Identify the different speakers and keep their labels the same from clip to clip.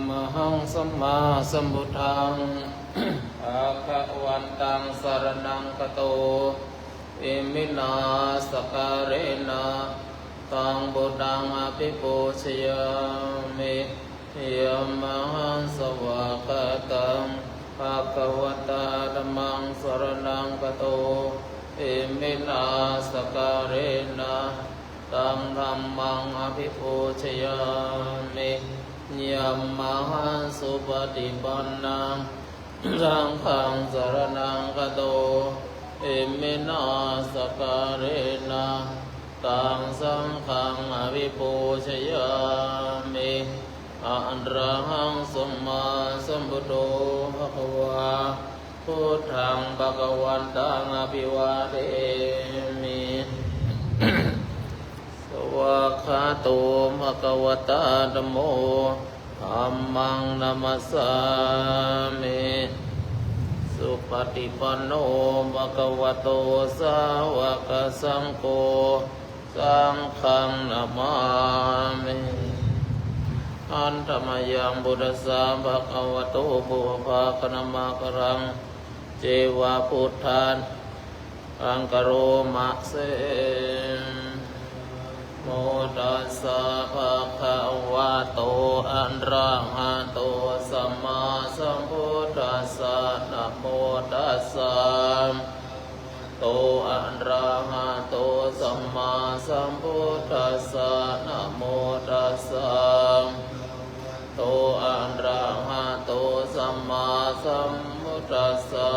Speaker 1: มหังสัมมาสัมพุทธังอะคะวันตังสรณังคโตอิมินาสการเรนะตังบุตังอภิปูชยามิยัมมหังสวากาตังภะคะวะตาธัมมังสรณังคโตอิมินาสการเรนะตังธัมมังอภิปูชยามิยัมมหังสุปฏิปันนังสังฆังสรณังคโตอิมินาสการเรนะตังสังฆังอภิปูชยามิอะระหังสัมมาสัมพุทโธภะคะวะพุทธังภะคะวันตังอภิวาเทมิสวากขาโตภะคะวะตาธัมโมธัมมังนัมมัสสามิสุปฏิปันโนภะคะวะโตสาวกสังโฆสังฆังนะมามิอันธรรมยังบุตสสะภะคะวะโตปุพพะคะนะมะกะรังเจวะพุทธันอังกโรมะเสโมตัสสะภะคะวะโตอะระหะโตสัมมาสัมพุทธัสสะนะโมตัสสะโตอะระหะโตสัมมาสัมพุทธัสสะนะโมตัสสะโตอะระหะโตสัมมาสัมพุทธัสสะ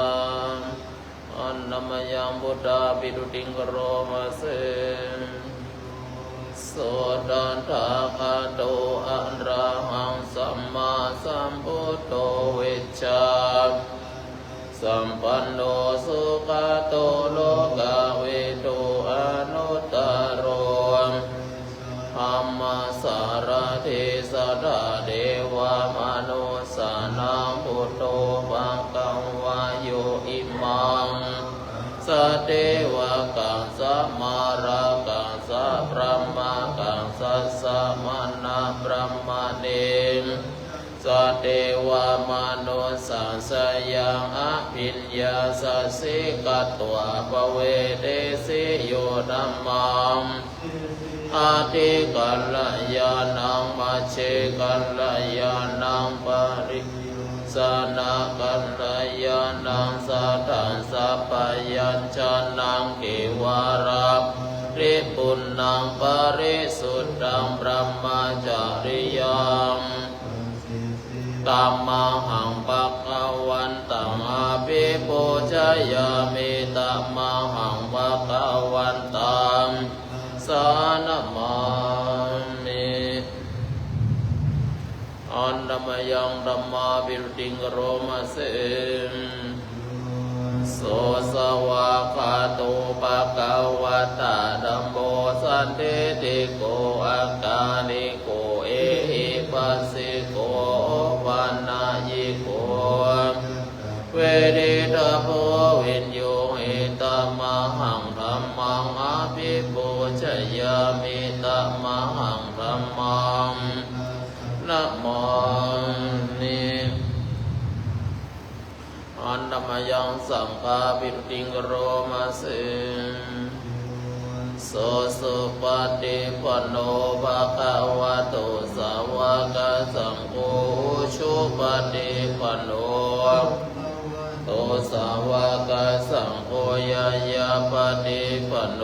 Speaker 1: อันนมยังบุตตาปิดุติงกโรมาเสโสดันทาคาโตอะระหังสัมมาสัมพุทโธเวชชาสัมปันโนสุขโตโลกาเวโตอนุตตโรธัมมาสารถิสัทธาเทวมนุสสานังพุทโธภังกังวายุอิมังสัตเทวะกังสัมมารากังสัพพะมากังสัสสะมานะพระมะเนมสัตเทวมนุสสาสยังอภิญญาสัสสิกัตวะภเวเตสิโยธัมมังอาทิกัลลยานังมัชเชกัลลยานังปริสานะกัลลยานังสัทธังสัพพยัญชนะเกวาระริปุณังปริสุทธังพระมจาริยังตัมมังหังภะคะวันตังอะภิปูชยามิตัมมังหังภะคะวันตังสานะมามิอันธรรมยังธัมมาวิรุติงกโรมาเสโสสวะคาโตภะคะวะตาธัมโมสันทิติโกอาการิโกเอหิปัสสิโกปันนายิโกเวริตาโพวินโยหิตัมมังหังธัมมังอภิปูชยามิตัมมังหังธัมมังนะโมนิอันธรรมยังสังฆาปิติงกโรมาเสโสสุปฏิปันโนภะคะวะโตสาวกสังโฆชุปฏิปันโนโตสาวกสังโฆยายาปฏิปันโน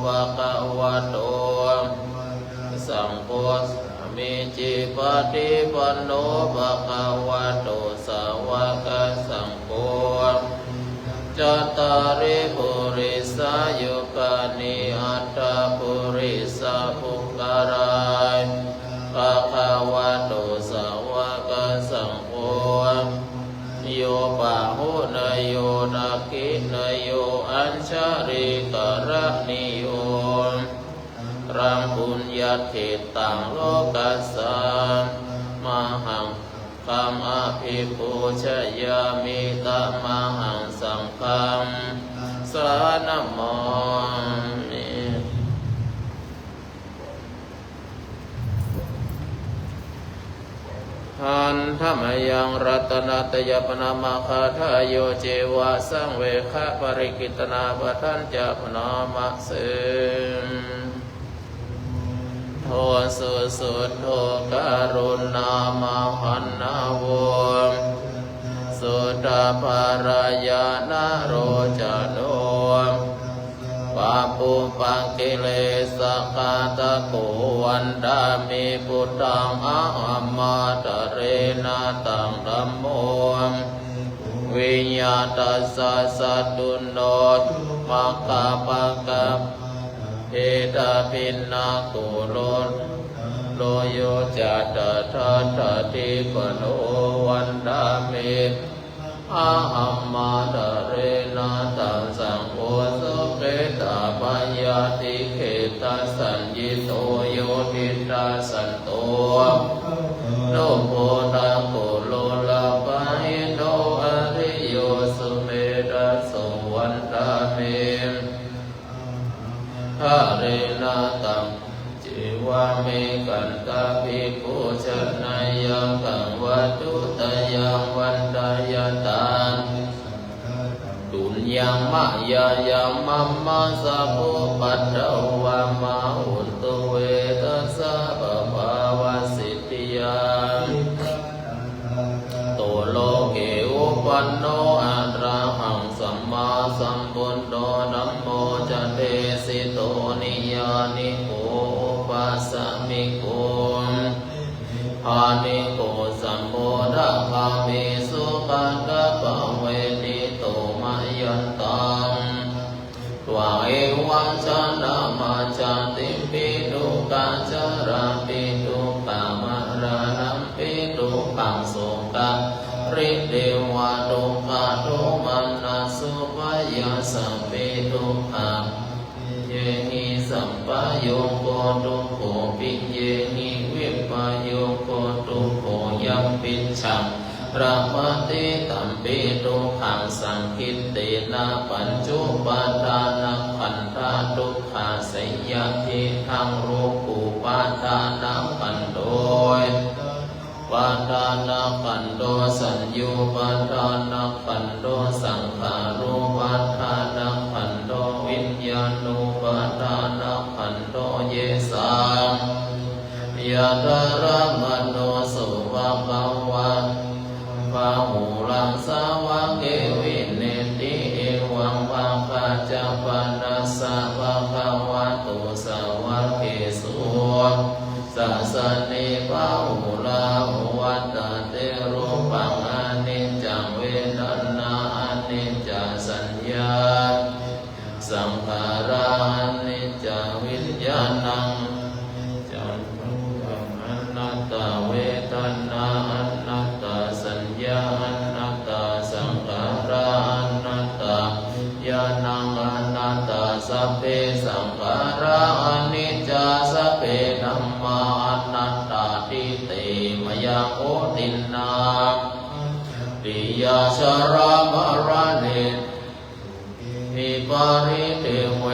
Speaker 1: ภะคะวะโตสังโฆมิจิปฏิปันโนภะคะวะโตสาวกสังโฆจัตตาริปุริสายุคานิอัตตปุริสาภุคารายภะคะวะโตสาวกสังโฆโยปะหุนโยทักขินโยอัญชริกรณิโยรังปุญญาเทตังโลกัสสามหังคัมอภิปูชยามิตัมมังหังสังฆังสานะโมมิ อ หันธรรมยังรัตนัตยปนามาคาทายโยเจวะสังเวคะปริกิตนาปทัญจะปนามะเสมโทสุสุโทการุณามหันนาวมสุตาภารายานาโรจโนปาปุปังกิเลสกาตะโกวันดามิพุทธังอามาตเรนะตังธัมโมวิญญาตสัสสะตุโนมัคคะปะกะเอตปินนาโกโลโลโยจัตถะทะติปโนวันดามิอาหัมมาตเรนะตังสังโฆสุเกตาปัญญาติเขตาสัญญิโตโยติตาสันโตโนโพตาโกโลลาปะหิโนอริโยสุเมธาโสวันตาเมหะเรนะตังจิวามิกันตาภิกขุชนะยังกังวัตถุตยังวันตายตังตุญญังมะยายังมัมมาสัพพุปัตตวะมะหุนตุเวทัสสะปะภาวะสิทธิยังโตโลเกอุปันโนอะระหังสัมมาสัมพุทโธธัมโมจะเทสิโตนิยานิโกปัสสมิโกอานิโกสัมโพธิภามิสุปัตตะปะเวทิโตมะยันตังวะเอวังชนะมาจาติปิทุกะจาราปิทุกะมะระนัมปิทุกังโสกะริเดวะทุกะโทมันนะสุปยาสัมปิทุกะเยหิสัมปะโยโกตุโขปิเยหิวิปะโยโกตุโขยัมปิชังระมะติตัมปิทุขังสังคิตเตนะปัญจุปาทานะขันธาทุกขาสัยยทิทังรูปุปาทานะขันโดยปาทานะขันโดสัญญูปาทานะขันโดสังขารูปาทานะขันโดวิญญาณูปาทานะขันโดเยสังยะตระมโนสุภะคะวะพะหูลังสาวะเกวิเนติเอวังภะคะจะปะนัสสะภะคะวะโตสาวะเกสุสัสสะเนภะหูลาหุวัตเตรูปังอนิจจังเวทนาอนิจจสัญญาสังขารานิจจวิญญาณังจันทุอนัตตาเวทนาอนัตตาสัญญาอนัตตาสังขาราอนัตตาญาณังอนัตตาสัพเพสังขาราอนิจจสัพเพธัมมาอนัตตาทิเตมยังโอตินนาปิยาชรามรเนหิปาริเตเว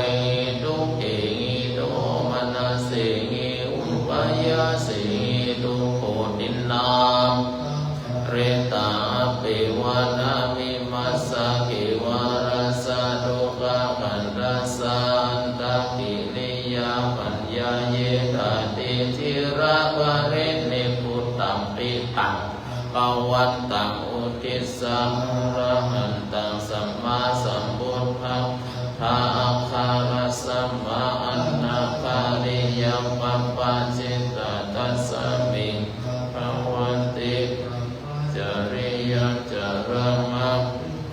Speaker 1: ทุเกหิโตมนัสสิหิอุปยาสิหิทุโคตินนาเรตาเปวานามิมัสสะเกวารัสสะทุกขขันธัสสะอันตกิริยาปัญญาเยธาติจิระวะเรนิพุตตัมปิตังภวันตังอุทิสังระหันตังสัมมาสัมพุทธังทาอัคคารัสสัมมาอันนาคาริยัมปัปปะจิตตตัสสมิงภวันติจริยัจระมัง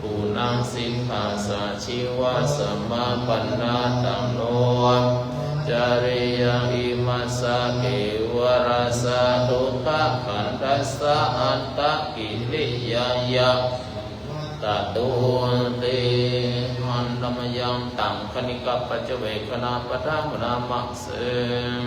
Speaker 1: ปุนังสิกขาสัจฉิวะสัมมาปันนาตังโนจริยังอิมัสสะเกวรัสสะทุกขขันธัสสะอันตกิริยายะตตุติมันธรรมยังตังคณิกาปัจเจเวคณาปะทังนามะเสม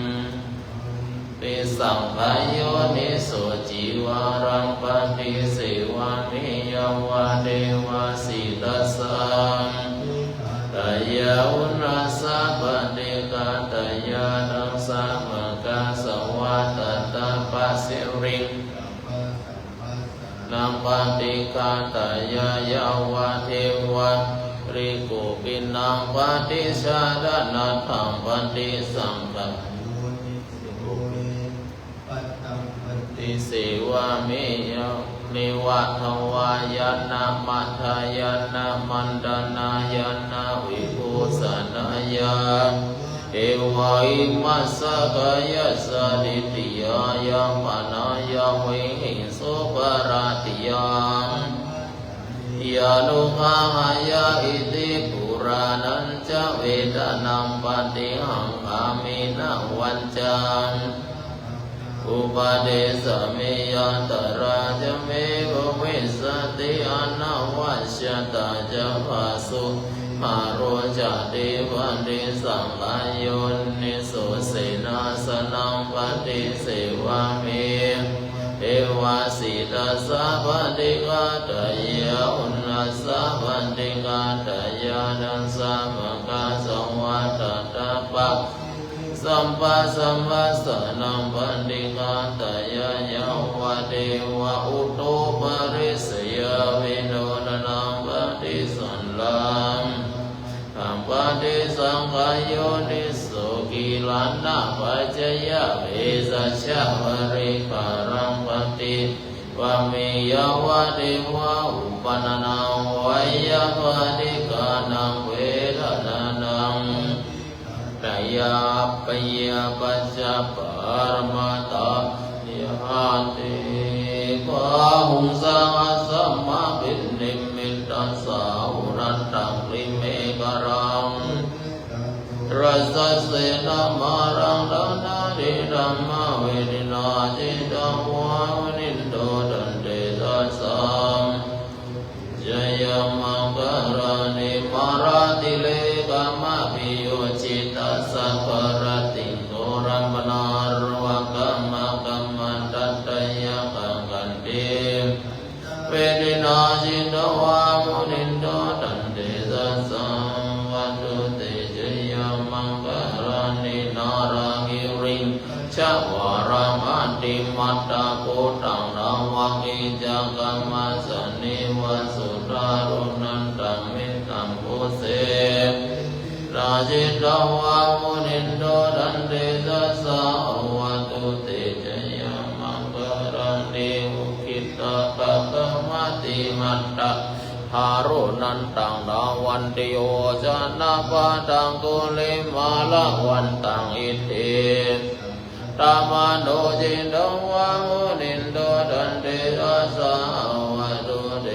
Speaker 1: ปิสังขายโยนิโสจิวารังปฏิเสวานิยวะเดวะสิตัสสังตยาอุนัสสะปฏิกาตยานังสัมมะกะสวะตตะปัสสิริ นังปันติกาตายายาวะเทวะริโกปินังปฏิชาดานาธังปันติสังฆังติเสวะเมยะนิวัฏวายนะมัทายนะมันดานายนะวิภูสนายะเอวะอิมัสสะกายะสะดิติยายังปนายะวิหิสุปราติยังยานุภาหายะอิติปุรานัญจเวทนังปฏิหังอามินะวันจังอุปาเดสเมยันตราจเมภเวสติอนาวัชตาจะภาสุมาโรจติวันติสังฆายโยนิโสเสนาสนังปฏิเสวะเมเอวาสิตัสสะปันติกาตายะอุณัสสะปันติกาตายะนัสสะมะกะสังวัตตะปะสัมปัสสัมปัสสะนังปันติกาตายะยาวะเทวะอุตโตปริสยาวิโนนนังปฏิสันลังธัมปฏิสังขายโยนิโสกิลานะปัจจยะเวสัชชะวริการังปฏิวะเมยวะเทวะอุปนานังวยะปฏิกานังเวรนานังตยาปยาปัจจปารมาตายาติปะหุงสังสัมมาปินิมิตตัสสะอุรันตังลิเมกรังรัสเสนามารังดานาดิธัมมาเวดินาจิตังวานินโดดันเตตัสสะจยมังกรณิมาราติเลกามะปิโยจิตัสสะปรติโตรัมปนารวะกัมมะกัมมันตัตตยะกังกันเตเวดินาจิตวามุนินโดดันเตตัสสะวัตุเตจยมังกรณินารากิริงชะวารังอันติมัตตะโพตังนาวังอิจังกัมมัสสนิวัสสุตารุนันตังมิตัมโพเสราจิตวามุนินโดดันเตตัสสะวัตุเตจยมังกรณิอุคิตะกะกะมะติมัตตะหารุนันตังดาวันติโยจานะปะตังกุลิมาละวันตังอิติตามาโนจินโดวามุนินโดดันเตตัสสะวัตุเต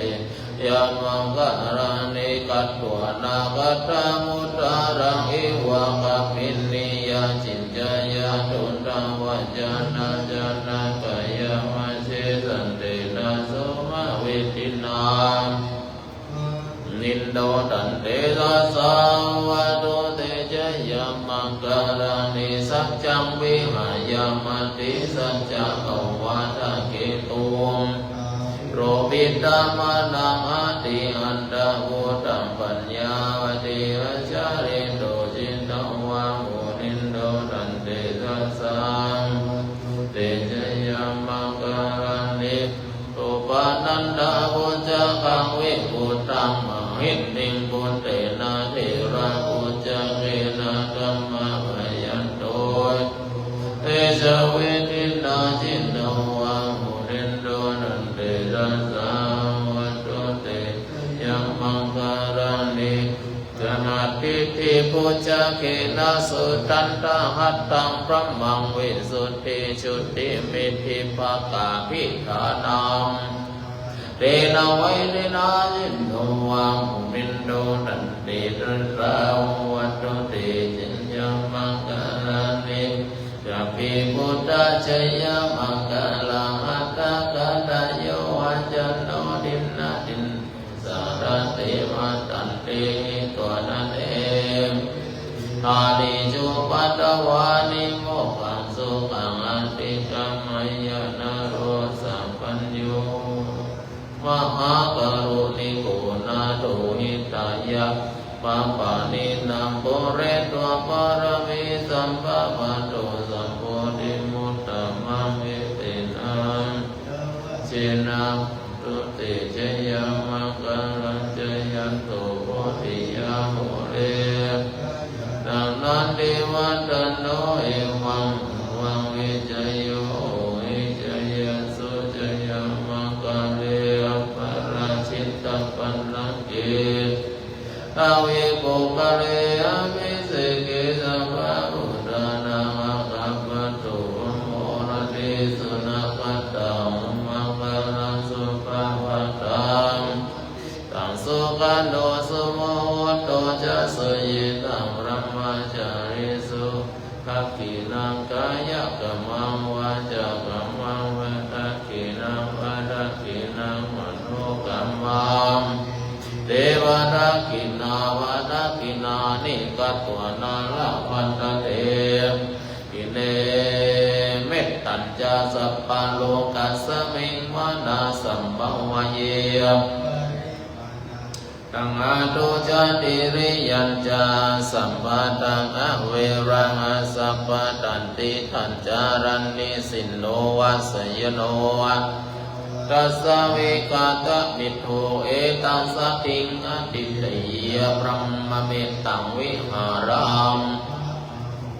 Speaker 1: ยะมังกรณิกัตถวนากัตถามุตตารังอิวะกัปปินิยาจินจายะตุนตังวัจจานะจานะกายะมะเชสันเตนะโสมะเวทินานินโดตันเตตัสสะวัตุเตจยมังกรณิสัจจังวิหายมติสัจจะโอวาทะเกตุมโรบิดามานังอาติอันดาโหตัมปัญญาวติอาจาริโตจินตวามุนินโดตันเตตัสสะเตจยมังกรณิอุปนันดาปุจจกังวิปุตตังมหิตติงปุตเตนะเทระปุจจเกนะกัมมะวยันโตเตชะเวทินาจินตวามุนินโดนันเตตัสสะวัตุเตยมังกรณิกนาทิฏฐิปุจจเกนะสุตันตหัตตังพระมังวิสุทธิชุติมิทธิภกาภิฐานังเตนะไวเดนะจินโนวามุนินโดตันเตตัสสะวัตุเตจินยมังกรณิกัปปิพุทธชยมังกลังอัตตะกตโยวัจจโนดินนาดินสารเตมัตันเตตัวนั้นเองอานิจุปัตตวานิโมขังสุขังอันติกัมมัยยนะโรสัมปัญโยมหากรุณิโกนาโตหิตายะปัปปานินังโปเรตัวปรมิสัมปะปันโตสัมโพธิมุตตะมังเวเตนะเจนะล าวิปุกะเรอภิเสกิสัพพะพุทธานังอาคัปปตุโมรติสุนัขตังมังคลังสุภวัตังตังสุขันโตสุโมโตจะสุยิตังพระมาจาริสุขักขินังกายกัมมังวาจากัมมังเวทักขินังวาทักขินังมโนกัมมังเทวทักขินาวาทักขินานิกัตตวนาลพันตเตกิเลเมตตัญจสัพพะโลกัสสมิงวนาสัมภวะเยตังอาตุจติริยัญจาสัมปะตังอเวรังอสัพพะตันติทัญจารันนิสินโนวัสยโนตัสสะวิกาตะมิโทเอตัสสะติงอติเตยะพรหมเมตตังวิหารัง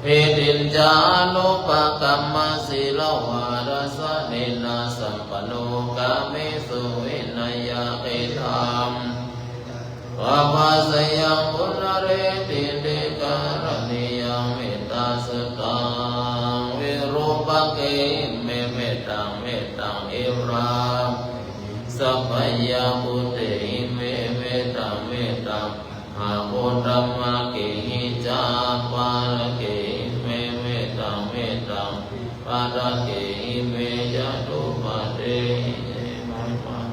Speaker 1: เอตินจานุปกัมมะสิลวารัสสะเนนะสัมปโนกาเมสุวินัยะเอธัมวะภาสยังปุณเรติเดการณิยังเมตตาสตังวิรูปเกเมเมตตังเมตตังเอราสัพพยาปุเตเมเมตตังเมตตังหาโพธัมมะเกหิจาปาระเกเมเมตตังเมตตังปาระเกเมยะตุปะเตมัมมัง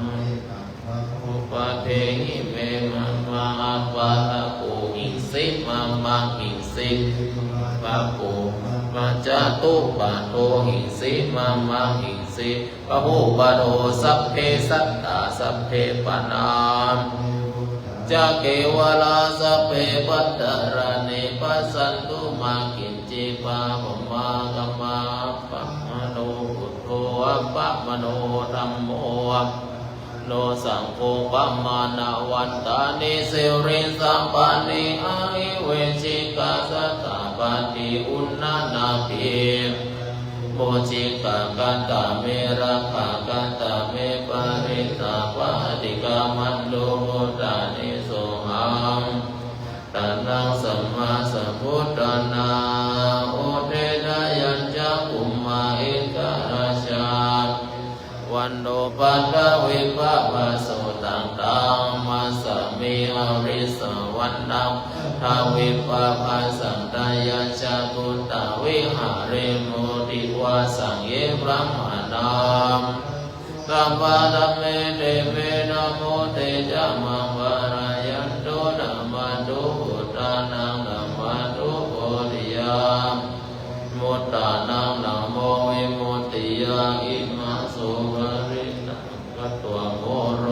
Speaker 1: อุปะเทหิเมมัมมังอัปปะทะโกหิสิมัมมังหิสิปะโกปัจจตุปะโตหิสิมัมมังหิสิปะโหปะโตสัพเพสัตตาสัพเพปะนามจะเกวลาสัพเพปัตตะระเนปัสสันตุมากินจิปะภมะกัมมะปะมโนพุทโธอัปปะมโนธัมโมโนสังโฆปัมมานาวันตานิเสริสัมปันนิอาหิเวชิกาสัตตาปันติอุณนานาภิโมจิกากันตาเมระกากันตาเมปาริตาปาติกามันโดโมตานิโสหังตัณหังสัมมาสัมพุทธนาโอเทดายัญจกุมมาเอกราชาวันโนปัตตวิภะวะโสตังตังมัสสมิอริสวันนังทาวิภะภะสังตายะจกุตตวิหาเรโมติวาสังเยพระมานามกัมปะตะเมเตเมนะโมเตจามังวารายันโตนะมาตุพุทธานังนะมาตุโพธิยามมุตตานังนะโมวิมุตติยาอิมังสุภริตังกัตตวโมโร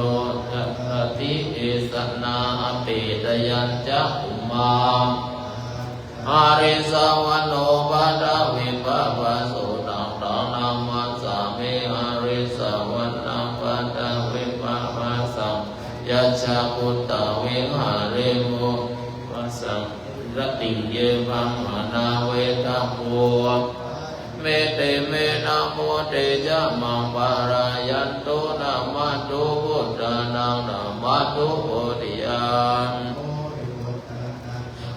Speaker 1: จัตติเอสนาอปิตยัญจกุมามอาริสาวโนปัตตวิภะวะโสตังตังนามัสสามิอาริสาวนังปัตตวิภะวะสังยัจฉกุตตวิหาเรโมวะสังรติเยพัมมานาเวทัพโพเมเตเมนะโมเตจามังปารายันโตนะมาตุพุทธานังนะมาตุโพธิยาม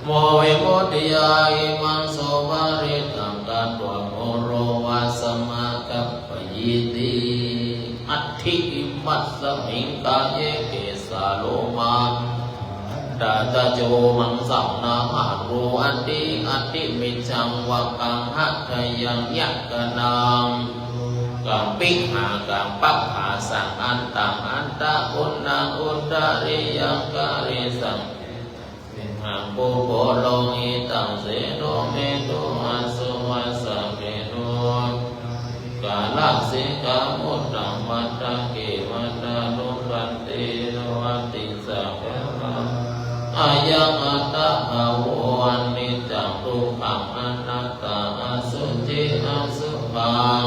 Speaker 1: โมวิมุตติยาอิมังโสภริตังกัตตวโมโรวาสมากัปปยิติอัตถิอิมัสสมิงกาเยเกสาโลมาดาตโจมังสังนาหารูอัตติมิจังวะกังหัตถยังยักกนังกัมปิหากัมปัปหาสังอันตังอันตะอุณนังอุตตริยังการิสังหังปุโปโลหิตังเสโนเมตุอาสุวัสสะเมโนกาลักสิกามุตตังมัตตะเกมัตตานุปันติโนวัตติสัพพะอายังอัตตะภาวันนิจังทุกขังอนัตตาอสุจิอสุขัง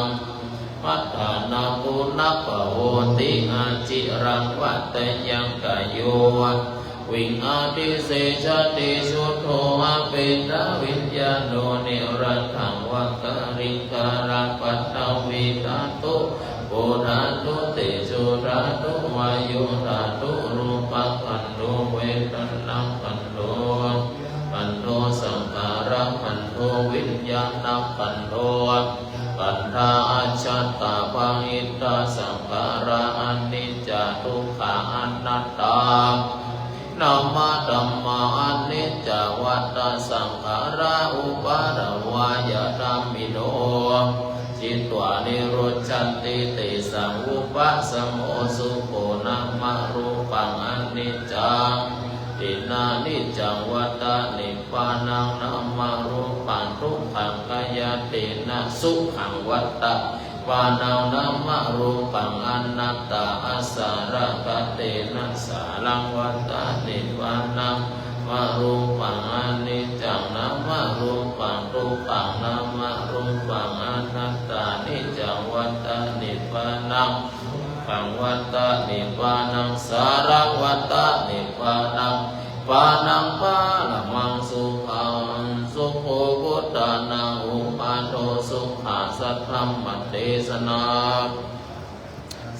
Speaker 1: มัตตานาปุณปะโวติอาจิรังวัตยังกายโยวิงอาทิเสชติสุโธอาเปตาวิญญาโนนิรัตถังวัคาริการังปัตตวิตาตุโพธาตุเตโชธาตุวายุธาตุรูปะขันโตเวทนาขัน คันโทปัฏฐาอัจฉตาภังอิตตาสังขาราอนิจจทุกขาอนัตตานามาธัมมาอนิจจวัฏฏสังขาราอุปาทวายธัมมิโนจิตตวานิโรธชันติติสังอุปสมโอสุโขนัมมะรูปังอนิจจังตินานิจจังวัฏฏะนิพพานังนัมมะรูปังทุกขังกายตินะสุขังวัฏฏะปานังนัมมะรูปังอนัตตาอาสาระกะเตนะสาลังวัฏฏะนิพพานังมะรูปังอนิจจังนัมมะรูปังทุกขังนัมมะรูปังอนัตตานิจจังวัฏฏะนิพพานังขังวัฏฏะนิพพานังสารังวัฏฏะนิพพานังปานังปาลมังสุขังสุโขพุทธานังอุปาโทสุขาสัทธัมมัเทศนา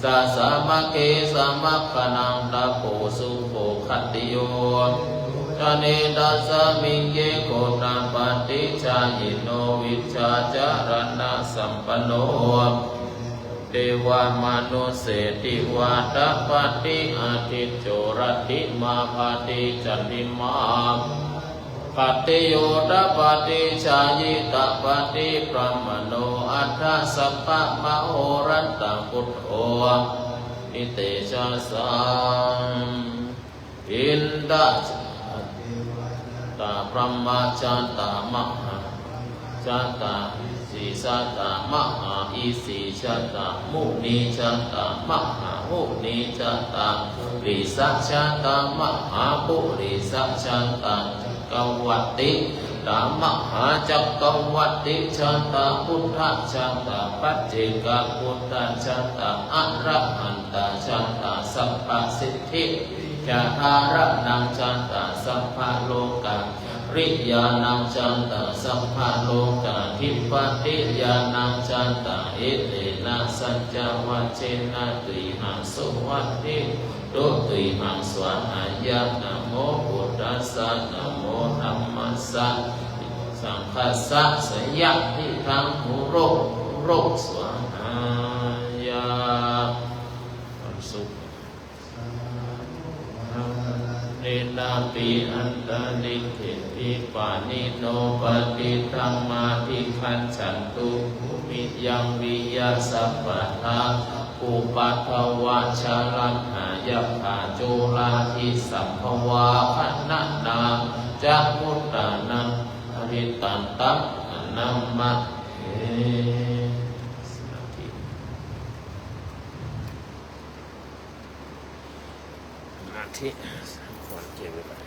Speaker 1: สัสสะมะเกสัมมัคคนังตะโพสุโขคัตติโยทะเนตัสสะมิงเกโกตัมปฏิชายิโนวิชาจารณะสัมปันโนเทวามนุเสติวาตะปฏิอาทิโจรติมาปฏิจันติมาปัตติโยตปฏิชายิตะปฏิพระมโนอัฏฐสัพพะมโหรัตตพุทโธอิเตชะสังอินทะตาพระมจันตามหาจันตาสีสัตตามหาอิสีชัตตามุนีชัตตามหามุนีชัตตาริสัชชัตตามหาปุริสัชชัตตากวัตติตามหาจักวัตติชัตตาพุทธชัตตาปัจเจกพุทธชัตตาอะระหันตชัตตาสัพพสิทธิจาธาระนังชัตตาสัพพโลการิยานังชันตาสัพพะโลกาทิปติยานังชันตาเอเตนะสัจจวัชเชนะตุยหังสุวัตติตุตุยหังสวะหายะนะโมพุทธัสสะนะโมธัมมัสสะสังฆัสสะสยะทิทังมุโรโรสวะหายะความสุขเนนาปิอันตาลิเขติปานิโนปฏิธัมมาทิคันฉันตุภูมิยังวิยาสัพพะทาอุปัฏฐวะชาลันหายะขาจุลาทิสัมภวาพันนานาจักมุตตานังอริตันตังอนัมมะเอนาทิควรเก็บไว้ก่อน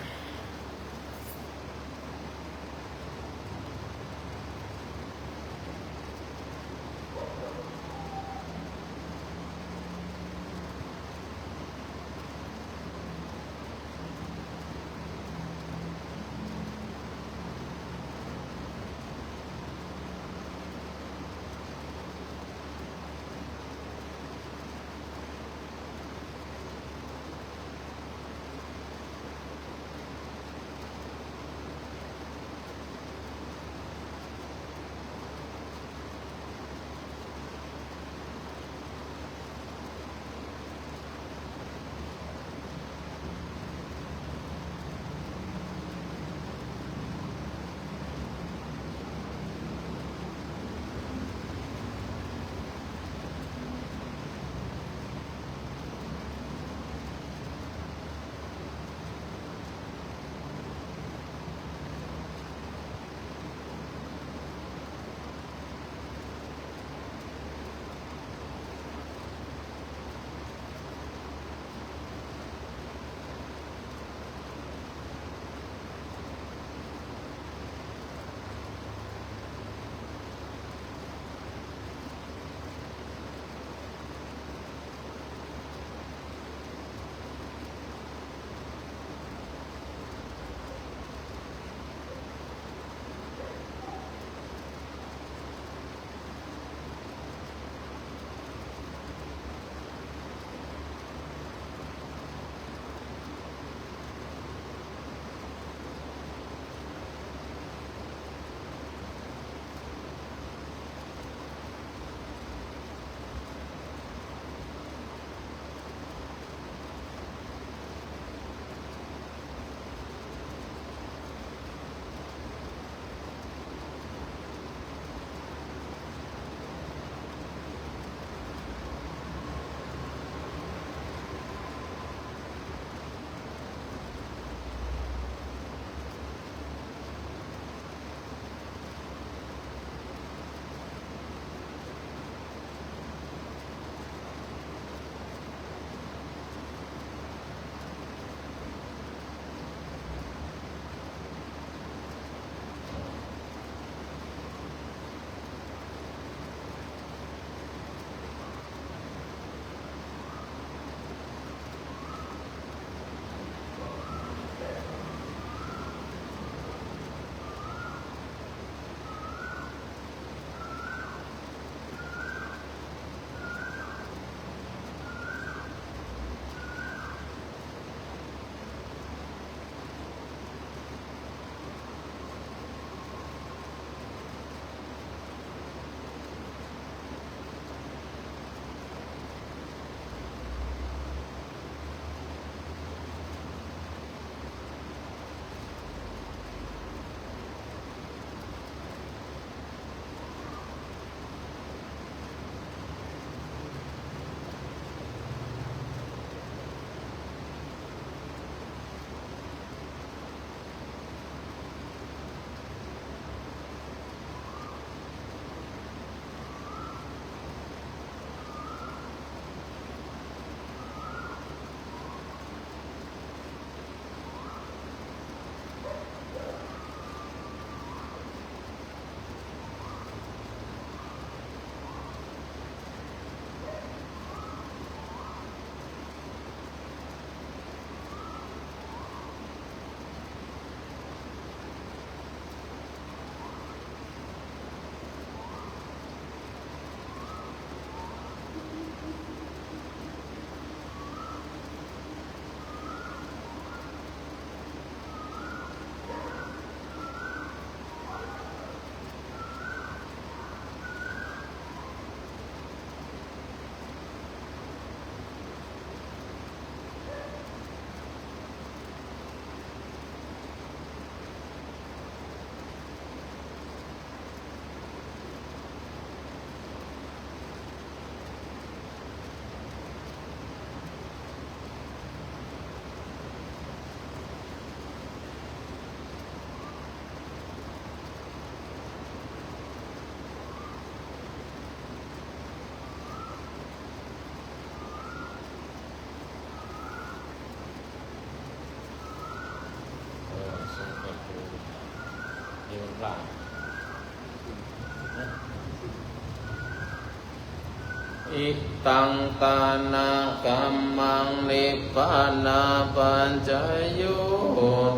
Speaker 1: อิตังตานากัมมังนิพพานาปัญจโย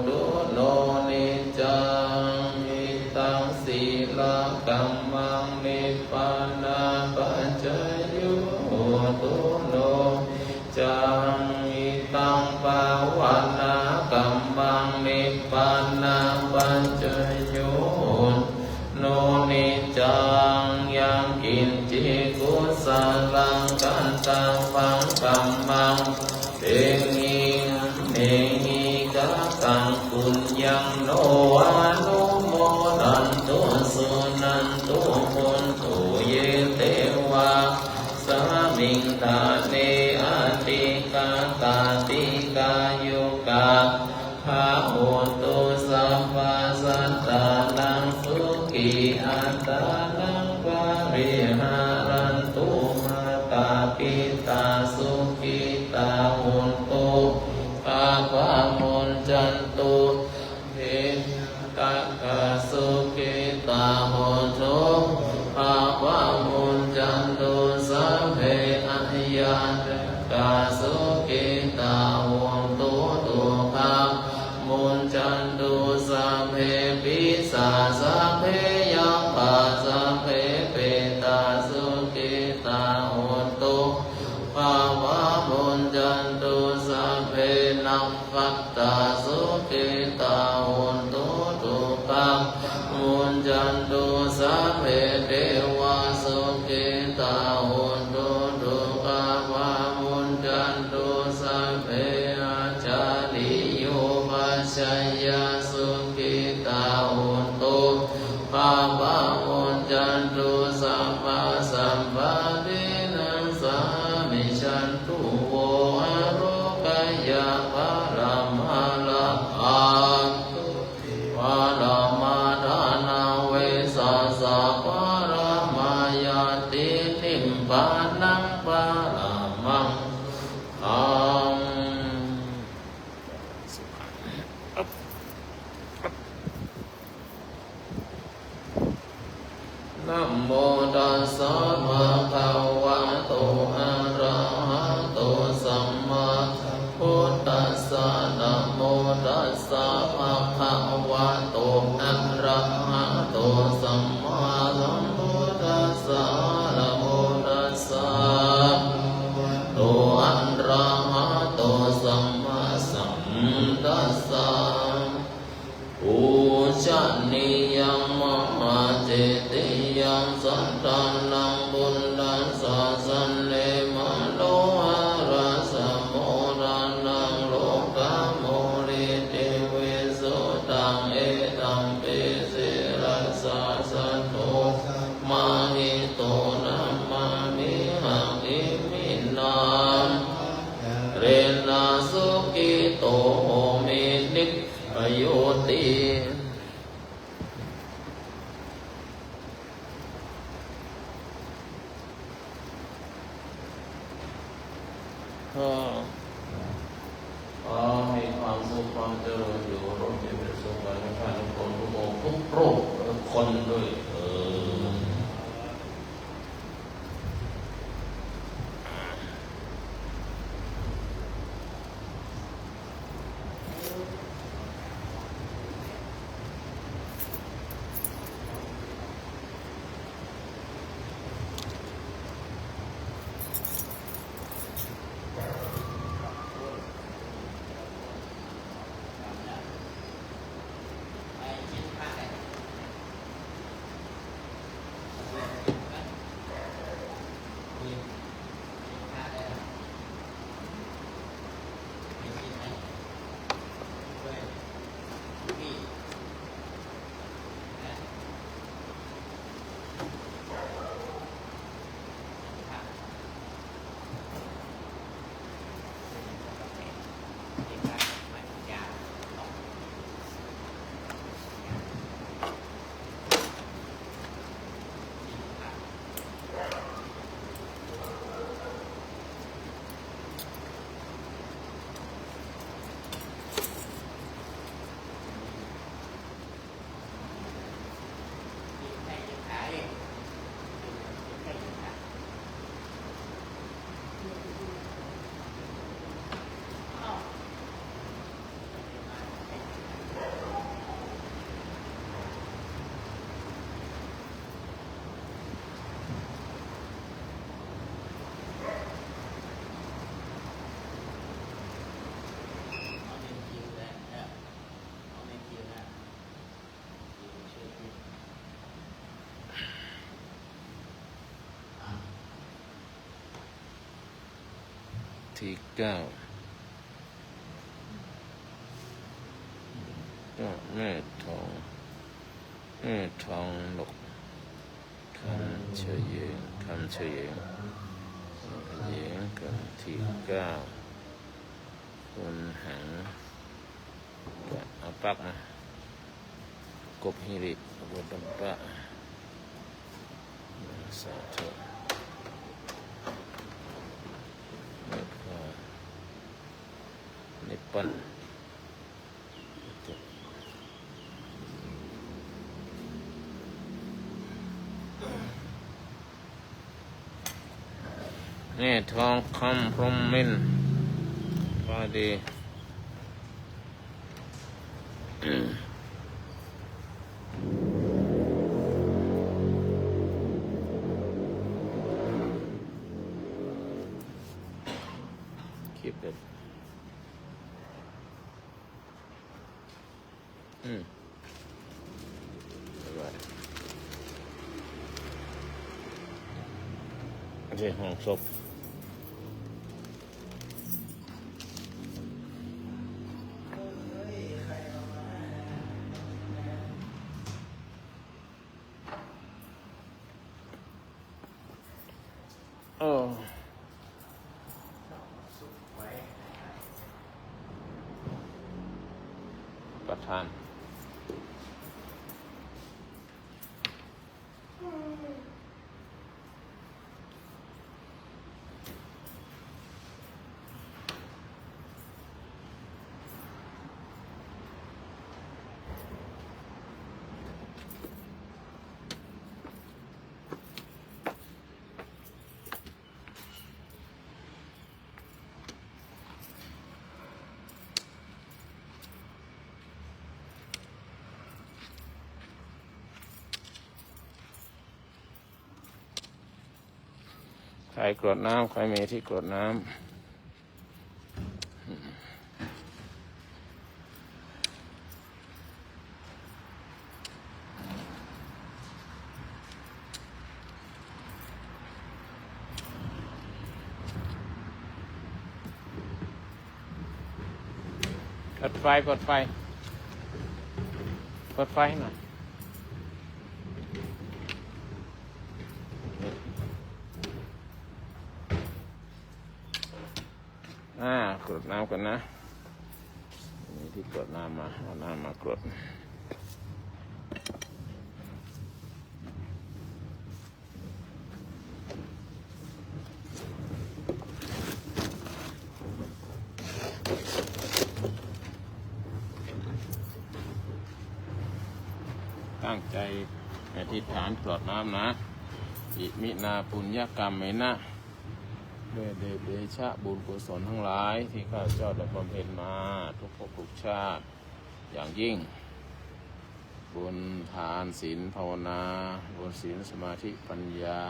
Speaker 1: ตุโนนิจังอิตังศีลกัมมังนิพพานาปัญจโยตุโนจังอิตังภาวนากัมมังนิพพานาปัญจโยโนนิจังยังกินจิกุสลังกันตังปังกัมมังเตงิเนหิกะกังปุญญังโนอนุโมทันตุสุนันตุมุนตุเยเตวะสามิงตาเนอติกาตาติกายุกาภาโหตุสัมปัสสัตตานังสุขีอัตตานังปาริหารันตุมาตาปิตาสุขิตาหุนตุอาภามุนจันตุเทกะกะสุขิตาหุนตุอาภามุนจันตุสัพเพอัญญากะสุขิตาหุนตุตุภามุนจันตุสัพเพปิสาสัพเพยังปะสัพเพเปตาสุขิตาหุนตุภาวะมุนจันตุสัพเพนัพพัตตาสุขิตาหุนตุตุภามุนจันตุสัพเพเทวะสุขิตาหุนตุตุภาวะมุนจันตุสัพเพอาจาริโยปัชฌยาสุขิตาหุนตุภาวะมุนจันตุสัพพะสัมปะเทนะสามิชันตุโวอโรกายะภะระมะละอาภะระมะทานาเวสัสสะภะระมายาตินิพพานังภะระมังธัมนะโมตัสสะภะคะวะโตอะระหะโตสัมมาสัมพุทธัสสะนะโมตัสสะภะคะวะโตอะระหะโตสัมมาสัมพุทธัสสะนะโมตัสสะโตอะระหะโตสัมมาสัมพุทธัสสะปูชนียังมหาเจติยังสัตตานังบุญดัสสะสันเลมโลหะราสโมทานังโลกาโมริเตเวสุตังเอตัมเปสิรัสสะสัตโตมาหิโตนะมามิหังอิมินามเรนะสุขิโตโหมินิพพโยติขอให้ความสุขความเจริญอยู่ร่มเย็นเป็นสุขกันทุกท่านทุกคนทุกองค์ทุกโรคทุกคนด้วย ที่เก้าก็แม่ทองหนกคำเฉยเยงเยงกันที่เก้าคนหังก็เอาปักนะกบฮิริบดดัมปะสาธุนิพพานแม่ทองคำพรหมมินทร์ว่าดีkeep it ใช่ห้องศพประธานใครกรวดน้ำใครมีที่กรวดน้ำเปิดไฟให้หน่อยกรวดน้ำกันนะมีที่กรวดน้ำมาเอาน้ำมากรวดตั้งใจอธิษฐานกรวดน้ำนะอิมินาปุญญกรรมไหมนะด้วยเดชะบุญกุศลทั้งหลายที่ข้าพเจ้าได้บำเพ็ญมาทุกภพทุกชาติอย่างยิ่งบุญทานศีลภาวนาบุญศีลสมาธิปัญญา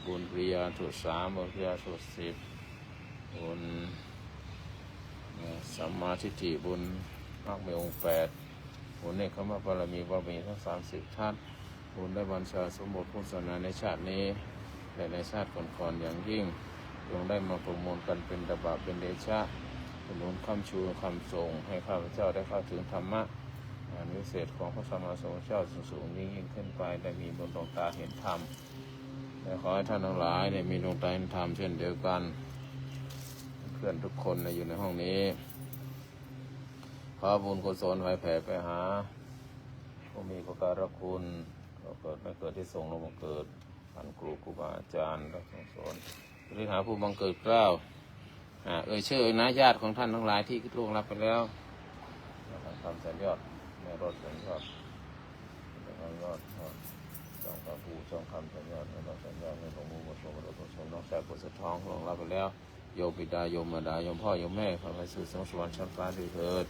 Speaker 1: บุญปริยาสุด3บุญปริยาสุด10บุญสัมมาทิฏฐิบุญมรรคมีองค์8บุญเนกขมบารมีทั้ง30ท่านบุญได้บัญชาสมบูรณ์พุทธศาสนาในชาตินี้และในชาติก่อนๆอย่างยิ่งจงได้มาประมวลกันเป็นตบะเป็นเดชะเป็นหนุนคำชูคำส่งให้ข้าพเจ้าได้เข้าถึงธรรมะอันวิเศษของพระสัมมาสัมพุทธเจ้าสูงยิ่งขึ้นไปได้มีบุญดวงตาเห็นธรรมและขอให้ท่านทั้งหลายได้มีดวงตาเห็นธรรมเช่นเดียวกันเพื่อนทุกคนอยู่ในห้องนี้ขอบุญกุศลไว้แผ่ไปหาผู้มีพระการคุณเกิดไม่เกิดที่ทรงลงมาเกิดท่านครูบาอาจารย์และทรงสอนหรือหาผู้บังเกิดเกล้าชื่อนะญาติของท่านทั้งหลายที่ล่วงลับไปแล้วทำสัญญาณในรถสัญญาณจองคำพูจองคำสัญญาณในรถสัญญาณในหลวงปู่บุญทรงน้องชายปุษทองล่วงลับไปแล้วโยมบิดาโยมมารดาโยมพ่อโยมแม่ขอให้สู่สวรรค์ชั้นฟ้าด้วยเถิด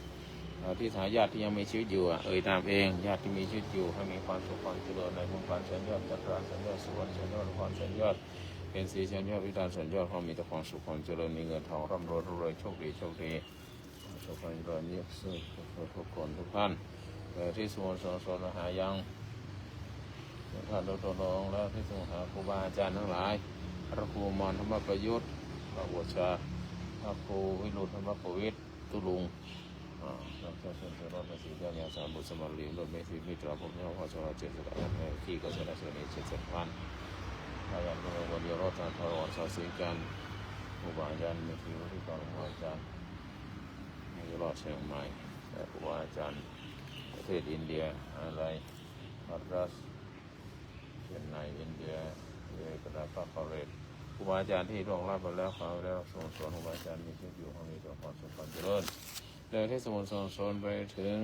Speaker 1: ที่ฐานญาติที่ยังมีชีวิตอยู่นามเองญาติที่มีชีวิตอยู่ให้มีความสุขความเจริญในวงการสัญญาณจักรวาลสัญญาณสวรรค์สัญญาณความสัญญาณเป็นสีสัญญาณวิญญาณสัญญาณความมีแต่ความสุขความเจริญมีเงินทองร่ำรวยโชคดีสุขความเจริญยิ่งสุดทุกคนทุกท่านที่สวรรค์สอนหายังท่านตัวน้องแล้วที่ทรงหาครูบาอาจารย์ทั้งหลายพระครูมรธรรมประยุทธ์พระบวชชา พระครูวิรุธพระครูวิทย์ตุลุงนักเจ้าเชิญเชิญรถมาสีเจ้าเนี่ยสามบุษมาลีรถเมสีมิตรผมเนี่ยพอชราเจ็ดสิบแปดที่ก็ชนะเชิญนี้70,000พยานเป็นวันเดียวรถทางทรวสสีกันครูบาอาจารย์มีที่ที่ต่อครูอาจารย์มีรอดเชียงใหม่และครูบาอาจารย์ประเทศอินเดียอะไรมัดรัสเชียงในอินเดียกระดาษปากเรศครูบาอาจารย์ที่ร่วงรับไปแล้วเขาได้รับส่งสอนครูบาอาจารย์มีชีวิตอยู่ของมีต่อความสุขความเจริญเลยที่สมุทรสงไปถึง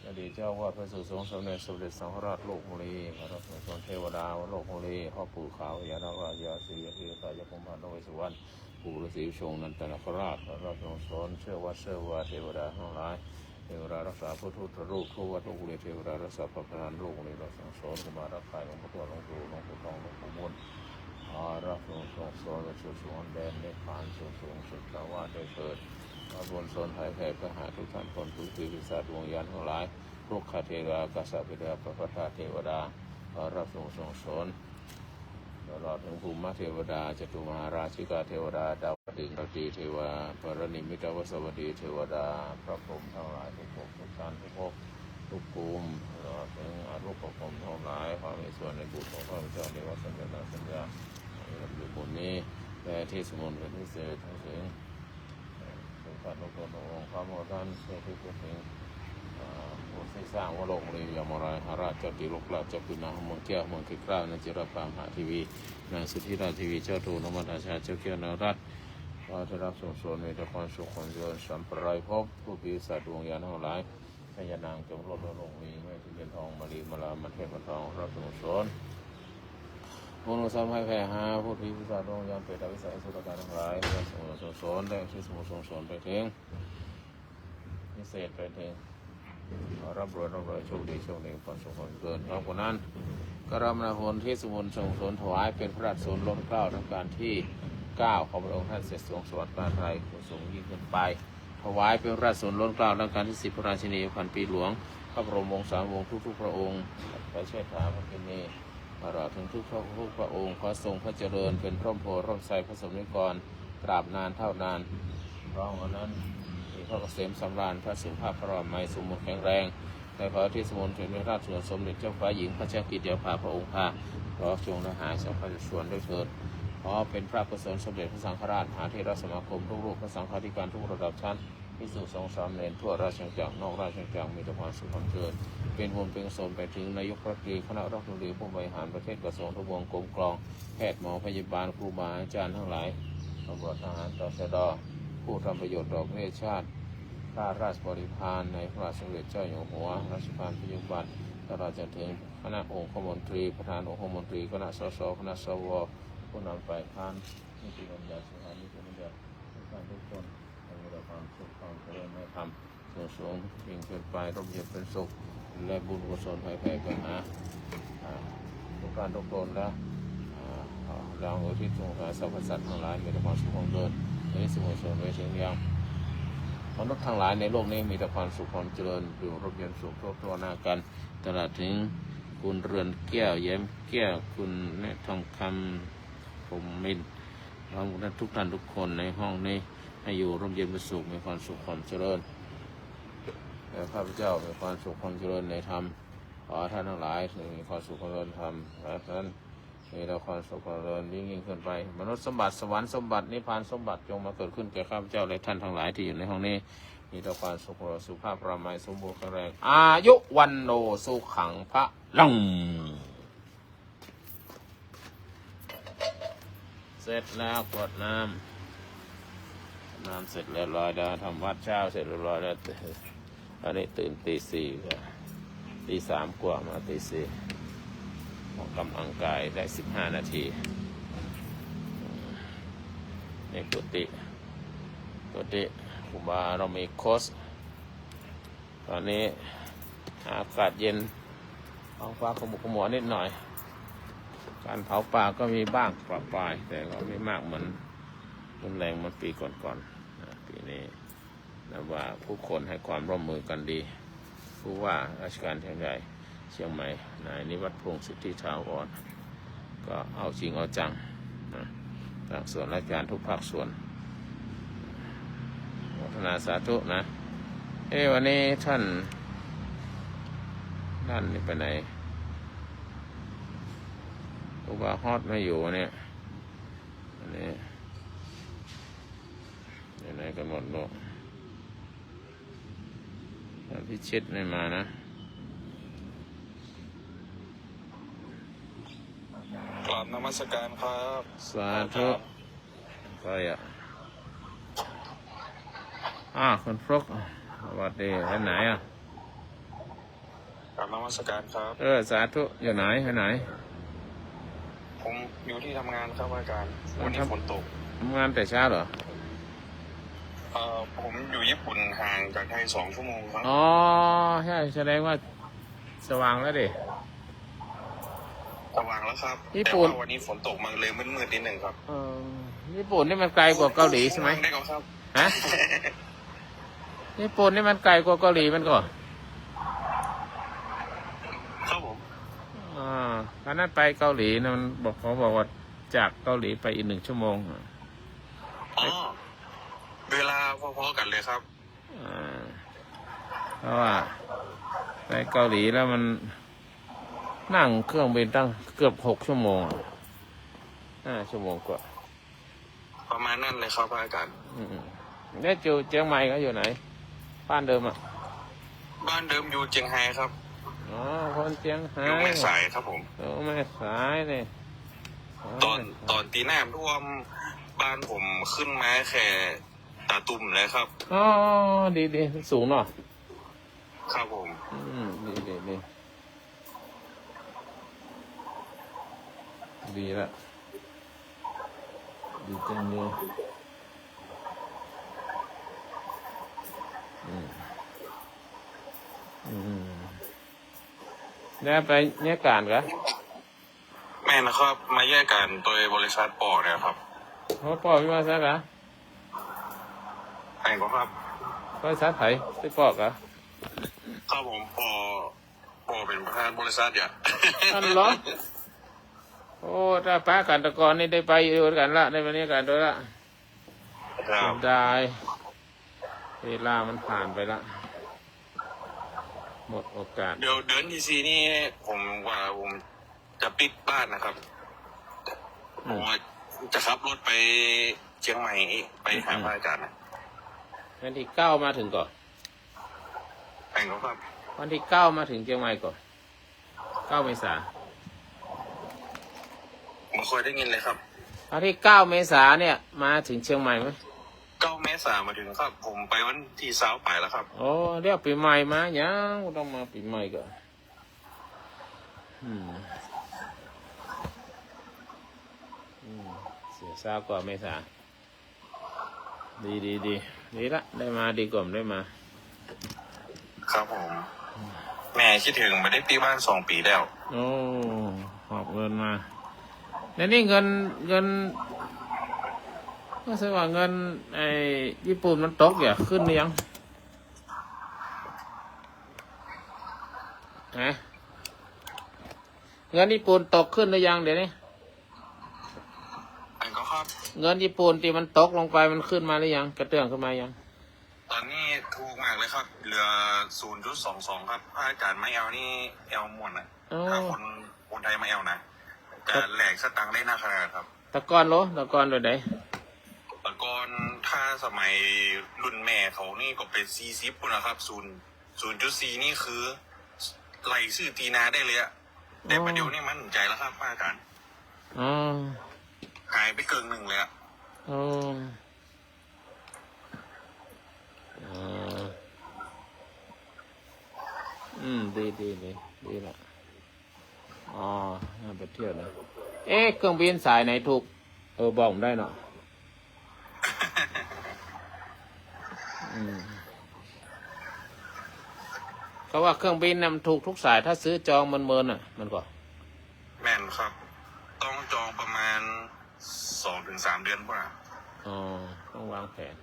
Speaker 1: อดีตเจ้าวาดพระสุสงฆ์สมเด็จสังฆราชโลกบุรีพระรับสนเทวดาโลกบุรีพ่อปู่ขาวยานาราชยาศรียาศรีตายาพงศ์พันธ์นเวศวรรณปู่ฤาษีชงนันตนาคราชพระรับสนเชื่อว่าเทวดาทั้งหลายเทวดารักษาพุทธรูปทั่ววัดโลกบุรีเทวดารักษาพระประธานโลกบุรีเราสังสอนกุมารรักษาหลวงพ่อตัวหลวงปู่หลวงปู่ทองหลวงปู่มนรับสอนและสุดแดนในผ่านสูงสุดกล่าวว่าได้เกิดมาบนโซนไทยแผ่ไปหาทุกท่านคนทุกทีวิสาดวงยานทั้งหลายลูกคาเทวากษัตริย์เทวพระพุทธเทวดารับส่งสนตลอดถึงภูมิเทวดาจตุมหาราชิกาเทวดาดาวดึงดาวดีเทวาปรนิมิตวสวัสดีเทวดาพระพรหมทั้งหลายทุกภพทุกท่านทุกภพทุกภูมิตลอดถึงอรูปภพทั้งหลายความมีส่วนในบุตรของพระเจ้าในวัดสัญญาอยู่บนนี้และที่สมุนเป็นพิเศษทั้งถึงทุกท่านทุกคนองค์พระโมท่านเพื่อที่จะถึงผู้ที่สร้างวโรกรียมราชราชติโลกราชปินาเมืองแก้วเมืองขิกล้าในจิรปามหาทีวีนางสุธิราชทีวีเจ้าตูนมัตชาเจ้าเกียรตินรัตน์ว่าจะรับส่งสนในตะความสุขความเจริญสัมปรายภพผู้ปีศาจดวงยานทั้งหลายพญานางจงรบวโรกรีไม่ที่เป็นทองมาลีมาลามันเทพทองรับส่งสนมนุษย์สมัยแผ่หาผู้ที่ปีศาจดวงยานเปรตวิสัยสุรกายทั้งหลายรับส่งสนได้ที่สมุทรส่งสนไปถึงพิเศษไปถึงรับรวยโชคดีความสุขความเกินพร้อมกันนั้นกรมนาพลที่สมุนทรงสนถวายเป็นพระราชสนล้นเกล้าทั้งการที่9ของพระองค์ท่านเสร็จสวงสวรรค์การไทยสูงยิ่งขึ้นไปถวายเป็นพระราชสนล้นเกล้าทั้งการที่10พระราชินีพันปีหลวงพระบรมวงศาวงศ์ทุกพระองค์ไปเชิดถาพระกินีตลอดถึงทุกพระองค์ขอทรงพระเจริญเป็นร่มโพร่มไทรพระสมนิกรตราบนานเท่านานพร้อมกันนั้นพระเกษมสำราญพระสุภาพพระรามสมบูรณ์แข็งแรงในพระที่สมุนถึงพระราชส่วนสมเด็จเจ้าฟ้าหญิงพระเจ้ากิติยาภาพระองค์พาขอจงละหายสังฆส่วนด้วยเถิดขอเป็นพระกุศลสมเด็จพระสังฆราชมหาเถรสมาคมทุกรูปพระสังฆาธิการทุกระดับชั้นภิกษุสงฆ์สามเณรทั่วราชอาณาจักรนอกราชอาณาจักรมีแต่ความสุขความเจริญเป็นบุญเป็นกุศลไปถึงนายกรัฐมนตรีคณะรัฐมนตรีผู้บริหารประเทศกระทรวงทบวงกรมกรองแพทย์หมอพยาบาลครูบาอาจารย์ทั้งหลายตำรวจทหารตชด.ผู้ทำประโยชน์ต่อประเทศชาติข้าราชบริพารในพระบาทสมเด็จเจ้าอยู่หัวรัชกาลปัจจุบันตลอดจนถึงคณะองคมนตรีประธานองคมนตรีคณะสสคณะสวผู้นำฝ่ายค้านนิติบัญญัติสถานีบัญญัติทุกท่านทุกคนมีแต่ความสุขความเจริญในธรรมสูงยิ่งขึ้นไปร่มเย็นเป็นสุขและบุญกุศลแผ่ไปหาทุกท่านทุกคนและเราอุทิศสงสารสรรพสัตว์ทั้งหลายมีแต่ความสุขความเจริญในสมุทรสงไว้เชียงยังมนุษย์ทั้งหลายในโลกนี้มีแต่ความสุขความเจริญอยู่ร่มเย็นสุขทั่วหน้ากันตลอดถึงคุณเรือนแก้วแย้มแก้วคุณเนตรทองคำผมมินพร้อมกันทุกท่านทุกคนในห้องนี้ให้อยู่ร่มเย็นเป็นสุขมีความสุขความเจริญและข้าพเจ้ามีความสุขความเจริญในธรรมขอท่านทั้งหลายมีความสุขความเจริญธรรมและนั้นมีแต่ความสุขความเจริญยิ่งขึ้นไปมนุษย์สมบัติสวรรค์สมบัตินิพพานสมบัติจงมาเกิดขึ้นแก่ข้าพเจ้าและท่านทั้งหลายที่อยู่ในห้องนี้มีแต่ความสุขสุภาพปรามัยสมบูรณ์แข็งแรงอายุวันโนสุขังพระลังเสร็จแล้วกรวดน้ำเสร็จเรียบร้อยแล้วทำวัดเช้าเสร็จเรียบร้อยแล้วอันนี้ตื่นตี 3กว่ามาตี 4ออกกำลังกายได้15 นาทีในกุฏิครูบาเรามีโค้ชตอนนี้อากาศเย็นท้องฟ้าขมุกขมัวนิดหน่อยการเผาป่าก็มีบ้างปรับปลายแต่ก็ไม่มากเหมือนรุนแรงเหมือนปีก่อนปีนี้นับว่าผู้คนให้ความร่วมมือกันดีผู้ว่าราชการจังหวัดเชียงใหม่นายนิวัฒน์พงษ์สิทธิถาวรก็เอาจริงเอาจังทางส่วนราชการทุกภาคส่วน ทนาสาธุนะวันนี้ท่านนี่ไปไหนอุบาฮอดไม่อยู่เนี่ยอันนี้อยู่ไหนกันหมดลูกพิชิตไม่มานะ
Speaker 2: กราบนมัสการครับ
Speaker 1: สาธุไปคุณฟลุกสวัสดีไปไหน
Speaker 2: กราบนมัสการครับ
Speaker 1: สาธุอยู่ไหนไปไหน
Speaker 2: ผมอยู่ที่ทำงานครับอาจารย์วันนี้ฝนตก
Speaker 1: ทำงานแต่เช้าเหรอ
Speaker 2: ผมอยู่ญี่ปุ่นห่างจากไทย2 ชั่วโมงครับ
Speaker 1: ใช่แสดงว่าสว่างแล้วดิ
Speaker 2: สว่างแล้วครับ
Speaker 1: ญี่ปุ่น
Speaker 2: แต่ว่าวันนี้ฝนตกมันเลยมืดๆนิดหนึ่งครับ
Speaker 1: ญี่ปุ่นนี่มันไกลกว่าเกาหลีใช่ไหม
Speaker 2: ได้ครับ
Speaker 1: ฮะญี่ปุ่นนี่มันไกลกว่าเกาหลีมันก็
Speaker 2: ครับผม
Speaker 1: ตอนนั้นไปเกาหลีนะมันเขาบอกว่าจากเกาหลีไปอีก1 ชั่วโมง
Speaker 2: เวลาพอๆกันเลยครับ
Speaker 1: เพราะว่าไปเกาหลีแล้วมันนั่งเครื่องบินตั้งเกือบ6 ชั่วโมง5 ชั่วโมงกว่า
Speaker 2: ประมาณนั้นเลยครับอาจารย์
Speaker 1: เนี่ยอยู่เชียงใหม่ก็อยู่ไหนบ้านเดิม
Speaker 2: บ้านเดิมอยู่เชียงไฮ้ครับ
Speaker 1: คนเชียงไฮ้
Speaker 2: อยู่แม่สายครับผม
Speaker 1: แม่สายเนี่ย
Speaker 2: ตอนตีน้ำท่วมบ้านผมขึ้นมาแค่ตาตุ่มเลยครับ
Speaker 1: ดีสูงเนาะ
Speaker 2: ครับผม
Speaker 1: ดีละดีจังเลยเนี่ยไปเนี่ยการกะ
Speaker 2: แม่นะครับมาแยกกันโดยบริษัทปอเนี่ยครับ
Speaker 1: ปอมีมาสักกะ
Speaker 2: ใครก็ครับ
Speaker 1: บริษัทไทยไปปอกะ
Speaker 2: ครับผมปอเป็นประธานบริษัทอย่า
Speaker 1: อันเหรอถ้าป้ากันตะกอนนี่ได้ไปอยู่กันละได้ไปเนี่ยกันด้วยละได้เวลามันผ่านไปละหมดโอกาส
Speaker 2: เดี๋ยวเดือนที่4นี่ผมจะปิดบ้านนะครับผมจะขับรถไปเชียงใหม่ไปหาพระอาจารย์
Speaker 1: วันที่9มาถึงก่อน
Speaker 2: แต่งก็ครับ
Speaker 1: วันที่9มาถึงเชียงใหม่ก่อน9 เมษายน
Speaker 2: ไม่ค่อยได้ยินเลยครับ
Speaker 1: วันที่9 เมษายนเนี่ยมาถึงเชียงใหม่ไหม
Speaker 2: 9 เมษายนมาถึงครับผมไปวันที่20ไปแล้วครับ
Speaker 1: เรียกปีใหม่มายังต้องมาปีใหม่ก่อนเสียซากว่าเมษาดีละได้มาดีกว่าได้มา
Speaker 2: ครับผมแม่คิดถึงไม่ได้ปีบ้าน2 ปีแล้ว
Speaker 1: หอบเงินมาแล้วนี่เงินก็แสดงว่าเงินญี่ปุ่นมันตกอย่าขึ้นหรือยังเงินญี่ปุ่นตกขึ้นหรือยังเดี๋ยวนี้
Speaker 2: ก็ครับ
Speaker 1: เงินญี่ปุ่นที่มันตกลงไปมันขึ้นมาหรือยังกระเตื้องขึ้นมายัง
Speaker 2: ตอนนี้ถูกมากเลยครับเหลือ 0.22 ครับถ้าอาจารย์ไม่เอานี่เอาหมดนะถ้าคนไทยไม่เอานะจะแหลกสตังค์ได้หน้าขนาดครับ
Speaker 1: ตะกอนโดยไหน
Speaker 2: ตะกอนถ้าสมัยรุ่นแม่เขานี่ก็เป็น40ปุ่นนะครับ0.4นี่คือไหลซื้อตีนาได้เลยอะแต่ประเดี๋ยวนี้มันใจแล้วครับอาจารย์หายไปเกิน1เลยอะ
Speaker 1: ดีละไปเที่ยวนะเครื่องบินสายไหนถูกบอกผมได้เนาะเขาว่าเครื่องบินนำถูกทุกสายถ้าซื้อจองมันมันก็
Speaker 2: แม่นครับต้องจองประมาณ 2-3 เดือนกว่า
Speaker 1: ต้องวางแผน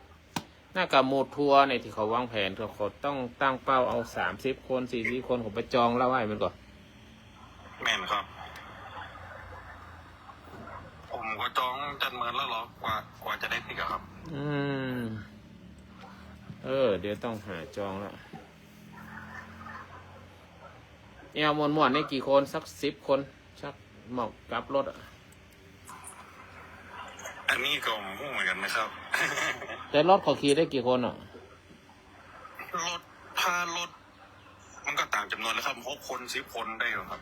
Speaker 1: หน้ากับโมทัวร์ในที่เขาวางแผนเขาต้องตั้งเป้าเอา30 คน40 คนผมไปจองแล้วไว้มันก่อน
Speaker 2: แม่นครับผมก็จองจัดเมินแล้วหรอกว่าจะได้ติดครับ
Speaker 1: เดี๋ยวต้องหาจองแล้วเนี่ยมวนนี่กี่คนสัก10 คนชักเหมาะกับรถอ่ะ
Speaker 2: อันนี้ก็หูเหมือนกันนะครับ
Speaker 1: แต่รถเขาขี่ได้กี่คนอ่ะ
Speaker 2: รถถ้ารถมันก็ต่างจำนวนแล้วครับ6 คน10 คนได้หรอครับ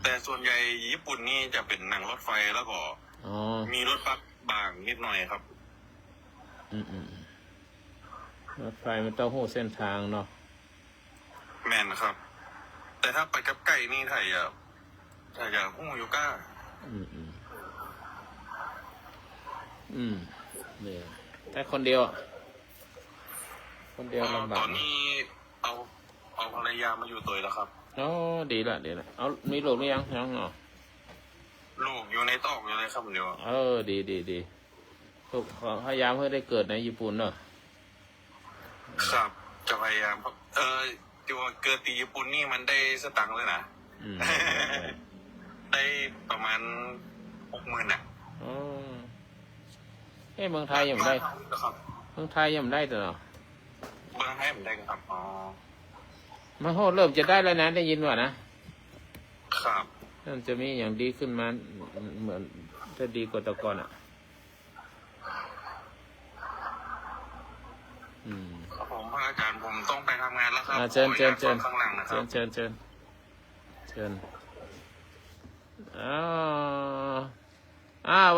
Speaker 2: แต่ส่วนใหญ่ญี่ปุ่นนี่จะเป็นนั่งรถไฟแล้วก็มีรถบัสบางนิดหน่อยครับ
Speaker 1: รถไฟมันต้องหู้เส้นทางเนาะ
Speaker 2: แม่นนะครับ แต่ถ้าไปกับไก่นี่ถ้าอยากหู้อยู่ก้า
Speaker 1: เนี่ยแต่คนเดียวลำบาก
Speaker 2: ตอนนี้เอาภรรยามาอยู่ตัวแล้วครับ
Speaker 1: อ๋อดีละเอามีลูกหรือยังเนาะ
Speaker 2: ลูกอยู่ในตอกอยู่เลยครับเดี๋ยว
Speaker 1: ดีลูกพยายามให้ได้เกิดในญี่ปุ่นเนาะ
Speaker 2: ครับจะพยายามครับที่ว่าเกิดที่ญี่ปุ่นนี่มันได้สตังค์เลยนะได้ประมาณ60,000 น่ะ
Speaker 1: เมืองไทยยังได้
Speaker 2: ครับ
Speaker 1: เมืองไทยยังได้แต่เนาะ
Speaker 2: เมืองไทยผมได้ครับ
Speaker 1: มาโหเริ่มจะได้แล้วนะได้ยินว่านะครับมันจะมีอย่างดีขึ้นมาเหมือนจะดีกว่าแต่ก่อนอ่ะ
Speaker 2: ครับผมพระอาจารย์ผมต้องไปทำงานแล้วครับ
Speaker 1: เชิญ
Speaker 2: ข้างหลังนะครับ
Speaker 1: เชิญ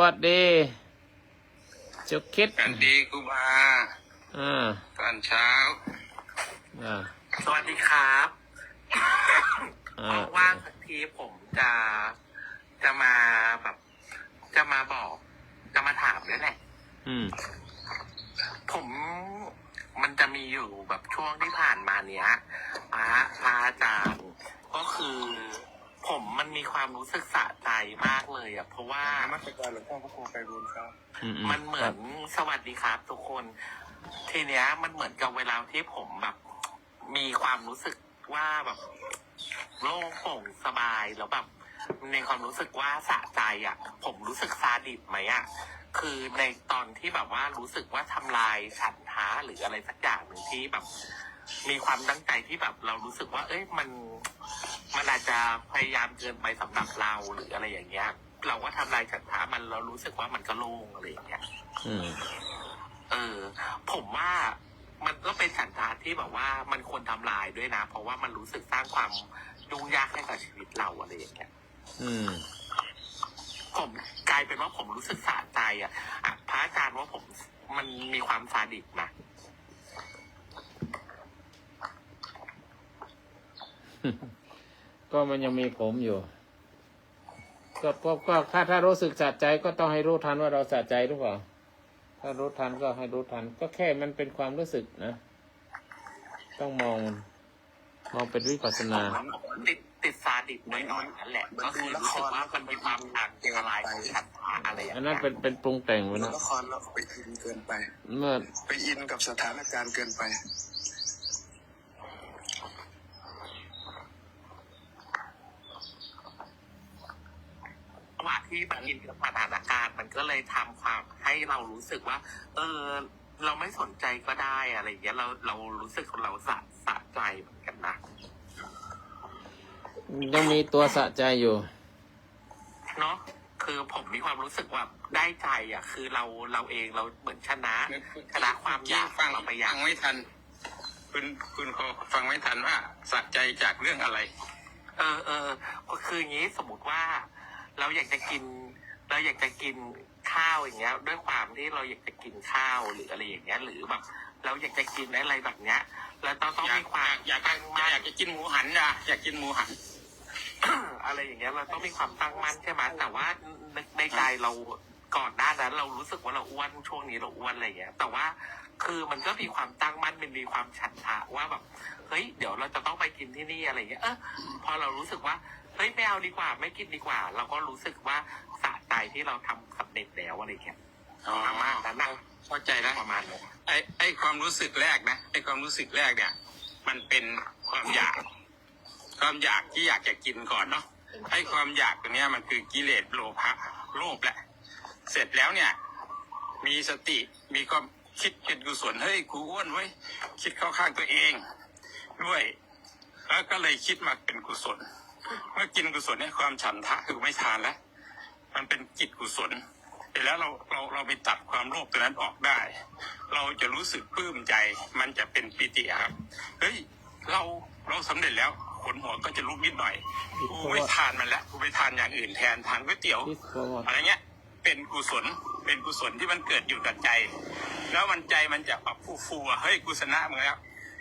Speaker 1: วัดดีจุกคิด
Speaker 2: กันดีกูบาตอนเช้า
Speaker 3: สวัสดีครับว่างสักทีผมจะมาแบบจะมาบอกจะมาถามด้วยแหละผมมันจะมีอยู่แบบช่วงที่ผ่านมาเนี้ยพระอาจารย์ก็คือผมมันมีความรู้สึกสะใจมากเลยอ่ะเพราะว่า
Speaker 2: มาตรการหลวงพ่อพระครูไปบุญครับ
Speaker 3: มันเหมือนสวัสดีครับทุกคนทีเนี้ยมันเหมือนกับเวลาที่ผมแบบมีความรู้สึกว่าแบบโล่งโปร่งสบายแล้วแบบในความรู้สึกว่าสะใจอ่ะผมรู้สึกซาดิสไหมอ่ะคือในตอนที่แบบว่ารู้สึกว่าทำลายฉันทะหรืออะไรสักอย่างหนึ่งที่แบบมีความตั้งใจที่แบบเรารู้สึกว่าเอ้ยมันอาจจะพยายามเกินไปสำหรับเราหรืออะไรอย่างเงี้ยเราว่าทำลายฉันทะมันเรารู้สึกว่ามันก็โล่งอะไรอย่างเงี้ยผมว่ามันก็เป็นฉันทะที่แบบว่ามันควรทำลายด้วยนะเพราะว่ามันรู้สึกสร้างความยุ่งยากให้กับชีวิตเราอะไรอย่างเงี้ยผมกลายเป็นว่าผมรู้สึกสะใจอ่ะพระอาจารย์ว่าผมมันมีความซาดิสนะ
Speaker 1: ก็มันยังมีผมอยู่ก็ถ้ารู้สึกสะใจก็ต้องให้รู้ทันว่าเราสะใจหรือเปล่าถ้ารู้ทันก็ให้รู้ทันก็แค่มันเป็นความรู้สึกนะต้องมองเป็นวิปัสสนา
Speaker 3: ติดซาดิสน้อยๆนั่นแหละก็คือรู้สึกว่ามันมีความหนักอะไรฉันทะอะไรอย่างเงี้ย
Speaker 1: อันนั้นเป็นปรุงแต่งไปนะ
Speaker 2: ละครเราไปอินเกินไปไปอินกับสถานการณ์เกินไป
Speaker 3: จังหวะที่มันอินกับสถานการณ์มันก็เลยทำความให้เรารู้สึกว่าเราไม่สนใจก็ได้อะไรอย่างเงี้ยเรารู้สึกเราสะใจเหมือนกันนะ
Speaker 1: ยังมีตัวสะใจอยู่
Speaker 3: เนาะคือผมมีความรู้สึกว่าได้ใจอ่ะคือเราเองเราเหมือนชนะความอยาก
Speaker 2: เราไปฟังไม่ทันคุณพอฟังไม่ทันว่าสะใจจากเรื่องอะไร
Speaker 3: ก็คืออย่างนี้สมมติว่าเราอยากจะกินข้าวอย่างเงี้ยด้วยความที่เราอยากจะกินข้าวหรืออะไรอย่างเงี้ยหรือแบบเราอยากจะกินอะไรแบบเนี้ยแล้วต้องมีความ
Speaker 2: อยากจะกินหมูหันนะอยากกินหมูหัน
Speaker 3: อะไรอย่างเงี้ยเราต้องมีความตั้งมั่นใช่ไหมแต่ว่าในใจเราก่อนหน้านั้นเรารู้สึกว่าเราอ้วนช่วงนี้เราอ้วนอะไรอย่างเงี้ยแต่ว่าคือมันก็มีความตั้งมั่นมันมีความฉันทะว่าแบบเฮ้ยเดี๋ยวเราจะต้องไปกินที่นี่อะไรอย่างเงี้ยพอเรารู้สึกว่าเฮ้ยไม่เอาดีกว่าไม่กินดีกว่าเราก็รู้สึกว่าสะใจที่เราทำสำเร็จแล้วอะไรอย่างเงี้ยประมาณนั้นนะ
Speaker 2: เข้าใจแล้ว
Speaker 3: ประมาณนั้น
Speaker 2: ไอ้ความรู้สึกแรกนะไอ้ความรู้สึกแรกเนี่ยมันเป็นความอยากที่อยากจะกินก่อนเนาะไอ้ความอยากตัวเนี้ยมันคือกิเลสโลภะโลภแหละเสร็จแล้วเนี่ยมีสติมีความ
Speaker 4: คิดเป็นกุศลเฮ้ยกูอ้วนไว้ยคิดเข้าข้างตัวเองด้วยแล้วก็เลยคิดมาเป็นกุศลเมื่อกินกุศลเนี่ยความฉันทะคือไม่ทานแล้วมันเป็นจิตกุศลแต่แล้วเราไปตัดความโลภตัวนั้นออกได้ เราจะรู้สึกปลื้มใจ มันจะเป็นปิติครับเฮ้ยเราสำเร็จแล้วขนหัวก็จะลุกนิดหน่อยกูไม่ทานมันแล้วกูไปทานอย่างอื่นแทนทานก๋วยเตี๋ยวอะไรเงี้ยเป็นกุศลที่มันเกิดอยู่กับใจ แล้วมันใจมันจะปรับฟูๆเฮ้ยกูชนะมึงแล้ว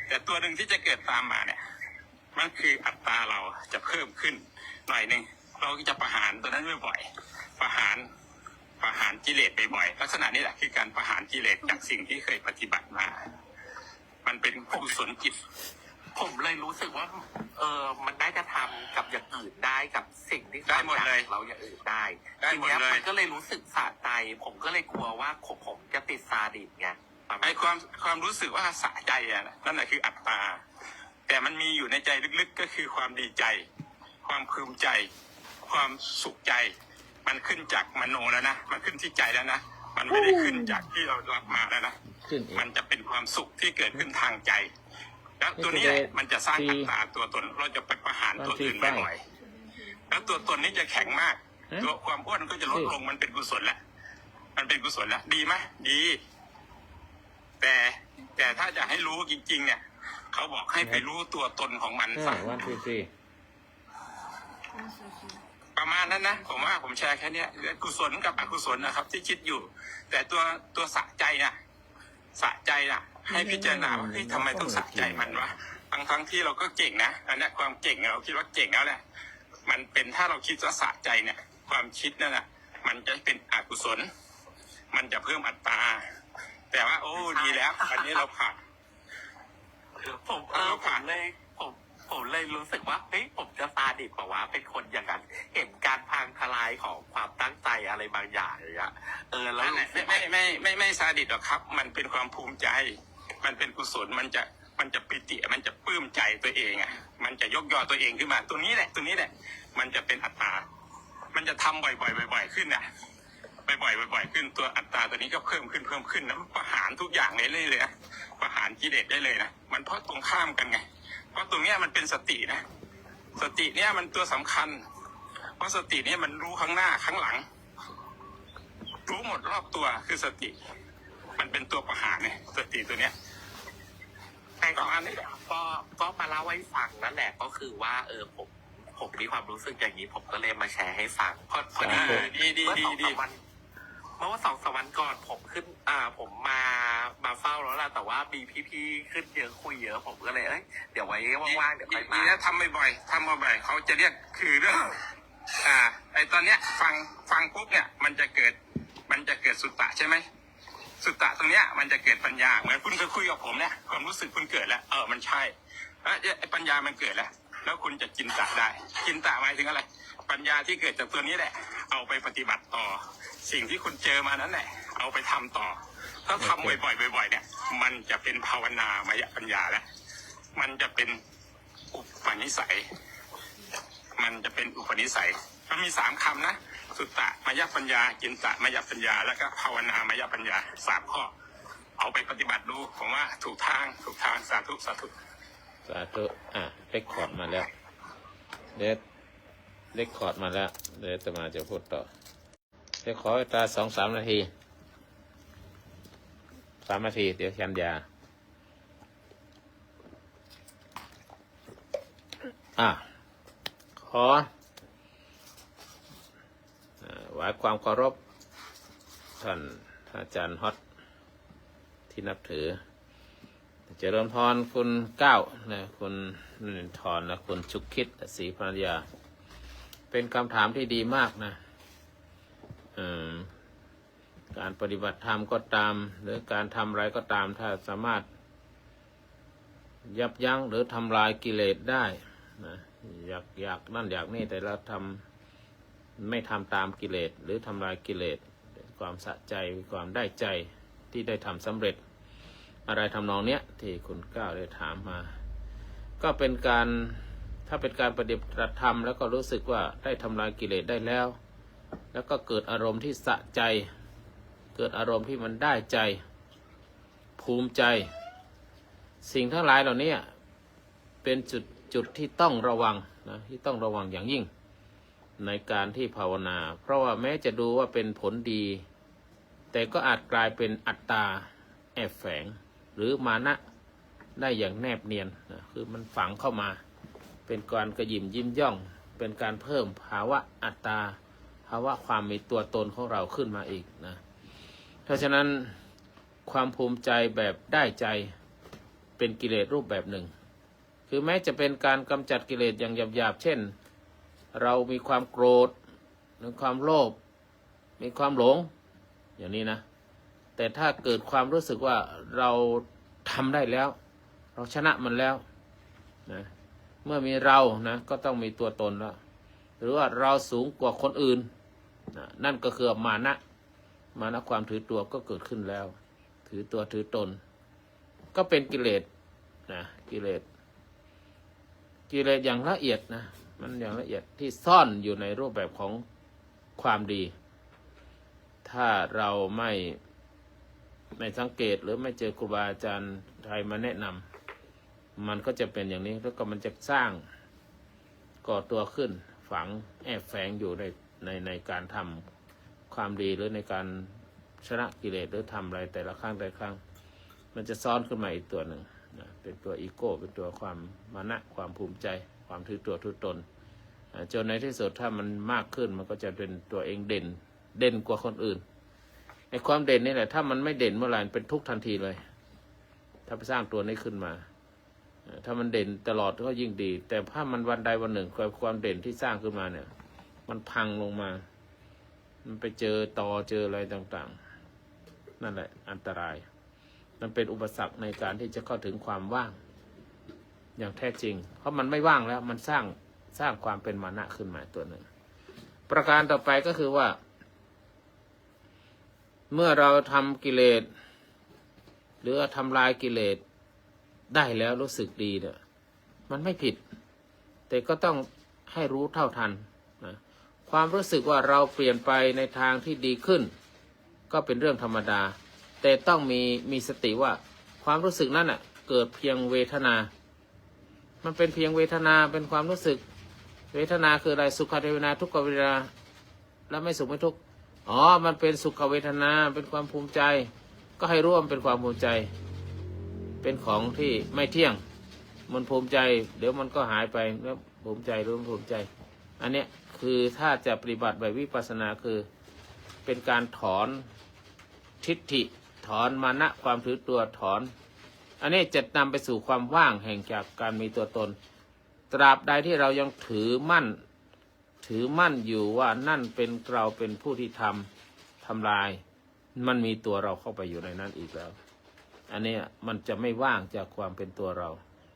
Speaker 4: แต่ตัวหนึ่งที่จะเกิดตามมาเนี่ยมันคืออัตตาเราจะเพิ่มขึ้นหน่อยหนึ่งเราก็จะประหารตัวนั้นบ่อยๆประหารกิเลสบ่อยๆลักษณะนี้แหละคือการประหารกิเลสจากสิ่งที่เคยปฏิบัติมา มันเป็นกุศลจิต
Speaker 3: ผมเลยรู้สึกว่า มันได้จะทำกับอย่างอื่นได้กับสิ่งที่
Speaker 4: ได้หมดเลย
Speaker 3: เราอย่างอื่นได้
Speaker 4: ได้
Speaker 3: ที
Speaker 4: หมด
Speaker 3: เนี้ย
Speaker 4: เลย
Speaker 3: มันก็เลยรู้สึกสะใจผมก็เลยกลัวว่าผมจะติดซาดิสไงประมาณ
Speaker 4: ไอ้ความรู้สึกว่าสะใจอะนั่นแหละคืออัตตาแต่มันมีอยู่ในใจลึกๆก็คือความดีใจ ความภูมิใจ ความสุขใจ มันขึ้นจากมโนแล้วนะมันขึ้นที่ใจแล้วนะมันไม่ได้ขึ้นจากที่เรารับมาแล้วนะ
Speaker 1: ขึ้นอีก
Speaker 4: มันจะเป็นความสุขที่เกิดขึ้นทางใจ แล้วตัวนี้แหละมันจะสร้างอัตตาตัวตน เราจะไปประหารตัวอื่นบ่อยๆแล้วตัวตนนี้จะแข็งมาก ตัวความอ้วนก็จะลดลงมันเป็นกุศลแล้วมันเป็นกุศลแล้วดีไหมดี แต่ถ้าจะให้รู้จริงๆเนี่ยเขาบอกให้ไปรู้ตัวตนของมันซะ
Speaker 1: วันที่สี่
Speaker 4: ประมาณนั้นนะผมว่าผมแชร์แค่เนี้ยกุศลกับอกุศลนะครับ ที่คิดอยู่ แต่ตัวสะใจนะสะใจนะให้พิจารณาว่าเฮ้ยทำไมต้องสะใจมันวะทั้งที่เราก็เก่งนะอันนี้ความเก่งเราคิดว่าเก่งแล้วแหละมันเป็นถ้าเราคิดว่าสะใจเนี่ย ความคิดนั่นแหละมันจะเป็นอกุศล มันจะเพิ่มอัตตาแต่ว่าโอ้ดีแล้วอันนี้เราผ่าน
Speaker 3: ผมเลยรู้สึกว่าเฮ้ยผมจะซาดิสเปล่าวะเป็นคนอย่างนั้นเห็นการพังทลายของความตั้งใจอะไรบางอย่างอย่างเงี้ยแล้ว
Speaker 4: นั่นแหละไม่ซาดิสหรอกครับ มันเป็นความภูมิใจ มันเป็นกุศลมันจะปิติมันจะปลื้มใจตัวเองอ่ะมันจะยกยอตัวเองขึ้นมาตัวนี้แหละมันจะเป็นอัตตามันจะทำบ่อยๆขึ้นน่ะบ่อยๆขึ้นตัวอัตตาตัวนี้ก็เพิ่มขึ้นนะประหารทุกอย่างเลยนะประหารกิเลสได้เลยนะมันเพราะตรงข้ามกันไงเพราะตรงเนี้ยมันเป็นสตินะสติเนี้ยมันตัวสำคัญเพราะสติเนี้ยมันรู้ข้างหน้าข้างหลังรู้หมดรอบตัวคือสติมันเป็นตัวประหารเนี่ยสติตัวเนี้ย
Speaker 3: ประมาณนี้ก็มาเล่าให้ฟังนั่นแหละก็คือว่าผมมีความรู้สึกอย่างนี้ผมก็เลยมาแชร์ให้ฟังพอดีเมื่อ2-3 วันก่อนผมขึ้นผมมาเฝ้าแล้วล่ะแต่ว่ามีพี่ๆขึ้นเยอะคุยเยอะผมก็เลยเดี๋ยวไว้ว่างๆเดี๋ยวค่อยมา
Speaker 4: ดีนะทำบ่อยๆเขาจะเรียกคือเรื่องไอตอนเนี้ยฟังปุ๊บเนี่ยมันจะเกิดสุตตะใช่ไหมสุตตะตรงเนี้ยมันจะเกิดปัญญาเหมือนคุณเคยคุยกับผมเนี่ยความรู้สึกคุณเกิดแล้วมันใช่ไอปัญญามันเกิดแล้วคุณจะจินตะได้จินตะหมายถึงอะไรปัญญาที่เกิดจากตัวนี้แหละเอาไปปฏิบัติต่อสิ่งที่คุณเจอมานั้นแหละเอาไปทำต่อถ้าทำบ่อยๆเนี่ยมันจะเป็นภาวนามยปัญญาแล้วมันจะเป็นอุปนิสัยมันมี3 คำนะสุตตะมยปัญญาจินตะมยปัญญาแล้วก็ภาวนามยปัญญา3 ข้อเอาไปปฏิบัติดูผมว่าถูกทางสาธุ
Speaker 1: สาธุเล็กคอร์ดมาแล้วเล็กคอร์ดมาแล้วเดี๋ยวจะมาจะพูดต่อเดี๋ยวขอเวลา2-3 นาที3 นาทีเดี๋ยวชันยาขอไว้ความเคารพท่านอาจารย์ฮอตที่นับถือเจริญพรคุณก้าวนะคุณนินทรและคุณชุกคิดศรีภรรยาเป็นคำถามที่ดีมากนะการปฏิบัติธรรมก็ตามหรือการทำอะไรก็ตามถ้าสามารถยับยั้งหรือทำลายกิเลสได้นะอยากนั่นอยากนี่แต่เราไม่ทำตามกิเลสหรือทำลายกิเลสความสะใจความได้ใจที่ได้ทำสำเร็จอะไรทำนองเนี้ยที่คุณก้าวได้ถามมาก็เป็นการถ้าเป็นการปฏิบัติธรรมแล้วก็รู้สึกว่าได้ทำลายกิเลสได้แล้วก็เกิดอารมณ์ที่สะใจเกิดอารมณ์ที่มันได้ใจ ภูมิใจ สิ่งทั้งหลายเหล่านี้เป็นจุดที่ต้องระวังนะที่ต้องระวังอย่างยิ่งในการที่ภาวนา เพราะว่าแม้จะดูว่าเป็นผลดี แต่ก็อาจกลายเป็นอัตตาแอบแฝงหรือมานะได้อย่างแนบเนียนนะคือมันฝังเข้ามาเป็นการกระยิมยิ้มย่องเป็นการเพิ่มภาวะอัตตาภาวะความมีตัวตนของเราขึ้นมาอีกนะเพราะฉะนั้นความภูมิใจแบบได้ใจเป็นกิเลสรูปแบบหนึ่งคือแม้จะเป็นการกำจัดกิเลสอย่างหยาบๆเช่นเรามีความโกรธมีความโลภมีความหลงอย่างนี้นะแต่ถ้าเกิดความรู้สึกว่าเราทำได้แล้วเราชนะมันแล้วนะเมื่อมีเรานะก็ต้องมีตัวตนแล้วหรือว่าเราสูงกว่าคนอื่นนะนั่นก็คือมานะความถือตัวก็เกิดขึ้นแล้วถือตัวถือตนก็เป็นกิเลสนะกิเลสอย่างละเอียดนะมันอย่างละเอียดที่ซ่อนอยู่ในรูปแบบของความดีถ้าเราไม่สังเกตหรือไม่เจอครูบาอาจารย์ไทยมาแนะนำมันก็จะเป็นอย่างนี้แล้วก็มันจะสร้างก่อตัวขึ้นฝังแอบแฝงอยู่ในการทำความดีหรือในการชนะกิเลสหรือทำอะไรแต่ละครั้งมันจะซ้อนขึ้นมาอีกตัวหนึ่งนะเป็นตัวอีโก้เป็นตัวความมานะความภูมิใจความถือตัวถือตนจนในที่สุดถ้ามันมากขึ้นมันก็จะเป็นตัวเองเด่นกว่าคนอื่นไอ้ความเด่นนี่แหละถ้ามันไม่เด่นเมื่อไหร่เป็นทุกข์ทันทีเลยถ้าไปสร้างตัวนี้ขึ้นมาถ้ามันเด่นตลอดก็ยิ่งดีแต่ถ้ามันวันใดวันหนึ่งความเด่นที่สร้างขึ้นมาเนี่ยมันพังลงมามันไปเจออะไรต่างๆนั่นแหละอันตรายมันเป็นอุปสรรคในการที่จะเข้าถึงความว่างอย่างแท้จริงเพราะมันไม่ว่างแล้วมันสร้างความเป็นมานะขึ้นมาตัวหนึ่งประการต่อไปก็คือว่าเมื่อเราทำกิเลสหรือทำลายกิเลสได้แล้วรู้สึกดีเนี่ยมันไม่ผิดแต่ก็ต้องให้รู้เท่าทันนะความรู้สึกว่าเราเปลี่ยนไปในทางที่ดีขึ้นก็เป็นเรื่องธรรมดาแต่ต้องมีสติว่าความรู้สึกนั้นเกิดเพียงเวทนามันเป็นเพียงเวทนาเป็นความรู้สึกเวทนาคืออะไรสุขเวทนาทุกขเวทนาแล้วไม่สุขไม่ทุกข์มันเป็นสุขเวทนาเป็นความภูมิใจก็ให้รู้ว่ามันเป็นความภูมิใจเป็นของที่ไม่เที่ยงมันภูมิใจเดี๋ยวมันก็หายไปแล้วภูมิใจรู้ภูมิใจอันเนี้ยคือถ้าจะปฏิบัติแบบวิปัสสนาคือเป็นการถอนทิฏฐิถอนมานะความถือตัวถอนอันนี้จะนำไปสู่ความว่างแห่งจากการมีตัวตนตราบใดที่เรายังถือมั่นอยู่ว่านั่นเป็นเราเป็นผู้ที่ทำลายมันมีตัวเราเข้าไปอยู่ในนั้นอีกแล้วอันนี้มันจะไม่ว่างจากความเป็นตัวเรา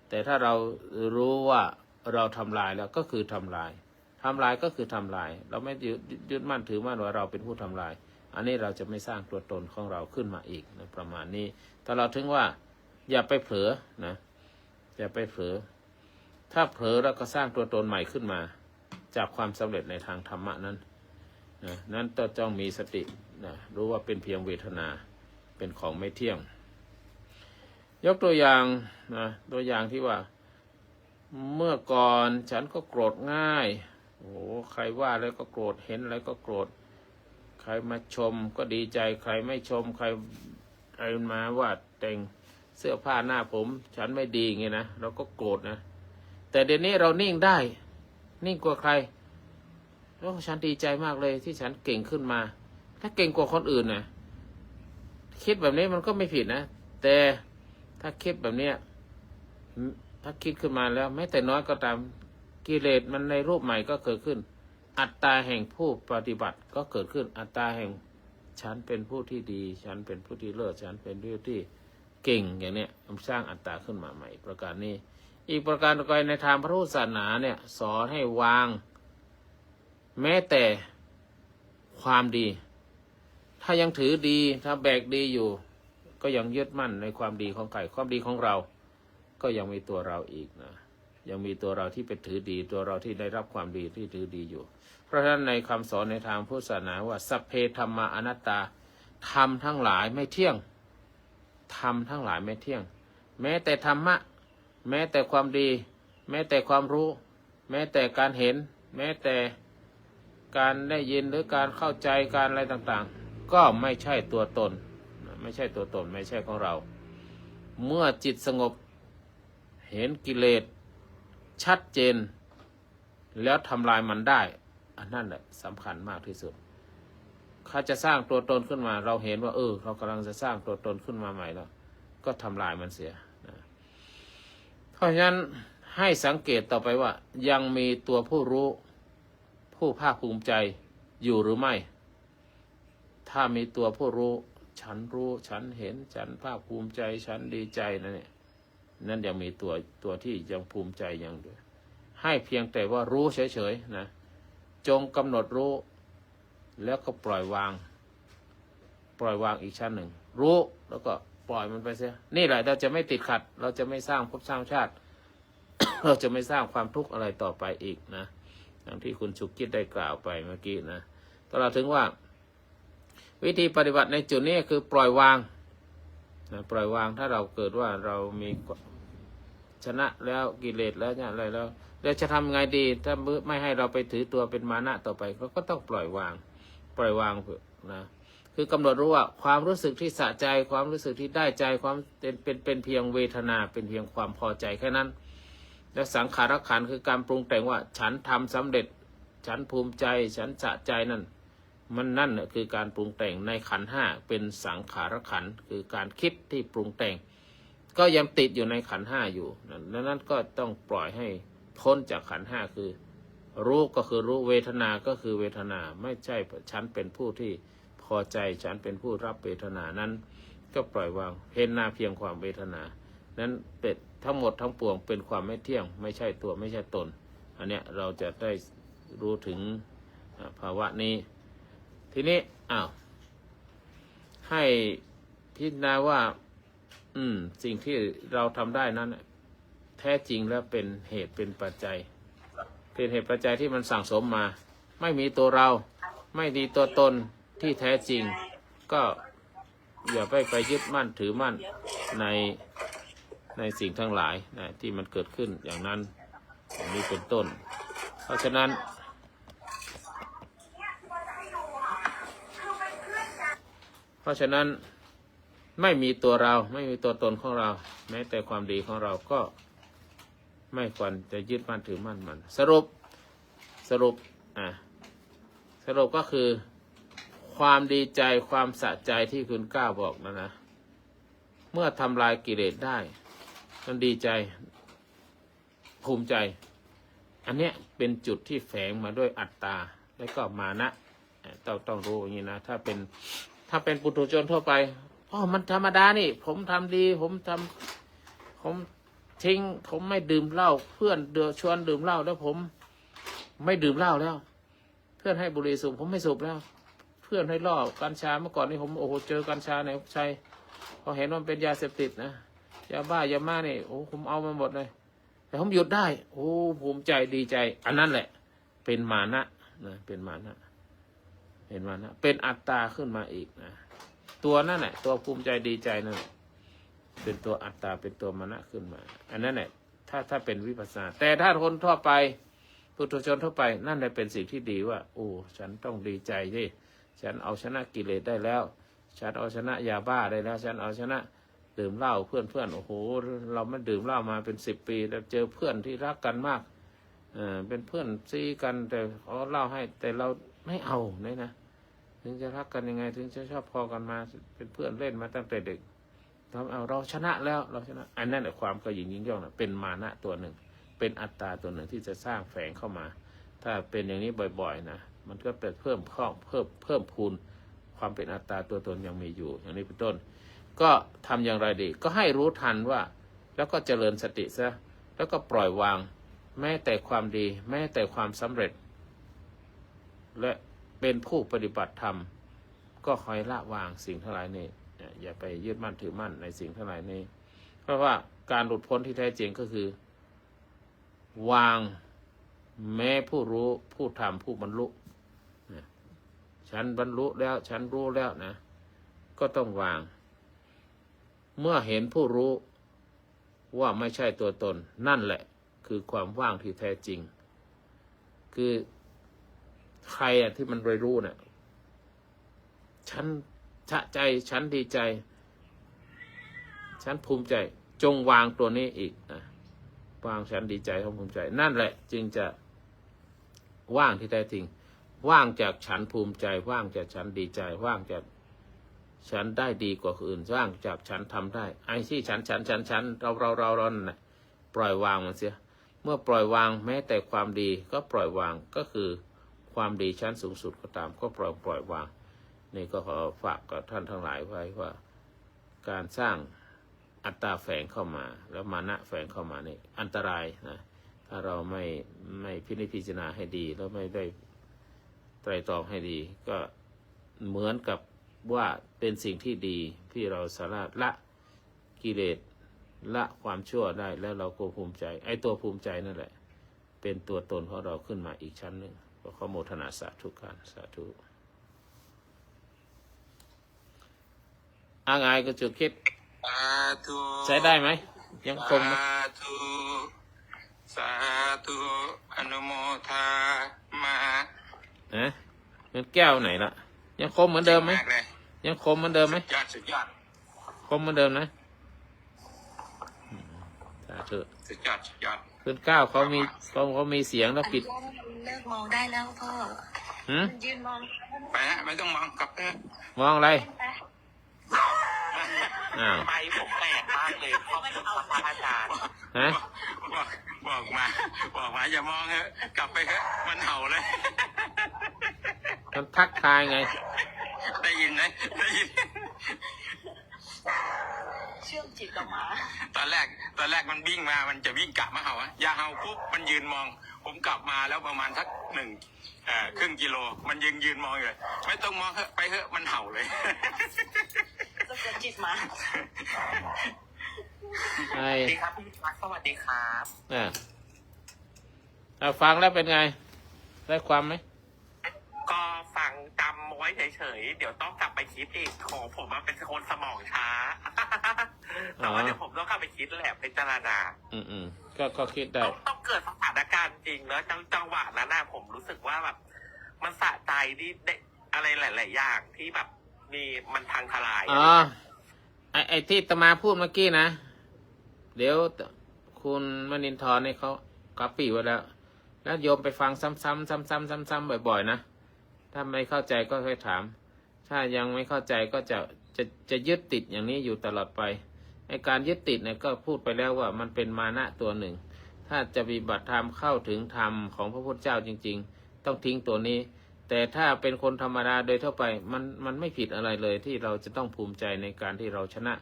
Speaker 1: แต่ถ้าเรารู้ว่าเราทำลายแล้วก็คือทำลายก็คือทำลายเราไม่ยึดมั่นถือมั่นว่าเราเป็นผู้ทำลายอันนี้เราจะไม่สร้างตัวตนของเราขึ้นมาอีกนะประมาณนี้ถ้าเราถึงว่าอย่าไปเผลอนะอย่าไปเผลอถ้าเผลอแล้วก็สร้างตัวตนใหม่ขึ้นมาจากความสำเร็จในทางธรรมะนั้นต้องมีสตินะรู้ว่าเป็นเพียงเวทนาเป็นของไม่เที่ยงยกตัวอย่างนะตัวอย่างที่ว่าเมื่อก่อนฉันก็โกรธง่ายใครว่าแล้วก็โกรธเห็นอะไรก็โกรธใครมาชมก็ดีใจใครไม่ชมใครมาว่าแต่งเสื้อผ้าหน้าผมฉันไม่ดีไงนะเราก็โกรธนะแต่เดี๋ยวนี้เรานิ่งได้นิ่งกว่าใครแล้วฉันดีใจมากเลยที่ฉันเก่งขึ้นมาถ้าเก่งกว่าคนอื่นนะคิดแบบนี้มันก็ไม่ผิดนะแต่ถ้าคิดแบบนี้ถ้าคิดขึ้นมาแล้วแม้แต่น้อยก็ตามกิเลสมันในรูปใหม่ก็เกิดขึ้นอัตตาแห่งผู้ปฏิบัติก็เกิดขึ้นอัตตาแห่งฉันเป็นผู้ที่ดีฉันเป็นผู้ที่เลิศฉันเป็นผู้ที่เก่งอย่างเนี้ยมันสร้างอัตตาขึ้นมาใหม่ประการนี้อีกประการต่อไปในทางพระพุทธศาสนาเนี่ยสอนให้วางแม้แต่ความดีถ้ายังถือดีถ้าแบกดีอยู่ก็ยังยึดมั่นในความดีของใครความดีของเราก็ยังมีตัวเราอีกนะยังมีตัวเราที่เป็นถือดีตัวเราที่ได้รับความดีที่ถือดีอยู่เพราะฉะนั้นในคำสอนในทางพุทธศาสนาว่าสัพเพธัมมาอนัตตาธรรมทั้งหลายไม่เที่ยง ธรรมทั้งหลายไม่เที่ยงแม้แต่ธรรมะแม้แต่ความดีแม้แต่ความรู้แม้แต่การเห็นแม้แต่การได้ยินหรือการเข้าใจการอะไรต่างๆก็ไม่ใช่ตัวตนไม่ใช่ตัวตนไม่ใช่ของเราเมื่อจิตสงบเห็นกิเลสชัดเจนแล้วทำลายมันได้อันนั้นแหละสำคัญมากที่สุดถ้าจะสร้างตัวตนขึ้นมาเราเห็นว่าเรากำลังจะสร้างตัวตนขึ้นมาใหม่แล้วก็ทำลายมันเสียนะเพราะฉะนั้นให้สังเกตต่อไปว่ายังมีตัวผู้รู้ผู้ภาคภูมิใจอยู่หรือไม่ถ้ามีตัวผู้รู้ฉันรู้ฉันเห็นฉันภาคภูมิใจฉันดีใจนั่นยังมีตัวที่ยังภูมิใจยังด้วยให้เพียงแต่ว่ารู้เฉยๆนะจงกำหนดรู้แล้วก็ปล่อยวางอีกชั้นหนึ่งรู้แล้วก็ปล่อยมันไปเสียนี่แหละเราจะไม่ติดขัดเราจะไม่สร้างภพสร้างชาติ เราจะไม่สร้างความทุกข์อะไรต่อไปอีกนะอย่างที่คุณฉุกคิดได้กล่าวไปเมื่อกี้นะตลอดถึงว่าวิธีปฏิบัติในจุดนี้คือปล่อยวางนะปล่อยวางถ้าเราเกิดว่าเรามีชนะแล้วกิเลสแล้วเนี่ยอะไรแล้วจะทำไงดีถ้าไม่ให้เราไปถือตัวเป็นมานะต่อไปเราก็ต้องปล่อยวางนะคือกำหนดรู้ว่าความรู้สึกที่สะใจความรู้สึกที่ได้ใจความเป็นเพียงเวทนาเป็นเพียงความพอใจแค่นั้นและสังขารขันธ์คือการปรุงแต่งว่าฉันทำสำเร็จฉันภูมิใจฉันสะใจนั่นคือการปรุงแต่งในขันธ์ห้าเป็นสังขารขันธ์คือการคิดที่ปรุงแต่งก็ยังติดอยู่ในขันธ์ห้าอยู่นั้นก็ต้องปล่อยให้พ้นจากขันธ์ห้าคือรู้ก็คือรู้เวทนาก็คือเวทนาไม่ใช่ฉันเป็นผู้ที่พอใจฉันเป็นผู้รับเวทนานั้นก็ปล่อยวางเห็นหน้าเพียงความเวทนานั้นเป็นทั้งหมดทั้งปวงเป็นความไม่เที่ยงไม่ใช่ตัวไม่ใช่ตนอันเนี้ยเราจะได้รู้ถึงภาวะนี้ทีนี้ให้พิจารณาว่าสิ่งที่เราทำได้นั้นแท้จริงแล้วเป็นเหตุเป็นปัจจัยเป็นเหตุปัจจัยที่มันสั่งสมมาไม่มีตัวเราไม่มีตัวตนที่แท้จริงก็อย่าไปยึดมั่นถือมั่นในสิ่งทั้งหลายนะที่มันเกิดขึ้นอย่างนั้นอย่างนี้เป็นต้นเพราะฉะนั้นไม่มีตัวเราไม่มีตัวตนของเราแม้แต่ความดีของเราก็ไม่ควรจะยึดมั่นถือมั่นมันสรุปก็คือความดีใจความสะใจที่คุณกล้าบอกนะเมื่อทำลายกิเลสได้มันดีใจภูมิใจอันเนี้ยเป็นจุดที่แฝงมาด้วยอัตตาและก็มานะต้องรู้อย่างนี้นะถ้าเป็นปุถุชนทั่วไปมันธรรมดานี่ผมทำดีผมทิ้งผมไม่ดื่มเหล้าเพื่อนชวนดื่มเหล้าแล้วผมไม่ดื่มเหล้าแล้วเพื่อนให้บุหรี่สูบผมไม่สูบแล้วเพื่อนให้ล่อกัญชาเมื่อก่อนนี่ผมเจอกัญชาในใจพอเห็นว่ามันเป็นยาเสพติดนะยาบ้ายาม่านี่ผมเอามาหมดเลยแต่ผมหยุดได้ภูมิใจดีใจอันนั้นแหละเป็นมานะเป็นมานะเป็นอัตตาขึ้นมาอีกนะตัวนั่นแหละตัวภูมิใจดีใจนั่นเป็นตัวอัตตาเป็นตัวมานะขึ้นมาอันนั้นแหละถ้าเป็นวิปัสสนาแต่ถ้าคนทั่วไปปุถุชนทั่วไปนั่นแหละเป็นสิ่งที่ดีว่าฉันต้องดีใจที่ฉันเอาชนะกิเลสได้แล้วฉันเอาชนะยาบ้าได้แล้วฉันเอาชนะดื่มเหล้าเพื่อนเราไม่ดื่มเหล้ามาเป็น10 ปีแล้วเจอเพื่อนที่รักกันมากเป็นเพื่อนซีกันแต่เขาเล่าให้แต่เราไม่เอาเนี่ยนะถึงจะรักกันยังไงถึงจะชอบพอกันมาเป็นเพื่อนเล่นมาตั้งแต่เด็กเราชนะแล้วเราชนะอันนั้นแหละความกระหยิ่งยิ่งย่องนะเป็นมานะตัวหนึ่งเป็นอัตตาตัวหนึ่งที่จะสร้างแฝงเข้ามาถ้าเป็นอย่างนี้บ่อยๆนะมันก็เป็นเพิ่มพูนความเป็นอัตตาตัวตนยังมีอยู่อย่างนี้เป็นต้นก็ทำอย่างไรดีก็ให้รู้ทันว่าแล้วก็เจริญสติซะแล้วก็ปล่อยวางแม้แต่ความดีแม้แต่ความสำเร็จและเป็นผู้ปฏิบัติธรรมก็คอยละวางสิ่งทั้งหลายนี้อย่าไปยึดมั่นถือมั่นในสิ่งทั้งหลายนี้เพราะว่าการหลุดพ้นที่แท้จริงก็คือวางแม้ผู้รู้ผู้ทำผู้บรรลุฉันบรรลุแล้วฉันรู้แล้วนะก็ต้องวาง เมื่อเห็นผู้รู้ว่าไม่ใช่ตัวตนนั่นแหละคือความว่างที่แท้จริงคือใครอะที่มันรู้เนี่ยฉันชะใจฉันดีใจฉันภูมิใจจงวางตัวนี้อีกนะวางฉันดีใจฉันภูมิใจนั่นแหละจึงจะว่างที่แท้จริงว่างจากฉันภูมิใจว่างจากฉันดีใจว่างจากฉันได้ดีกว่าคนอื่นว่างจากฉันทำได้ไอ้ที่ฉันเราน่ะปล่อยวางมันเสียเมื่อปล่อยวางแม้แต่ความดีก็ปล่อยวางก็คือความดีชั้นสูงสุดก็ตามก็ปล่อยวางนี่ก็ขอฝากกับท่านทั้งหลายไว้ว่าการสร้างอัตตาแฝงเข้ามาแล้วมานะแฝงเข้ามานี่อันตรายนะถ้าเราไม่พิจารณาให้ดีแล้วไม่ได้ไตร่ตรองให้ดีก็เหมือนกับว่าเป็นสิ่งที่ดีที่เราสามารถละกิเลสละความชั่วได้แล้วเราก็ภูมิใจไอ้ตัวภูมิใจนั่นแหละเป็นตัวตนของเราขึ้นมาอีกชั้นหนึ่งขอโมทนาสาธุการสาธุอายก็จุดคิด
Speaker 4: สาธุ
Speaker 1: ใช้ได้ไหมยังคงไหม
Speaker 4: สาธุสาธุอนุโมทามา
Speaker 1: นะมันแก้วไหนล่ะยังคมเหมือนเดิมไหม
Speaker 4: ากเลย
Speaker 1: ยังคมเหมือนเดิมไหม
Speaker 4: สุดยอด
Speaker 1: คมเหมือนเดิมนะสาธุ
Speaker 4: สุดยอด
Speaker 1: ขึ้นเก้าเขามีเสียงแล้วปิด
Speaker 5: เลิกมองได้แล้วพ่อ
Speaker 1: หืม
Speaker 5: ยืนมอง
Speaker 4: ไปฮะไม่ต้องมองกลับไปฮะ
Speaker 1: มองอะไร
Speaker 5: ไป
Speaker 1: อ้าว
Speaker 3: ไปผมแปลกมากเลยขอบคุณครับอาจารย์
Speaker 1: ฮะ
Speaker 4: บอกมาอย่ามองเถอะกลับไปเถอะมันเห่าเลย
Speaker 1: มันทักทายไง
Speaker 4: ได้ยินไหมได้ยิน
Speaker 5: เชื่อมจิตออกมา
Speaker 4: ตอนแรกมันวิ่งมามันจะวิ่งกลับมาเห่าอะอย่าเห่าปุ๊บมันยืนมอง ผมกลับมาแล้วประมาณสักครึ่งกิโลมันยืนมองอยู่เลยไม่ต้องมองเถอะไปเถอะมันเห่าเลย
Speaker 5: สะกดจิตมา
Speaker 1: ไอ้
Speaker 3: สวัสดีครับพี่พักสวัสดีครับ
Speaker 1: เอาฟังแล้วเป็นไง ได้ความไหม
Speaker 3: ก็ฟังจำไว้เฉยๆเดี๋ยวต้องกลับไปคิดอีกของผมมันเป็นคนสมองช้า แต่ว่าเดี๋ยวผมต้องกลับไปคิดแหละพิจารณา
Speaker 1: ก็คิดได้
Speaker 3: ต้องเกิดสถานการณ์จริงแล้วจังหวะนั้นนะผมรู้สึกว่าแบบ มันสะใจที่ได้อะไรหลายๆอย่างที่แบบมีมันพังทลาย
Speaker 1: อ๋อไอ้ที่ตมาพูดเมื่อกี้นะ เดี๋ยวคุณมณินทร์นี่เขาก๊อปปี้ไว้แล้ว แล้วโยมไปฟังซ้ำๆบ่อยๆนะ ถ้าไม่เข้าใจก็ค่อยถาม ถ้ายังไม่เข้าใจก็จะยึดติดอย่างนี้อยู่ตลอดไปไอ้การยึดติดเนี่ยก็พูดไปแล้วว่ามันเป็นมานะตัวหนึ่ง ถ้าจะปฏิบัติธรรมเข้าถึงธรรมของพระพุทธเจ้าจริงๆ ต้องทิ้งตัวนี้ แต่ถ้าเป็นคนธรรมดาโดยทั่วไปมันไม่ผิดอะไรเลยที่เราจะต้องภูมิใจในการที่เราชนะ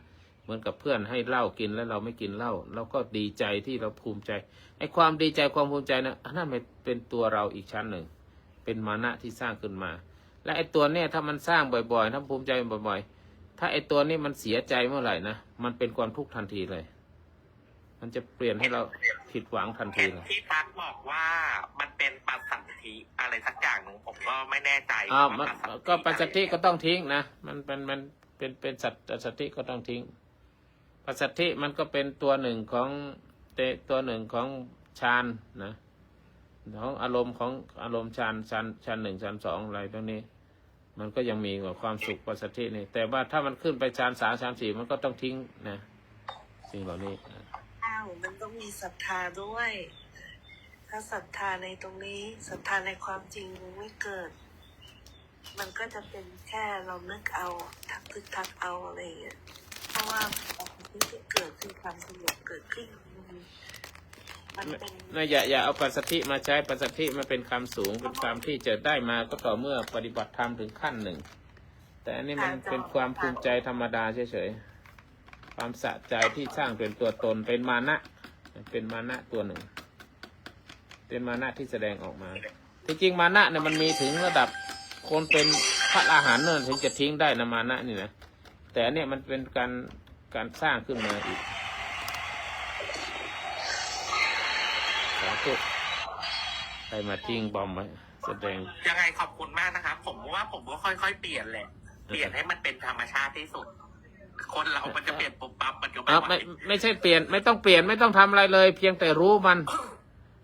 Speaker 1: เหมือนกับเพื่อนให้เหล้ากินแล้วเราไม่กินเหล้าเราก็ดีใจที่เราภูมิใจไอ้ความดีใจความภูมิใจนะนั่นเป็นตัวเราอีกชั้นหนึ่ง เป็นมานะที่สร้างขึ้นมา และไอ้ตัวเนี้ยถ้ามันสร้างบ่อยๆถ้าภูมิใจบ่อยๆถ้าไอ้ตัวนี้มันเสียใจเมื่อไหร่นะมันเป็นความทุกข์ทันทีเลย มันจะเปลี่ยนให้เราผิดหวังทันที
Speaker 3: เห็น
Speaker 1: เลย
Speaker 3: ที่ตั๊กบอกว่ามันเป็นปัสสัทธิอะไรสักอย่างหนึ่งผมก็ไม่แน่ใจ
Speaker 1: มันก็ปัจจัติก็ต้องทิ้งนะมันเป็นสัตติก็ต้องทิ้งปัจจัติมันก็เป็นตัวหนึ่งของฌานนะของอารมณ์ฌานหนึ่งฌานสองอะไรตรงนี้ มันก็ยังมีกว่าความสุขปัจจัตินี่แต่ว่าถ้ามันขึ้นไปฌานสามฌานสี่มันก็ต้องทิ้งนะสิ่งเหล่านี้
Speaker 5: อ้าวมันต้องมีศรัทธาด้วย ถ้าศรัทธาในตรงนี้ศรัทธาในความจริงมันไม่เกิด มันก็จะเป็นแค่เรานึกเอาทักเอาอะไรอย่างเงี้ยเพราะว่าสิ่งที่เกิดคือความสงบเกิดขึ้นมันเป็น
Speaker 1: ไม่อย่าเอาปัจจัติมาใช้ปัจจัติมันเป็นคำสูงเป็นคำที่จะได้มาก็ต่อเมื่อปฏิบัติธรรมถึงขั้นหนึ่ง แต่อันนี้มันเป็นความภูมิใจธรรมดาเฉยๆความสะใจที่สร้างเป็นตัวตนเป็นมานะตัวหนึ่ง เป็นมานะที่แสดงออกมาที่จริงมานะเนี่ยมันมีถึงระดับคนเป็นพระอรหันต์เนี่ยถึงจะทิ้งได้นะมานะนี่นะแต่อันเนี้ยมันเป็นการสร้างขึ้นมาอีกสาธุใครมาทิ้งบอมไว้แสดง
Speaker 3: ยังไงขอบคุณมากนะครับผมว่าผมก็ค่อยๆเปลี่ยนแหละเปลี่ยนให้มันเป็นธรรมชาติที่สุด คนเรามันจะเปลี่ยนปุ๊บปั๊บมันก็
Speaker 1: อ่ะ
Speaker 3: ไม่ไหว
Speaker 1: ไม่ใช่เปลี่ยนไม่ต้องเปลี่ยนไม่ต้องทำอะไรเลย เพียงแต่รู้มัน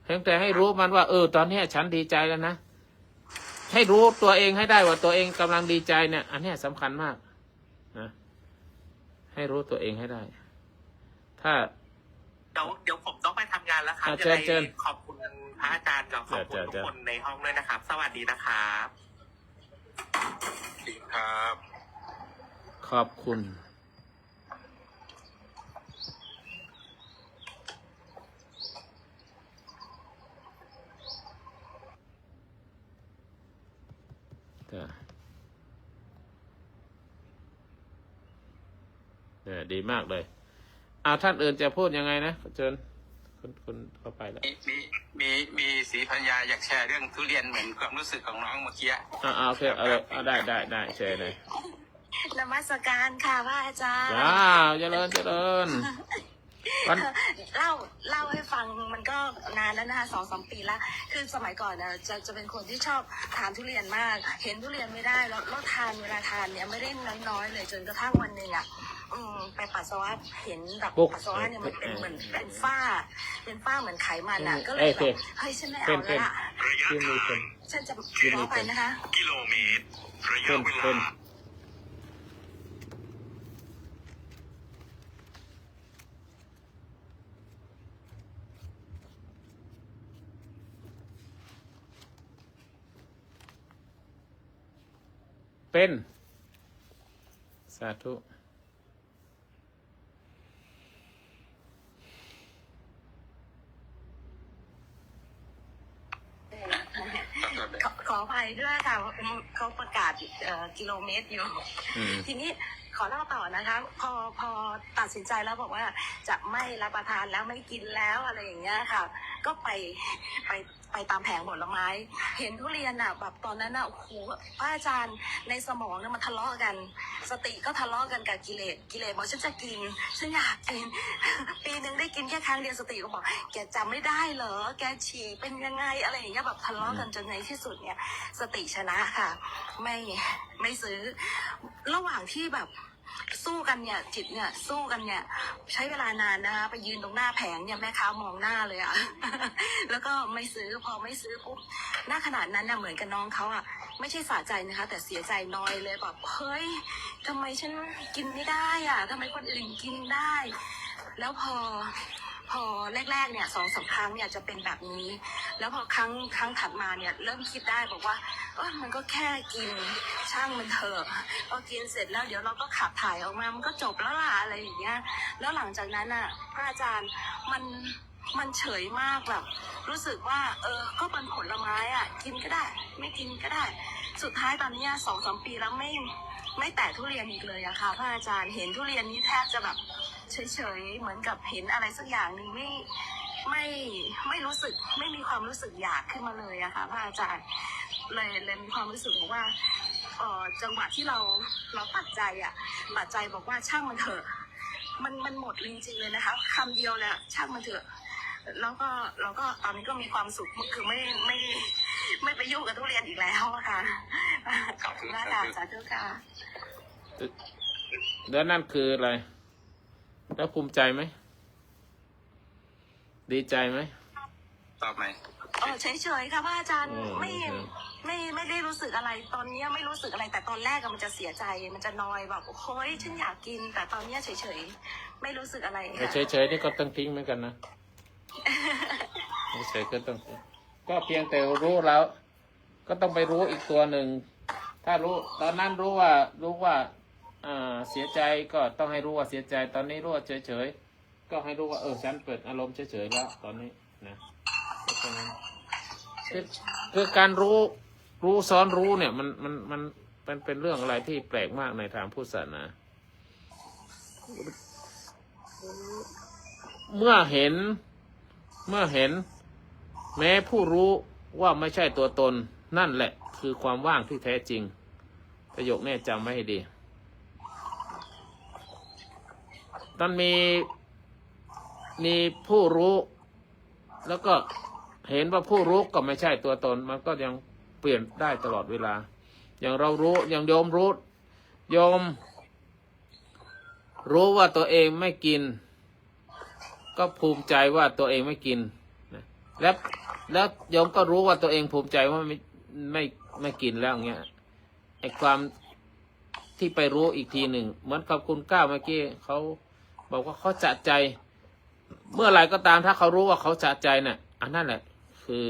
Speaker 1: เพียงแต่ให้รู้มันว่าตอนเนี้ยฉันดีใจแล้วนะให้รู้ตัวเองให้ได้ว่าตัวเองกำลังดีใจเนี่ยอันเนี้ยสำคัญมากนะให้รู้ตัวเองให้ได้ ถ้า
Speaker 3: เดี๋ยวผมต้องไปทำงานแล้วครับ
Speaker 1: เชิญเชิญ
Speaker 3: ขอบคุณพระอาจารย์กับขอบคุณทุกคนในห้องด้วยนะครับ สวัสดีนะครับ
Speaker 2: ดีครับ
Speaker 1: ขอบคุณดีมากเลยท่านอื่นจะพูดยังไงนะเชิญคุณเข้าไปแล้ว
Speaker 4: มีสีพัญญาอยากแชร์เรื่องทุเรียนเหมือนความรู้สึกของน้องเมื่อกี้
Speaker 1: โอเคได้แชร์เลย
Speaker 5: นมัสการค่ะพระอาจารย์
Speaker 1: จ้าเจริญวัน
Speaker 5: เล่าให้ฟังมันก็นานแล้วนะคะ2-3 ปีแล้วคือสมัยก่อนนะจะเป็นคนที่ชอบทานทุเรียนมาก เห็นทุเรียนไม่ได้แล้วทานเวลาทานเนี่ยไม่ได้น้อยๆเลยจนกระทั่งวันหนึ่งไปปัสสาวะเห็นแบบปัสสาวะเนี่ยมันเป็นเหมือนเป็นฝ้าเหมือนไขมันอ่ะก็เลยแบบเฮ้ยฉันไม่เอาแล้วล่ะ
Speaker 1: ที่มีคน
Speaker 5: ฉันจะขอไปนะคะ
Speaker 2: กิโลเมตรระยะเวลา
Speaker 1: เป็นสาธุ
Speaker 5: ขออภัยด้วยค่ะเขาประกาศกิโลเมตรอยู่ ทีนี้ขอเล่าต่อนะคะพอตัดสินใจแล้วบอกว่าจะไม่รับประทานแล้วไม่กินแล้วอะไรอย่างเงี้ยค่ะ ก็ไปตามแผงผลไม้ เห็นทุเรียนอ่ะแบบตอนนั้นอ่ะโอ้โหพระอาจารย์ในสมองเนี่ยมันทะเลาะกัน สติก็ทะเลาะกันกับกิเลสบอกฉันจะกินฉันอยากกิน ปีนึงได้กินแค่ครั้งเดียวสติก็บอกแกจำไม่ได้เหรอแกฉี่เป็นยังไงอะไรอย่างเงี้ยแบบทะเลาะกันจนในที่สุดเนี่ยสติชนะค่ะไม่ซื้อระหว่างที่แบบสู้กันเนี่ยจิตเนี่ยสู้กันเนี่ยใช้เวลานานนะคะไปยืนตรงหน้าแผงเนี่ยแม่ค้ามองหน้าเลยอะ แล้วก็ไม่ซื้อพอไม่ซื้อปุ๊บหน้าขนาดนั้นน่ะเหมือนกับน้องเขาอะไม่ใช่สะใจนะคะแต่เสียใจน้อยเลยแบบเฮ้ยทำไมฉันกินไม่ได้อะทำไมคนอื่นกินได้ แล้วพอแรกๆเนี่ย2-3 ครั้งเนี่ยจะเป็นแบบนี้แล้วพอครั้งถัดมาเนี่ยเริ่มคิดได้บอกว่ามันก็แค่กินช่างมันเถอะพอกินเสร็จแล้วเดี๋ยวเราก็ขับถ่ายออกมามันก็จบแล้วล่ะอะไรอย่างเงี้ยแล้วหลังจากนั้นอ่ะพระอาจารย์มันเฉยมากแบบรู้สึกว่าก็เป็นผลไม้อ่ะกินก็ได้ไม่กินก็ได้สุดท้ายตอนนี้2-3 ปีแล้วไม่แตะทุเรียนอีกเลยอะค่ะพระอาจารย์เห็นทุเรียนนี้แทบจะแบบเฉยๆเหมือนกับเห็นอะไรสักอย่างหนึ่งไม่รู้สึกไม่มีความรู้สึกอยากขึ้นมาเลยอะค่ะพระอาจารย์เลยมีความรู้สึกว่าจังหวะที่เราตัดใจบอกว่าช่างมันเถอะมันหมดจริงๆเลยนะคะคำเดียวเลยช่างมันเถอะแล้วก็เราก็ตอนนี้ก็มีความสุขคือไม่ไปยุ่งกับทุเรียนอีกแล้วอะค่ะขอบคุณมากค่ะสาธุค่ะ
Speaker 1: แล้วนั่นคืออะไรแล้วภูมิใจไหมดีใจไหม
Speaker 4: ตอบไหม
Speaker 5: เฉยๆค่ะพระอาจารย์ไม่ได้รู้สึกอะไรตอนนี้ไม่รู้สึกอะไรแต่ตอนแรกมันจะเสียใจมันจะนอยแบบโอ้ยฉันอยากกินแต่ตอนนี้เฉยๆไม่รู้สึกอะไรค่ะ
Speaker 1: เฉยๆนี่ก็ต้องทิ้งเหมือนกันนะเฉยๆก็ต้องทิ้งก็เพียงแต่รู้แล้ว ก็ต้องไปรู้อีกตัวหนึ่งถ้ารู้ตอนนั้นรู้ว่าเสียใจก็ต้องให้รู้ว่าเสียใจตอนนี้รู้ว่าเฉยๆก็ให้รู้ว่าฉันเปิดอารมณ์เฉยๆแล้วตอนนี้นะคือการรู้ซ้อนรู้เนี่ยมันเป็นเรื่องอะไรที่แปลกมากในทางพุทธศาสนาเมื่อเห็นแม้ผู้รู้ว่าไม่ใช่ตัวตนนั่นแหละคือความว่างที่แท้จริงประโยคนี้จำไว้ให้ดีตอนมีผู้รู้แล้วก็เห็นว่าผู้รู้ก็ไม่ใช่ตัวตนมันก็ยังเปลี่ยนได้ตลอดเวลาอย่างเรารู้อย่างโยมรู้โยม รู้ว่าตัวเองไม่กิน ก็ภูมิใจว่าตัวเองไม่กินนะแล้วโยมก็รู้ว่าตัวเองภูมิใจว่าไม่กินแล้วอย่างเงี้ยไอ้ความที่ไปรู้อีกทีหนึ่งเหมือนกับคุณก้าวเมื่อกี้เขาบอกว่าเขาจะใจ เมื่อไหร่ก็ตามถ้าเขารู้ว่าเขาจะใจเนี่ยอันนั้นแหละคือ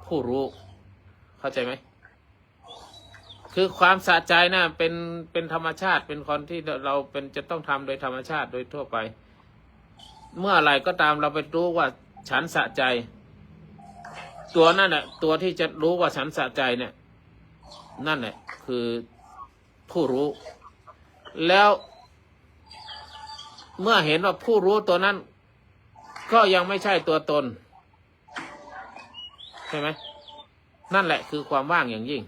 Speaker 1: ผู้รู้เข้าใจไหมคือความสะใจนะเป็นธรรมชาติเป็นคนที่เราเป็นจะต้องทำโดยธรรมชาติโดยทั่วไป เมื่อไหร่ก็ตามเราไปรู้ว่าฉันสะใจ ตัวนั่นแหละตัวที่จะรู้ว่าฉันสะใจเนี่ยนั่นแหละคือผู้รู้ แล้วเมื่อเห็นว่าผู้รู้ตัวนั้นก็ยังไม่ใช่ตัวตนใช่ไหมนั่นแหละคือความว่างอย่างยิ่ง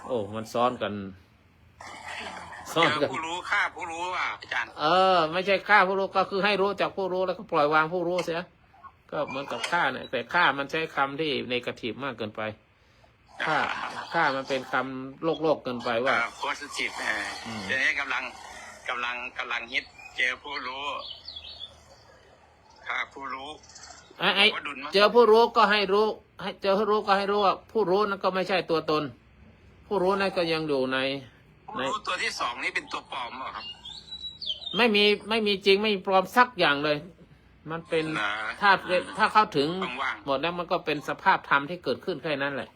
Speaker 1: โอ้มันซ้อนกัน
Speaker 4: เจอผู้รู้ฆ่าผู้รู้อ่ะอาจารย์
Speaker 1: ไม่ใช่ฆ่าผู้รู้ก็คือให้รู้จากผู้รู้แล้วก็ปล่อยวางผู้รู้เสียก็เหมือนกับฆ่าเนี่ยแต่ฆ่ามันใช้คำที่เนกาทีฟมากเกินไปฆ่ามันเป็นคำโลกเกินไปว่า
Speaker 4: โพสิทีฟเดี๋ยวนี้กำลังฮิตเจอผู้รู้ฆ่าผู้รู้
Speaker 1: เจอผู้รู้ก็ให้รู้ให้เจอผู้รู้ก็ให้รู้ว่าผู้รู้นั้นก็ไม่ใช่ตัวตนผู้รู้นั้นก็ยังอยู่ใน
Speaker 4: ผู้รู้ตัวที่สองนี้เป็นตัวปลอมเหรอครับ
Speaker 1: ไม่มีจริงไม่มีปลอมสักอย่างเลยมันเป็นถ้าเข้าถึงหมดแล้วมันก็เป็นสภาพธรรมที่เกิดขึ้นแค่นั้นแหละ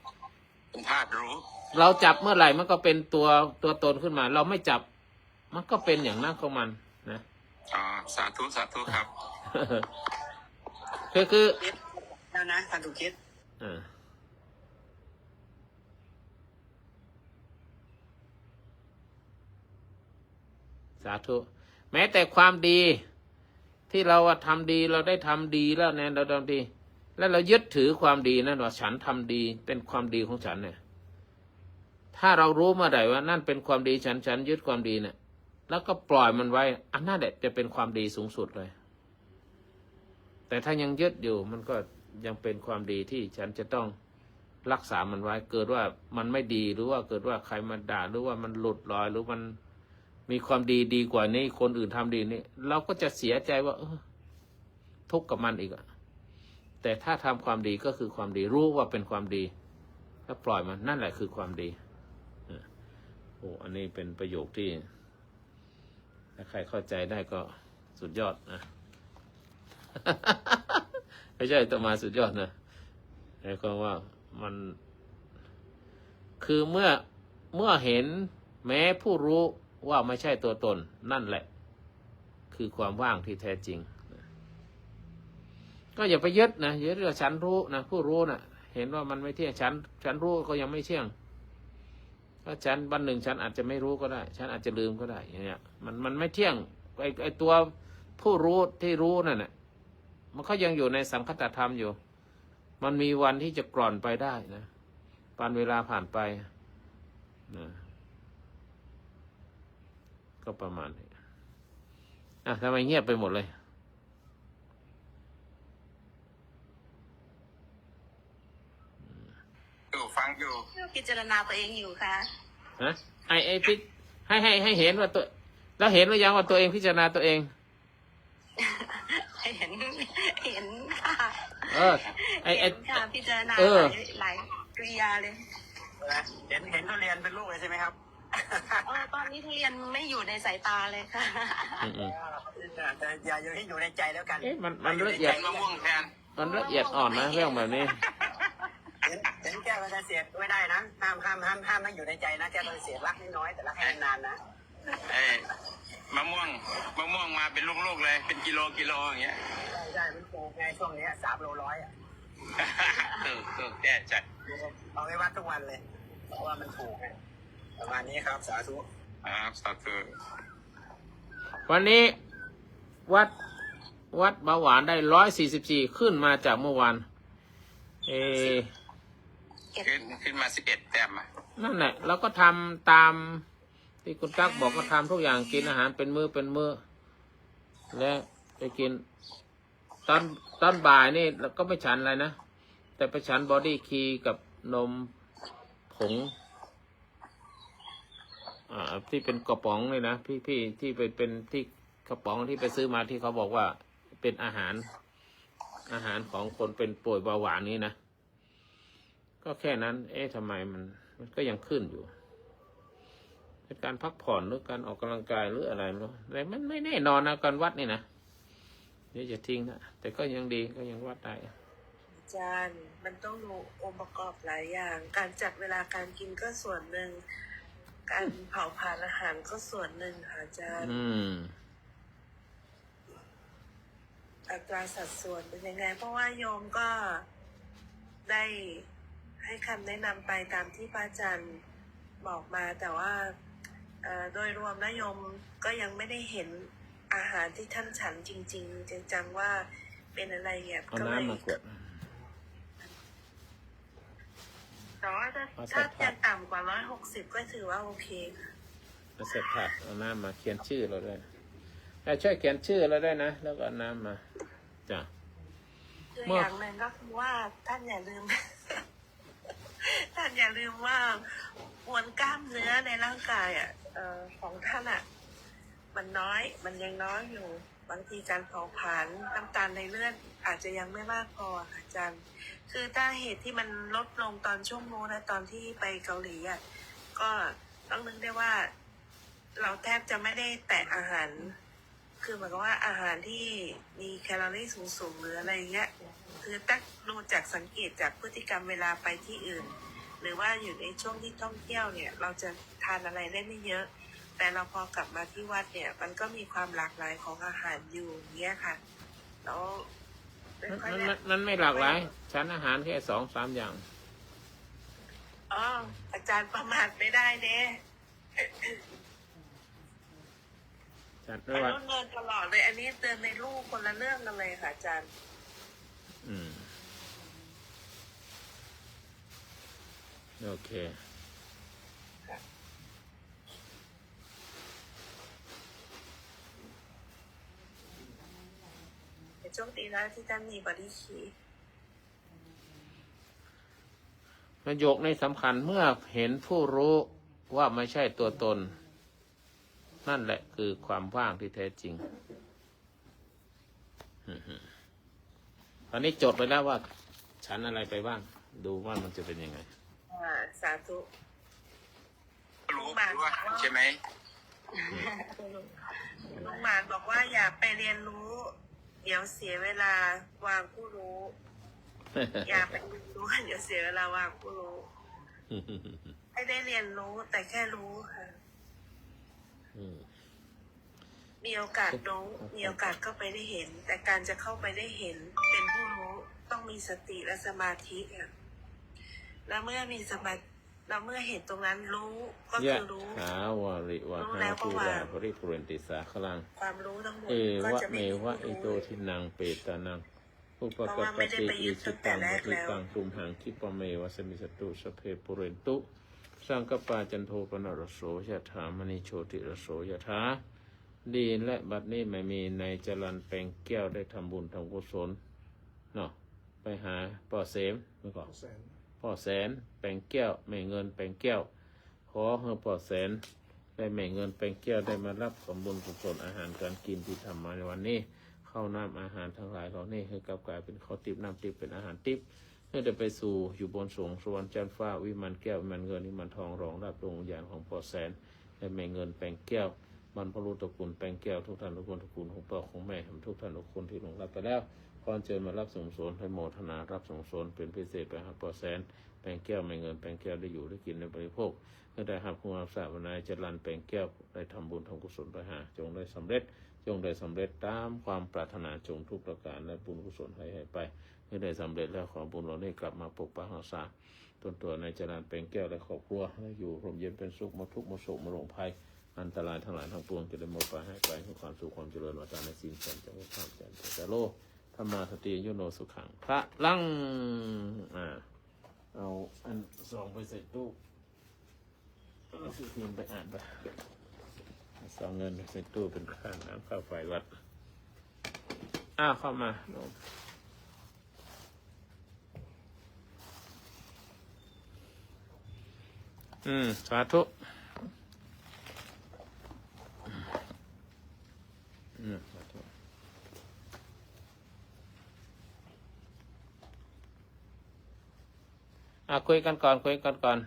Speaker 4: เป็นธาตุรู้
Speaker 1: เราจับเมื่อไหร่มันก็เป็นตัวตนขึ้นมาเราไม่จับมันก็เป็นอย่างนั้นของมันนะ
Speaker 4: สาธุครับ
Speaker 1: คือ
Speaker 4: แล้วนะท่านถูกคิด
Speaker 1: สาธุแม้แต่ความดีที่เราทำดีเราได้ทำดีแล้วเนี่ยเราทำดีแล้วเรายึดถือความดีนั่นว่าฉันทำดีเป็นความดีของฉันเนี่ยถ้าเรารู้เมื่อไหร่ว่านั่นเป็นความดีฉันยึดความดีเนี่ยแล้วก็ปล่อยมันไว้อันนั้นแหละจะเป็นความดีสูงสุดเลยแต่ถ้ายังยึดอยู่มันก็ยังเป็นความดีที่ฉันจะต้องรักษามันไว้เกิดว่ามันไม่ดีหรือว่าเกิดว่าใครมาด่าหรือว่ามันหลุดลอยหรือมันมีความดีกว่านี้คนอื่นทำดีนี่เราก็จะเสียใจว่าทุกข์กับมันอีกแต่ถ้าทำความดีก็คือความดีรู้ว่าเป็นความดีแล้วปล่อยมันนั่นแหละคือความดีอันนี้เป็นประโยคที่ถ้าใครเข้าใจได้ก็สุดยอดนะ ไม่ใช่ต่อมาสุดยอดนะหมายความว่ามันคือเมื่อเห็นแม้ผู้รู้ว่าไม่ใช่ตัวตนนั่นแหละคือความว่างที่แท้จริงก็อย่าไปยึดนะยึดว่าฉันรู้นะผู้รู้นะเห็นว่ามันไม่เที่ยงฉันรู้ก็ยังไม่เที่ยงถ้าฉันวันหนึ่งฉันอาจจะไม่รู้ก็ได้ฉันอาจจะลืมก็ได้อย่างเงี้ยมันไม่เที่ยงไอตัวผู้รู้ที่รู้นั่นน่ะมันก็ยังอยู่ในสังคตธรรมอยู่มันมีวันที่จะกร่อนไปได้นะวันเวลาผ่านไปนะก็ประมาณนี้ทำไมเงียบไปหมดเลย
Speaker 4: ฟังอยู่
Speaker 5: พิจารณาตัวเองอยู่ค่ะ
Speaker 1: ฮะไอ้พิให้เห็นว่าตัวแล้วเห็นหรือยังว่าตัวเองพิจารณาตัวเอง
Speaker 5: เห็นค่ะ
Speaker 1: ไอ้
Speaker 5: ค่ะพิจารณาหลายกริยาเลย
Speaker 4: เห็นทุเรียนเป็นลูกเลยใช่ไหมครับ
Speaker 5: ตอนนี้ทุเรียนไม่อยู่ในสายตาเลยค่ะ
Speaker 4: แต่อย่าอยู่ในใจแล้วกัน
Speaker 1: มันละเอียด
Speaker 4: มะม่วงแทน
Speaker 1: มันละเอียดอ่อนนะเรื่องแบบนี้
Speaker 4: เห็นแก้วเสียดไม่ได้นะห้ามไม่อยู่ในใจนะแก้วเสียดรักน้อยแต่รักให้นานนะมะม่วงมาเป็นลูกๆเลยเป็นกิโลอย่างเงี้ยใช่มันปลูกไงช่วงนี้3 โล 100ถูกแก้จัดเอาไว้วัดทุกวันเลยเพราะว่ามันถูกไงประมาณนี้ครับสาธุสาธุ
Speaker 1: วันนี้วัดเบาหวานได้144ขึ้นมาจากเมื่อวาน
Speaker 4: ขึ้นมา11 แต้ม
Speaker 1: นั่นแหละเราก็ทำตามที่คุณตั๊กบอกก็ทำทุกอย่างกินอาหารเป็นมื้อและไปกินตอนบ่ายนี่เราก็ไม่ฉันอะไรนะแต่ไปฉันบอดี้คีกับนมผง ที่เป็นกระป๋องเลยนะพี่ที่เป็นที่กระป๋องที่ไปซื้อมาที่เขาบอกว่าเป็นอาหารของคนเป็นป่วยเบาหวานนี้นะก็แค่นั้นทำไมมันก็ยังขึ้นอยู่เป็นการพักผ่อนหรือการออกกำลังกายหรืออะไรไม่รู้แต่มันไม่แน่นอนนะการวัดนี่นะเดี๋ยวจะทิ้งนะแต่ก็ยังดีก็ยังวัดได้
Speaker 5: อาจารย์มันต้องดูองค์ประกอบหลายอย่าง การจัดเวลาการกินก็ส่วนหนึ่ง การเผาผลาญอาหารก็ส่วนหนึ่งค่ะอาจารย์ อัตราสัดส่วนเป็นยังไง เพราะว่าโยมก็ได้ให้คำแนะนำไปตามที่พระอาจารย์บอกมา แต่ว่าโดยรวมนะโยมก็ยังไม่ได้เห็นอาหารที่ท่านฉันจริงๆจังๆว่าเป็นอะไรเงี้ย
Speaker 1: เอา
Speaker 5: ก็เลย
Speaker 1: น้ำมากด
Speaker 5: แต่ว่าถ้ายังต่ำกว่า160ก็ถือว่าโอเคค่ะ
Speaker 1: เอาเสร็จผัดเอาน้ำมาเขียนชื่อเราด้วยช่วยเขียนชื่อเราได้นะแล้วก็เอาน้ำมาจ้ะ
Speaker 5: คืออย่างหนึ่งก็คือว่าท่านอย่าลืม ท่านอย่าลืมว่ามวลกล้ามเนื้อในร่างกายของท่านมันน้อย มันยังน้อยอยู่ บางทีการเผาผลาญน้ำตาลในเลือดอาจจะยังไม่มากพอค่ะอาจารย์ คือถ้าเหตุที่มันลดลงตอนช่วงนู้นนะตอนที่ไปเกาหลีก็ต้องนึกได้ว่า เราแทบจะไม่ได้แตะอาหาร คือหมายความว่าอาหารที่มีแคลอรี่สูงๆหรืออะไรเงี้ย คือตั้งดูจากสังเกตจากพฤติกรรมเวลาไปที่อื่น หรือว่าอยู่ในช่วงที่ท่องเที่ยวเนี่ย เราจะทานอะไรได้ไม่เยอะ แต่เราพอกลับมาที่วัดเนี่ย มันก็มีความหลากหลายของอาหารอยู่เงี้ยค่ะแล้ว
Speaker 1: มันไม่หลากหลายชั้นอาหารแค่2-3 อย่าง
Speaker 5: อ๋ออาจารย์ประมาทไม่ได้เด้
Speaker 1: ชั้น
Speaker 5: อัน
Speaker 1: ว่า
Speaker 5: นู้นเงินตลอดเลย อันนี้เตือนในรูปคนละเรื่องกันเลยค่ะอาจารย์
Speaker 1: โอเค
Speaker 5: โชคดีนะที่ท่านมีบริชี
Speaker 1: ประโยคนี้สำคัญเมื่อเห็นผู้รู้ว่าไม่ใช่ตัวตน นั่นแหละคือความว่างที่แท้จริง ตอนนี้จดไปแล้วว่าฉันอะไรไปบ้าง ดูว่ามันจะเป็นยังไง
Speaker 5: สาธุ
Speaker 4: รู้ว่าใช่ไหม
Speaker 5: ลุงหมานบอกว่าอย่าไปเรียนรู้ เดี๋ยวเสียเวลาวางผู้รู้ อย่าไปเรียนรู้เดี๋ยวเสียเวลาวางผู้รู้ ไม่ได้เรียนรู้แต่แค่รู้ค่ะ มีโอกาสรู้มีโอกาสเข้าไปได้เห็น แต่การจะเข้าไปได้เห็น เป็นผู้รู้ต้องมีสติและสมาธิอ่ะแล้วเมื่อมีสมาธิแล้วเมื่อเห็นตรงนั้นรู้ก็
Speaker 1: ยะ
Speaker 5: คือรู้
Speaker 1: หาวาริวะหาภูราภริปุเรนติสาคลัง
Speaker 5: ความรู้ทั้งหมด
Speaker 1: เอ
Speaker 5: ก็
Speaker 1: วะ
Speaker 5: จะ
Speaker 1: เม
Speaker 5: ไม่มี
Speaker 1: วะ
Speaker 5: ผู้
Speaker 1: อิโต
Speaker 5: รู้
Speaker 1: ทินังเปตานังอุปกัปปติอิชิตังปฏิตังตุมหังคิปะเมวะสมิสตุสพเพปุเรนตุสังกปาจันโทปนรสโสยะถามณีโชติรสโสยะถาดีและบัดนี้ไม่มีในจรัญแปลงแก้วได้ทำบุญทำกุศลเนาะไปหาป่อเสมเมื่อก่อนป่อแสนแปลงแก้วไม่เงินแปลงแก้วขอให้ป่อแสนได้ไม่เงินแปลงแก้วได้มารับสมบุญกุศลอาหารการกินที่ทำมาในวันนี้ข้าวน้ำอาหารทั้งหลายเหล่านี้ให้กลับกลายเป็นข้าวติบน้ำติบเป็นอาหารติบเพื่อจะไปสู่อยู่บนสวงสวรรค์จันทร์ฟ้าวิมานแก้ววิมานเงินวิมานทองรองรับดวงวิญญาณของป่อแสนได้ไม่เงินแปลงแก้วบรรพบุรุษตระกูลแปลงแก้วทุกท่านทุกคนตระกูลของพ่อของแม่ทุกท่านทุกคนที่หลงรับไปแล้วก่อนเชิญมารับสงสนให้โมทนารับสงสนเป็นพิเศษไปหาป่อแสนแปลงแก้วไม่เงินแปลงแก้วได้อยู่ได้กินได้บริโภคเมื่อได้หับคุณอาสาวนายจรันแปลงแก้วได้ทำบุญทำกุศลไปหาจงได้สำเร็จจงได้สำเร็จตามความปรารถนาจงทุกประการและบุญกุศลให้ไปเมื่อได้สำเร็จแล้วขอบุญเราได้กลับมาปกปักรักษาตนตัวในจรันแปลงแก้วและครอบครัวให้อยู่ร่มเย็นเป็นสุขหมดทุกข์หมดโศกหมดโรคภัยอันตรายทั้งหลายทั้งปวงจะได้หมดไปให้ไปให้ความสุขความเจริญวัฒนาสิ่งสันจะไม่ข้ามจันทร์แต่โลธรรมาสติโยโนสุขังพระลังเอาอันซองไปใส่ตู้สิพิมพ์ไปอ่านไปซองเงินใส่ตู้เป็นค่าน้ำค่าไฟวัดเข้ามาสาธุ คุยกันก่อนคุยกันก่อน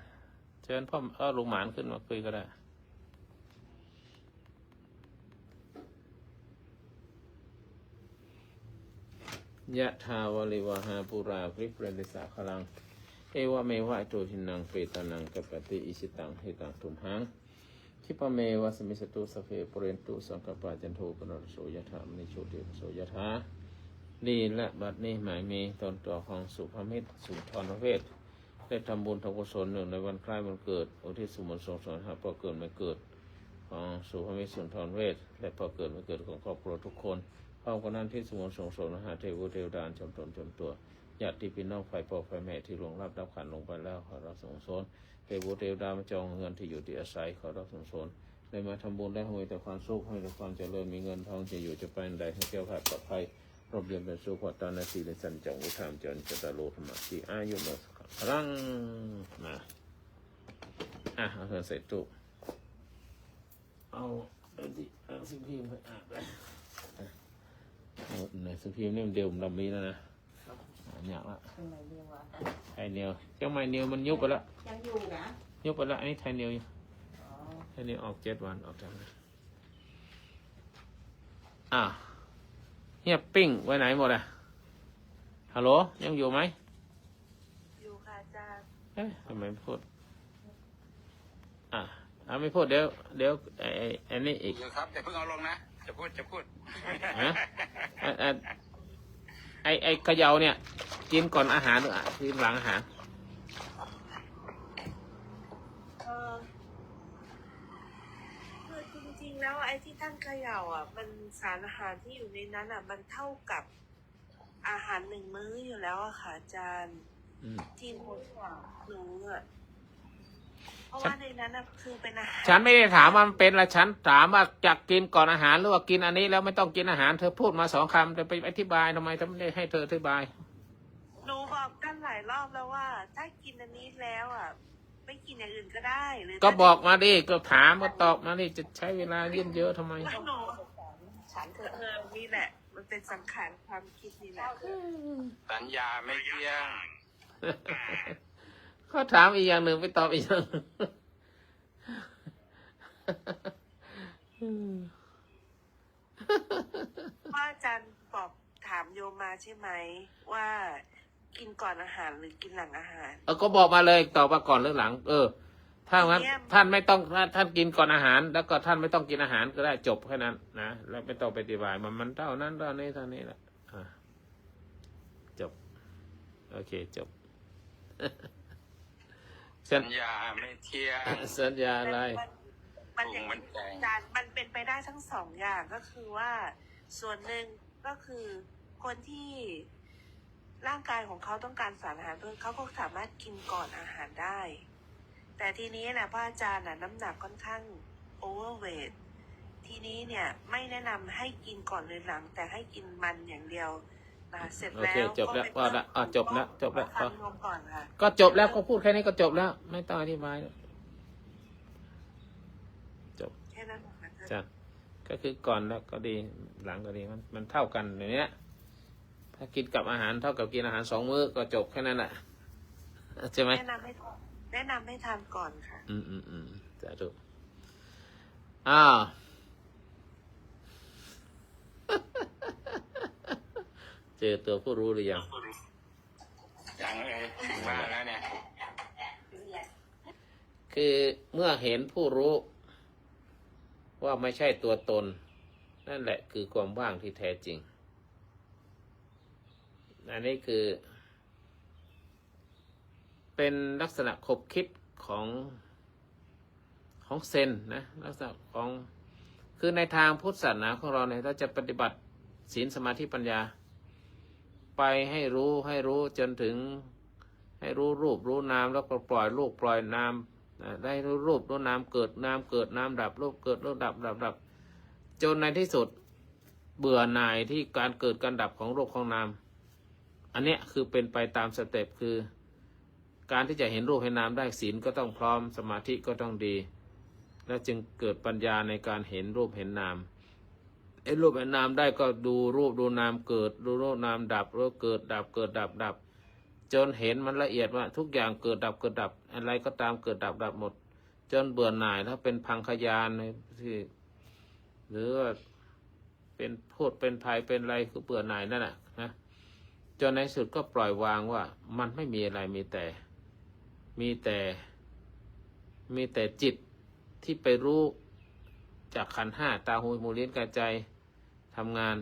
Speaker 1: เชิญพ่อลุงหมานขึ้นมาคุยก็ได้ยะถาวลิวหาปุราปริปเรติสาคลังเอวะเมวะอิโตทินังเปตานังกัปปติอิชิตังหิตังทุมหังคิปะเมวะสมิสตุสเฟปุเรนตุสังกปปะจันโทปนรสโสยถามณิโชติโสยถาดีและบัดนี้หมายมีตนตัวของสุภมิตรสุนทรเวชได้ทำบุญทำกุศลหนึ่งในวันคล้ายวันเกิดอุทิศส่วนส่งสอนหาพ่อเกิดไม่เกิดของสุภมิตรสุนทรเวชและพ่อเกิดไม่เกิดของครอบครัวทุกคนพร้อมกันนั้นที่สมุนส่งสอนหาเทวเทวดาจำตนจำตัวญาติพี่น้องไฟพ่อไฟแม่ที่หลวงรับขันลงไปแล้วขอรับส่งสอนเทวเทวดามาจองเงินที่อยู่ที่อาศัยขอรับส่งสอนได้มาทำบุญได้ให้แต่ความสุขให้แต่ความเจริญมีเงินทองจะอยู่จะไปใดให้แก้วขาดปลอดภัยรบเรียนเป็นสุขวัตนาสีในสันจังอุทามจันจตโลธรรมสีอายุโนสพลังมาเอาเงินใส่ตู้เอาดิเอาสิพิมพ์ไปไปในสิพิมพ์นี่มันเดียวผมดำนี้แล้วนะหยาบละไทยเนียวเจ้าไม้เนียวมันยุบไปแล้วยังอยู่นะยุบไปแล้วอันนี้ไทยเนียวอยู่ไทยเนียวออก7 วันออกจากนั้นเงียบปิ้งไว้ไหนหมดอ่ะฮัลโหลยังอยู่ไหม
Speaker 5: อยู่ค่ะอาจารย์
Speaker 1: เอ๊ะทำไมไม่พูดไม่พูดเดี๋ยวไอ้นี่อีก
Speaker 4: ครับแต่เพิ่งเอาลงนะจะพูด
Speaker 1: ฮะไอ้เขย่าเนี่ยกินก่อนอาหารหรือกินหลังอาหาร
Speaker 5: คือจริงๆแล้วไอ้ที่ท่านเขย่ามันสารอาหารที่อยู่ในนั้นมันเท่ากับอาหาร1 มื้ออยู่แล้วอะค่ะอาจารย์ที่หนูเพราะว่าในนั้นคือเป็นอาหาร
Speaker 1: ฉันไม่ได้ถามว่ามันเป็นอะไรฉันถามว่าจะกินก่อนอาหารหรือว่ากินอันนี้แล้วไม่ต้องกินอาหารเธอพูดมา2 คำจะไปอธิบายทำไมไม่ได้ให้เธออธิบาย
Speaker 5: หนูบอกกันหลายรอบแล้วว่าถ้ากินอันนี้แล้วไม่กินอย่างอื่นก็ได้หรือ
Speaker 1: ก็บอกมาดิก็ถามก็ตอบมาดิจะใช้เวลาเยอะทำไม
Speaker 5: หนูฉันนี่แหละมันเป็นสังขารความคิดนี่แหละ
Speaker 4: สัญญาไม่เที่ยง
Speaker 1: เขาถามอีกอย่างหนึ่งไปตอบอีกอย่าง
Speaker 5: ว่าอาจารย์บอกถามโยมมาใช่ไหมว่ากินก่อนอาหารหรือกินหลังอาหาร
Speaker 1: ก็บอกมาเลยตอบมาก่อนหรือหลังถ้างั้นท่านไม่ต้องท่านกินก่อนอาหารแล้วก็ท่านไม่ต้องกินอาหารก็ได้จบแค่นั้นนะแล้วไม่ต้องไปอธิบายมันเท่านั้นเท่านี้เท่านี้แหละจบโอเคจบ
Speaker 4: สัญญาไม่เที่ยง
Speaker 1: สัญญาอะไร
Speaker 5: มันเป็นไปได้ทั้ง2 อย่างก็คือว่าส่วนหนึ่งก็คือคนที่ร่างกายของเขาต้องการสารอาหารเพิ่มเขาก็สามารถกินก่อนอาหารได้แต่ทีนี้นะพระอาจารย์น้ำหนักค่อนข้างโอเวอร์เวททีนี้เนี่ยไม่แนะนำให้กินก่อนหรือหลังแต่ให้กินมันอย่างเดียวเสร็จแล้ว
Speaker 1: จบแล้วว่าละจบแล้ว
Speaker 5: ก็
Speaker 1: จบแล้วก็พูดแค่นี้ก็จบแล้วไม่ต้องอธิบายจบ
Speaker 5: แค่นั้น
Speaker 1: จ้ะก็คือก่อนแล้วก็ดีหลังก็ดีมันเท่ากันอย่างเนี้ยถ้ากินกับอาหารเท่ากับกินอาหาร2 มื้อก็จบแค่นั้นแหละใช่ไหม
Speaker 5: แนะนำให้ทานก่อนค่ะ
Speaker 1: จะถูกเจอตัวผู้รู้หรือยัง
Speaker 4: เลยว่าแล้วเนี่ย
Speaker 1: คือเมื่อเห็นผู้รู้ว่าไม่ใช่ตัวตนนั่นแหละคือความว่างที่แท้จริงอันนี้คือเป็นลักษณะขบคิดของเซนนะลักษณะของคือในทางพุทธศาสนาของเราเนี่ยเราจะปฏิบัติศีลสมาธิปัญญาไปให้รู้จนถึงให้รู้รูปรู้นามแล้วก็ปล่อยรูปปล่อยนามได้รู้รูปรู้นามเกิดนามเกิดนามดับรูปเกิดรูปดับจนในที่สุดเบื่อหน่ายที่การเกิดการดับของรูปของนามอันเนี้ยคือเป็นไปตามสเต็ปคือการที่จะเห็นรูปเห็นนามได้ศีลก็ต้องพร้อมสมาธิก็ต้องดีแล้วจึงเกิดปัญญาในการเห็นรูปเห็นนามรูปเห็นนามได้ก็ดูรูปดูนามเกิดดูรูปนามดับรูปเกิดดับเกิดดับ จนเห็นมันละเอียดว่าทุกอย่างเกิดดับเกิดดับอะไรก็ตามเกิดดับดับหมดจนเบื่อหน่ายถ้าเป็นพังคยานที่หรือว่าเป็นโทษเป็นภัยเป็นอะไรคือเบื่อหน่ายนั่นแหละนะจนในสุดก็ปล่อยวางว่ามันไม่มีอะไรมีแต่จิตที่ไปรู้จากขันธ์ห้าตาหูจมูกลิ้นกายใจทำงาน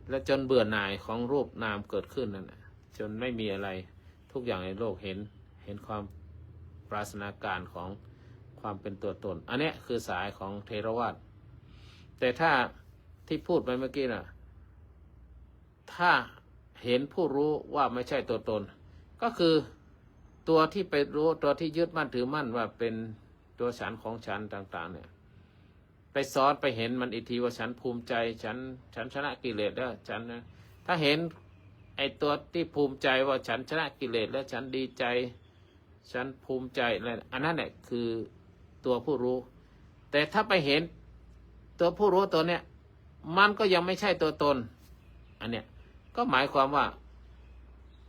Speaker 1: และจนเบื่อหน่ายของรูปนามเกิดขึ้นนั่นแหละจนไม่มีอะไรทุกอย่างในโลกเห็นความปราศนาการของความเป็นตัวตนอันนี้คือสายของเทรวาทแต่ถ้าที่พูดไปเมื่อกี้น่ะถ้าเห็นผู้รู้ว่าไม่ใช่ตัวตนก็คือตัวที่ไปรู้ตัวที่ยึดมั่นถือมั่นว่าเป็นตัวฉันของฉันต่างๆเนี่ยไปซ้อนไปเห็นมันอีกทีว่าฉันภูมิใจฉันชนะกิเลสแล้วฉันนะถ้าเห็นไอ้ตัวที่ภูมิใจว่าฉันชนะกิเลสแล้วฉันดีใจฉันภูมิใจอะไรอันนั้นเนี่ยคือตัวผู้รู้แต่ถ้าไปเห็นตัวผู้รู้ตัวเนี้ยมันก็ยังไม่ใช่ตัวตนอันเนี้ยก็หมายความว่า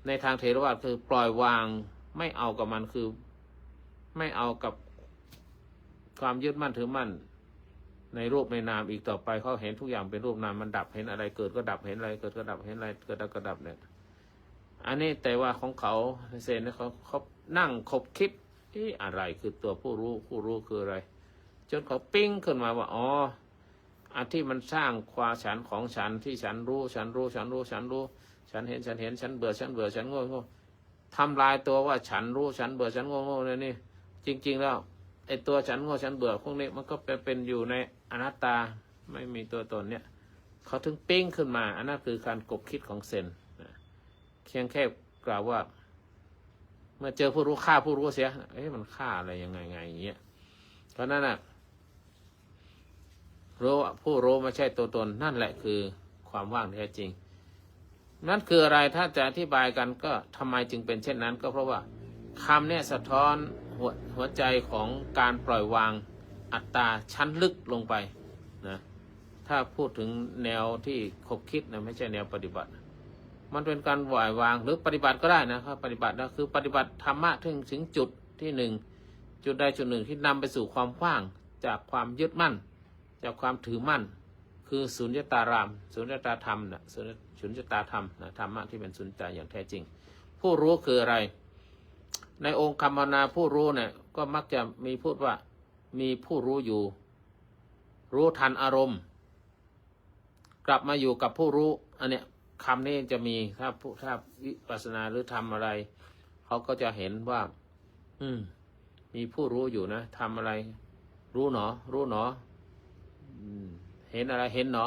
Speaker 1: ในทางเทรวาทคือปล่อยวางไม่เอากับมันคือไม่เอากับความยึดมั่นถือมั่นในรูปในนามอีกต่อไปเขาเห็นทุกอย่างเป็นรูปนามมันดับเห็นอะไรเกิดก็ดับเห็นอะไรเกิดก็ดับเห็นอะไรเกิดก็ดับเนี่ยอันนี้แต่ว่าของเขาเซนเขานั่งคบคิดอะไรคือตัวผู้รู้คืออะไรจนเขาปิ้งขึ้นมาว่าอ๋ออันที่มันสร้างความฉันของฉันที่ฉันรู้ฉันเห็นฉันเบื่อฉันโง่ทำลายตัวว่าฉันรู้ฉันเบื่อฉันโง่นี่จริงๆแล้วไอ้ตัวฉันโง่ฉันเบื่อพวกนี้มันก็เป็นอยู่ในอนัตตาไม่มีตัวตนเนี่ยเขาถึงปิ้งขึ้นมาอันนั้นคือการกบคิดของเซนเพียงแค่กล่าวว่าเมื่อเจอผู้รู้ฆ่าผู้รู้เสียมันฆ่าอะไรยังไงอย่างเงี้ยเพราะนั้นน่ะรู้ผู้รู้ไม่ใช่ตัวตนนั่นแหละคือความว่างแท้จริงนั่นคืออะไรถ้าจะอธิบายกันก็ทำไมจึงเป็นเช่นนั้นก็เพราะว่าคำเนี่ยสะท้อนหัวใจของการปล่อยวางอัตตาชั้นลึกลงไปนะถ้าพูดถึงแนวที่คบคิดนะไม่ใช่แนวปฏิบัติมันเป็นการปล่อยวางหรือปฏิบัติก็ได้นะครับปฏิบัตินะคือปฏิบัติธรรมะถึงจุดที่หนึ่งจุดใดจุดหนึ่งที่นำไปสู่ความว่างจากความยึดมั่นจากความถือมั่นคือสุญญตารามสุญญตาธรรมนะสุญญตาธรรมนะธรรมะที่เป็นสุญญตาอย่างแท้จริงผู้รู้คืออะไรในองค์คำภาวนาผู้รู้เนี่ยก็มักจะมีพูดว่ามีผู้รู้อยู่รู้ทันอารมณ์กลับมาอยู่กับผู้รู้อันเนี้ยคำนี้จะมีถ้าวิปัสสนาหรือทำอะไรเขาก็จะเห็นว่ามีผู้รู้อยู่นะทำอะไรรู้หนอเห็นอะไรเห็นหนอ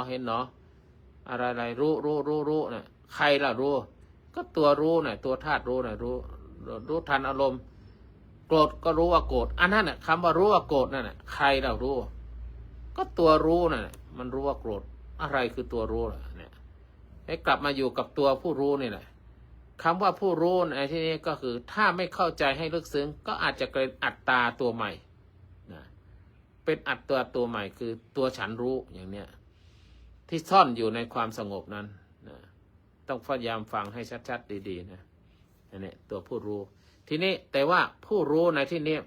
Speaker 1: อะไรรู้น่ะใครล่ะรู้ก็ตัวรู้น่ะตัวธาตุรู้น่ะรู้ทันอารมณ์โกรธก็รู้ว่าโกรธอันนั้นน่ะคำว่ารู้ว่าโกรธนั่นน่ะใครล่ะรู้ก็ตัวรู้น่ะมันรู้ว่าโกรธอะไรคือตัวรู้ล่ะเนี่ยให้กลับมาอยู่กับตัวผู้รู้นี่แหละคำว่าผู้รู้ในที่นี้ก็คือถ้าไม่เข้าใจให้ลึกซึ้งก็อาจจะเกิดอัตตาตัวใหม่นะเป็นอัตตาตัวใหม่คือตัวฉันรู้อย่างเนี้ยที่ซ่อนอยู่ในความสงบนั้นนะต้องพยายามฟังให้ชัดๆดีๆนะอันนี้ตัวผู้รู้ทีนี้แต่ว่าผู้รู้ในที่นี้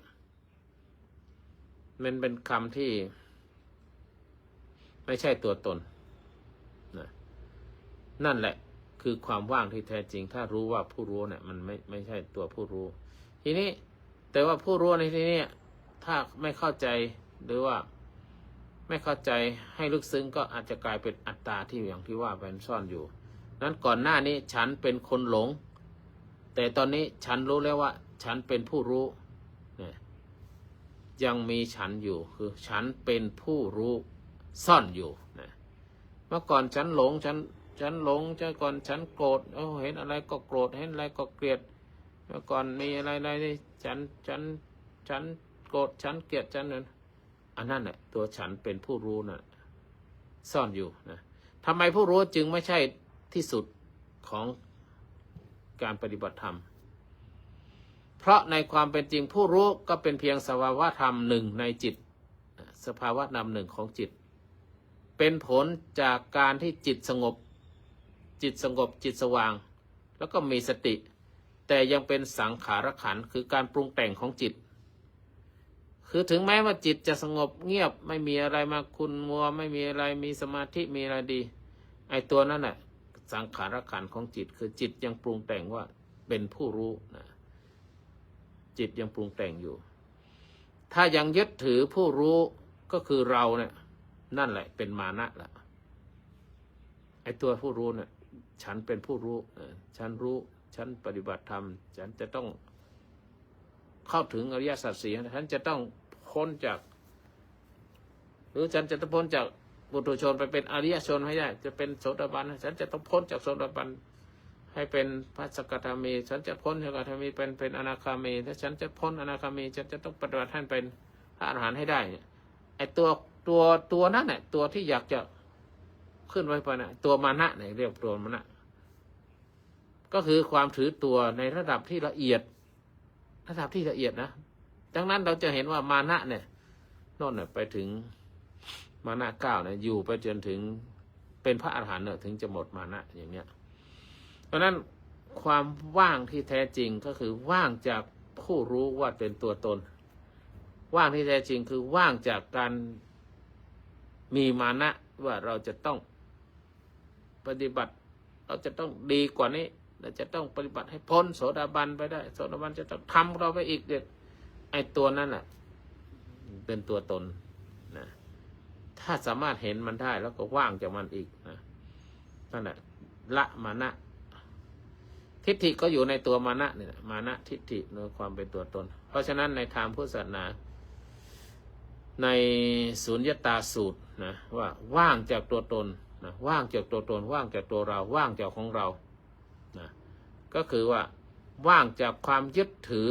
Speaker 1: มันเป็นคำที่ไม่ใช่ตัวตนนะนั่นแหละคือความว่างที่แท้จริงถ้ารู้ว่าผู้รู้เนี่ยมันไม่ใช่ตัวผู้รู้ทีนี้แต่ว่าผู้รู้ในที่นี้ถ้าไม่เข้าใจหรือว่าไม่เข้าใจให้ลึกซึ้งก็อาจจะกลายเป็นอัตตาที่อย่างที่ว่าเป็นซ่อนอยู่นั้นก่อนหน้านี้ฉันเป็นคนหลงแต่ตอนนี้ฉันรู้แล้วว่าฉันเป็นผู้รู้เนี่ยยังมีฉันอยู่คือฉันเป็นผู้รู้ซ่อนอยู่นะเมื่อก่อนฉันหลงฉันหลงก่อนฉันโกรธเห็นอะไรก็โกรธเห็นอะไรก็เกลียดเมื่อก่อนมีอะไรนี่ฉันโกรธฉันเกลียดฉันนั่นอันนั้นแหละตัวฉันเป็นผู้รู้น่ะซ่อนอยู่นะทำไมผู้รู้จึงไม่ใช่ที่สุดของการปฏิบัติธรรมเพราะในความเป็นจริงผู้รู้ก็เป็นเพียงสภาวะธรรมหนึ่งในจิตสภาวะนามหนึ่งของจิตเป็นผลจากการที่จิตสงบจิตสว่างแล้วก็มีสติ แต่ยังเป็นสังขารขันธ์คือการปรุงแต่งของจิต คือถึงแม้ว่าจิตจะสงบเงียบไม่มีอะไรมาขุ่นมัวไม่มีอะไรมีสมาธิมีอะไรดีไอ้ตัวนั้นน่ะสังขารขันธ์ของจิตคือจิตยังปรุงแต่งว่าเป็นผู้รู้นะจิตยังปรุงแต่งอยู่ถ้ายังยึดถือผู้รู้ก็คือเราเนี่ยนั่นแหละเป็นมานะละไอ้ตัวผู้รู้เนี่ยฉันเป็นผู้รู้ฉันรู้ฉันปฏิบัติธรรมฉันจะต้องเข้าถึงอริยสัจสี่ฉันจะต้องพ้นจากหรือฉันจะต้องพ้นจากปุถุชนไปเป็นอริยชนให้ได้จะเป็นโสดาบันฉันจะต้องพ้นจากโสดาบันให้เป็นพระสกทามีฉันจะพ้นสกทามีเป็นอนาคามีถ้าฉันจะพ้นอนาคามีฉันจะต้องปฏิบัติให้เป็นพระอรหันต์ให้ได้ไอ้ตัวนั้นเนี่ยตัวที่อยากจะขึ้นไว้ไปนะตัวมานะเนี่ยเรียกตัวมานะก็คือความถือตัวในระดับที่ละเอียดนะดังนั้นเราจะเห็นว่ามานะเนี่ยโน่นเนี่ยไปถึงมานะ9เนี่ยอยู่ไปจนถึงเป็นพระอรหันต์เนี่ยถึงจะหมดมานะอย่างเนี้ยเพราะนั้นความว่างที่แท้จริงก็คือว่างจากผู้รู้ว่าเป็นตัวตนว่างที่แท้จริงคือว่างจากการมีมานะว่าเราจะต้องปฏิบัติเราจะต้องดีกว่านี้เราจะต้องปฏิบัติให้พ้นโสดาบันไปได้โสดาบันจะต้องทำเราไปอีกเด็ดไอ้ตัวนั้นน่ะเป็นตัวตนนะถ้าสามารถเห็นมันได้แล้วก็ว่างจากมันอีกนะนั่นแหละละมานะทิฏฐิก็อยู่ในตัวมานะเนี่ยมานะทิฏฐิในความเป็นตัวตนเพราะฉะนั้นในทางพุทธศาสนาในสุญญตาสูตรนะว่าว่างจากตัวตนนะว่างจากตัวตนว่างจากตัวเราว่างจากของเรานะก็คือว่าว่างจากความยึดถือ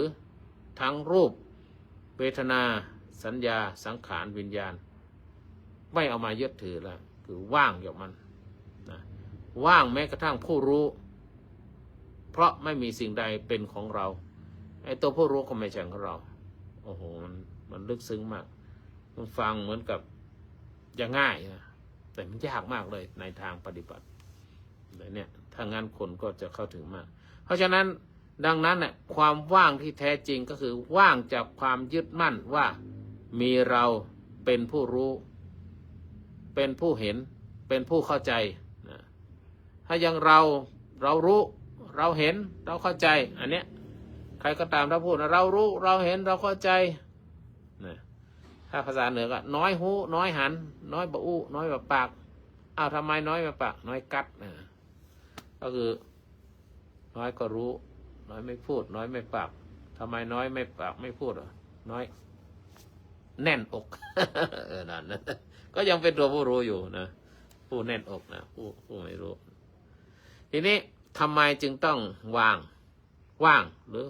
Speaker 1: ทั้งรูปเวทนาสัญญาสังขารวิญญาณไม่เอามายึดถือแล้วคือว่างจากมันนะว่างแม้กระทั่งผู้รู้เพราะไม่มีสิ่งใดเป็นของเราไอ้ตัวผู้รู้ก็ไม่ใช่ของเราโอ้โหมันลึกซึ้งมากมันฟังเหมือนกับจะง่ายนะแต่มันยากมากเลยในทางปฏิบัติเนี่ยถ้างั้นคนก็จะเข้าถึงมากเพราะฉะนั้นดังนั้นเนี่ยความว่างที่แท้จริงก็คือว่างจากความยึดมั่นว่ามีเราเป็นผู้รู้เป็นผู้เห็นเป็นผู้เข้าใจนะถ้ายังเรารู้เราเห็นเราเข้าใจอันเนี้ยใครก็ตามถ้าพูดนะเรารู้เราเห็นเราเข้าใจนะถ้าภาษาเหนือก็น้อยหูน้อยหันน้อยบะอู้น้อยแบบปากอ้าวทำไมน้อยแบบปากน้อยกัดนะก็คือน้อยก็รู้น้อยไม่พูดน้อยไม่ปากทำไมน้อยไม่ปากไม่พูดน้อยแน่นอก นั่นนะก็ยังเป็นตัวผู้รู้อยู่นะผู้แน่นอกนะผู้ไม่รู้ทีนี้ทำไมจึงต้องว่างหรือ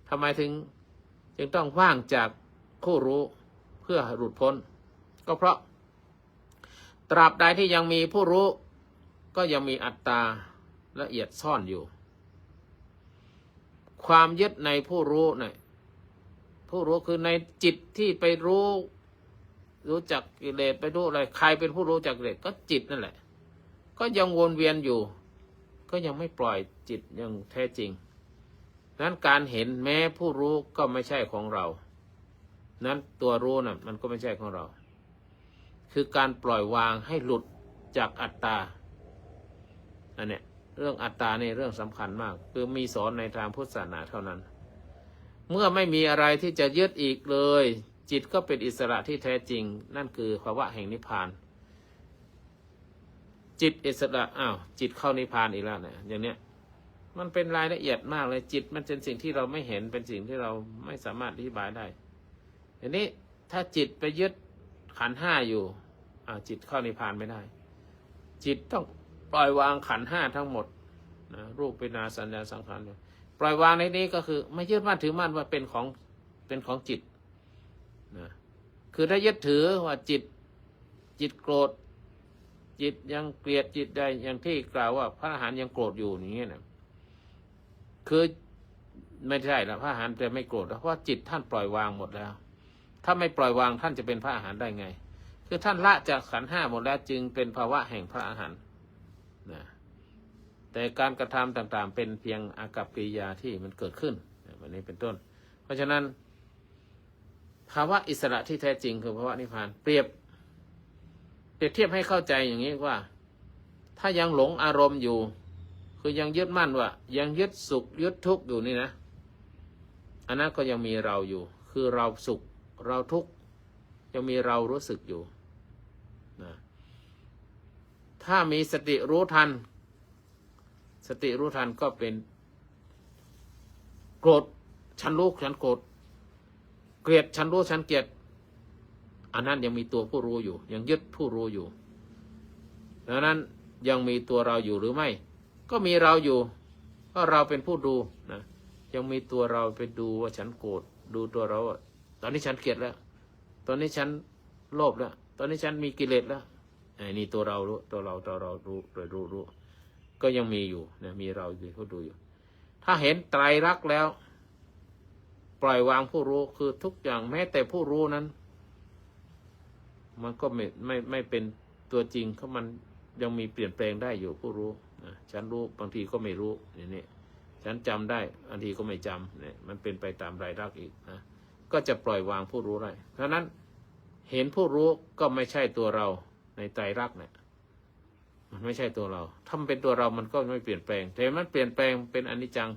Speaker 1: ทำไมจึงต้องว่างจากผู้รู้เพื่อหลุดพ้นก็เพราะตราบใดที่ยังมีผู้รู้ก็ยังมีอัตตาละเอียดซ่อนอยู่ความยึดในผู้รู้เนี่ยผู้รู้คือในจิตที่ไปรู้จักกิเลสไปรู้อะไรใครเป็นผู้รู้จักกิเลสก็จิตนั่นแหละก็ยังวนเวียนอยู่ก็ยังไม่ปล่อยจิตยังแท้จริงนั้นการเห็นแม้ผู้รู้ก็ไม่ใช่ของเรานั้นตัวรู้น่ะมันก็ไม่ใช่ของเราคือการปล่อยวางให้หลุดจากอัตตาอันเนี้ยเรื่องอัตตานี่เรื่องสำคัญมากคือมีสอนในทางพุทธศาสนาเท่านั้นเมื่อไม่มีอะไรที่จะยึดอีกเลยจิตก็เป็นอิสระที่แท้จริงนั่นคือภาวะแห่งนิพพานจิตอิสระจิตเข้านิพพานอีกแล้วเนี่ยอย่างเนี้ยมันเป็นรายละเอียดมากเลยจิตมันเป็นสิ่งที่เราไม่เห็นเป็นสิ่งที่เราไม่สามารถอธิบายได้ทีนี้ถ้าจิตไปยึดขันธ์5อยู่จิตเข้านิพพานไม่ได้จิตต้องปล่อยวางขันธ์5ทั้งหมดนะรูปเวทนาสัญญาสังขารปล่อยวางในนี้ก็คือไม่ยึดมั่นถือมั่นว่าเป็นของจิตนะคือถ้ายึดถือว่าจิตโกรธจิตยังเกลียดจิตใดอย่างที่กล่าวว่าพระอรหันต์ยังโกรธอยู่อย่างเงี้ยนะคือไม่ใช่ละพระอรหันต์จะไม่โกรธเพราะจิตท่านปล่อยวางหมดแล้วถ้าไม่ปล่อยวางท่านจะเป็นพระอรหันต์ได้ไงคือท่านละจากขันธ์5หมดแล้วจึงเป็นภาวะแห่งพระอรหันต์นะ แต่การกระทำต่างๆเป็นเพียงอากัปกิริยาที่มันเกิดขึ้นแบบนี้เป็นต้นเพราะฉะนั้นภาวะอิสระที่แท้จริงคือภาวะนิพพานเปรียบเทียบให้เข้าใจอย่างนี้ว่าถ้ายังหลงอารมณ์อยู่คือยังยึดมั่นว่ายังยึดสุขยึดทุกข์อยู่นี่นะอันนั้นก็ยังมีเราอยู่คือเราสุขเราทุกข์ยังมีเรารู้สึกอยู่นะถ้ามีสติรู้ทันก็เป็นโกรธฉันรู้ฉันโกรธเกลียดฉันรู้ฉันเกลียดอันนั้นยังมีตัวผู้รู้อยู่ยังยึดผู้รู้อยู่ดังนั้นยังมีตัวเราอยู่หรือไม่ก็มีเราอยู่ก็เราเป็นผู้ดูนะยังมีตัวเราไปดูว่าฉันโกรธดูตัวเราว่าตอนนี้ฉันเกลียดแล้วตอนนี้ฉันโลภแล้วตอนนี้ฉันมีกิเลสแล้วไอ้นี่ตัวเรารู้ตัวเรารู้ก็ยังมีอยู่นะมีเราอยู่ผู้ดูอยู่ถ้าเห็นไตรลักษณ์แล้วปล่อยวางผู้รู้คือทุกอย่างแม้แต่ผู้รู้นั้นมันก็ไม่เป็นตัวจริงเขามันยังมีเปลี่ยนแปลงได้อยู่ผู้รู้นะฉันรู้บางทีก็ไม่รู้อย่างนี้ฉันจำได้บางทีก็ไม่จำเนี่ยมันเป็นไปตามไตรลักษณ์อีกนะก็จะปล่อยวางผู้รู้ได้เพราะนั้นเห็นผู้รู้ก็ไม่ใช่ตัวเราในไตรลักษณ์เนี่ยมันไม่ใช่ตัวเราถ้ามันเป็นตัวเรามันก็ไม่เปลี่ยนแปลงแต่มันเปลี่ยนแปลงเป็นอนิจจัง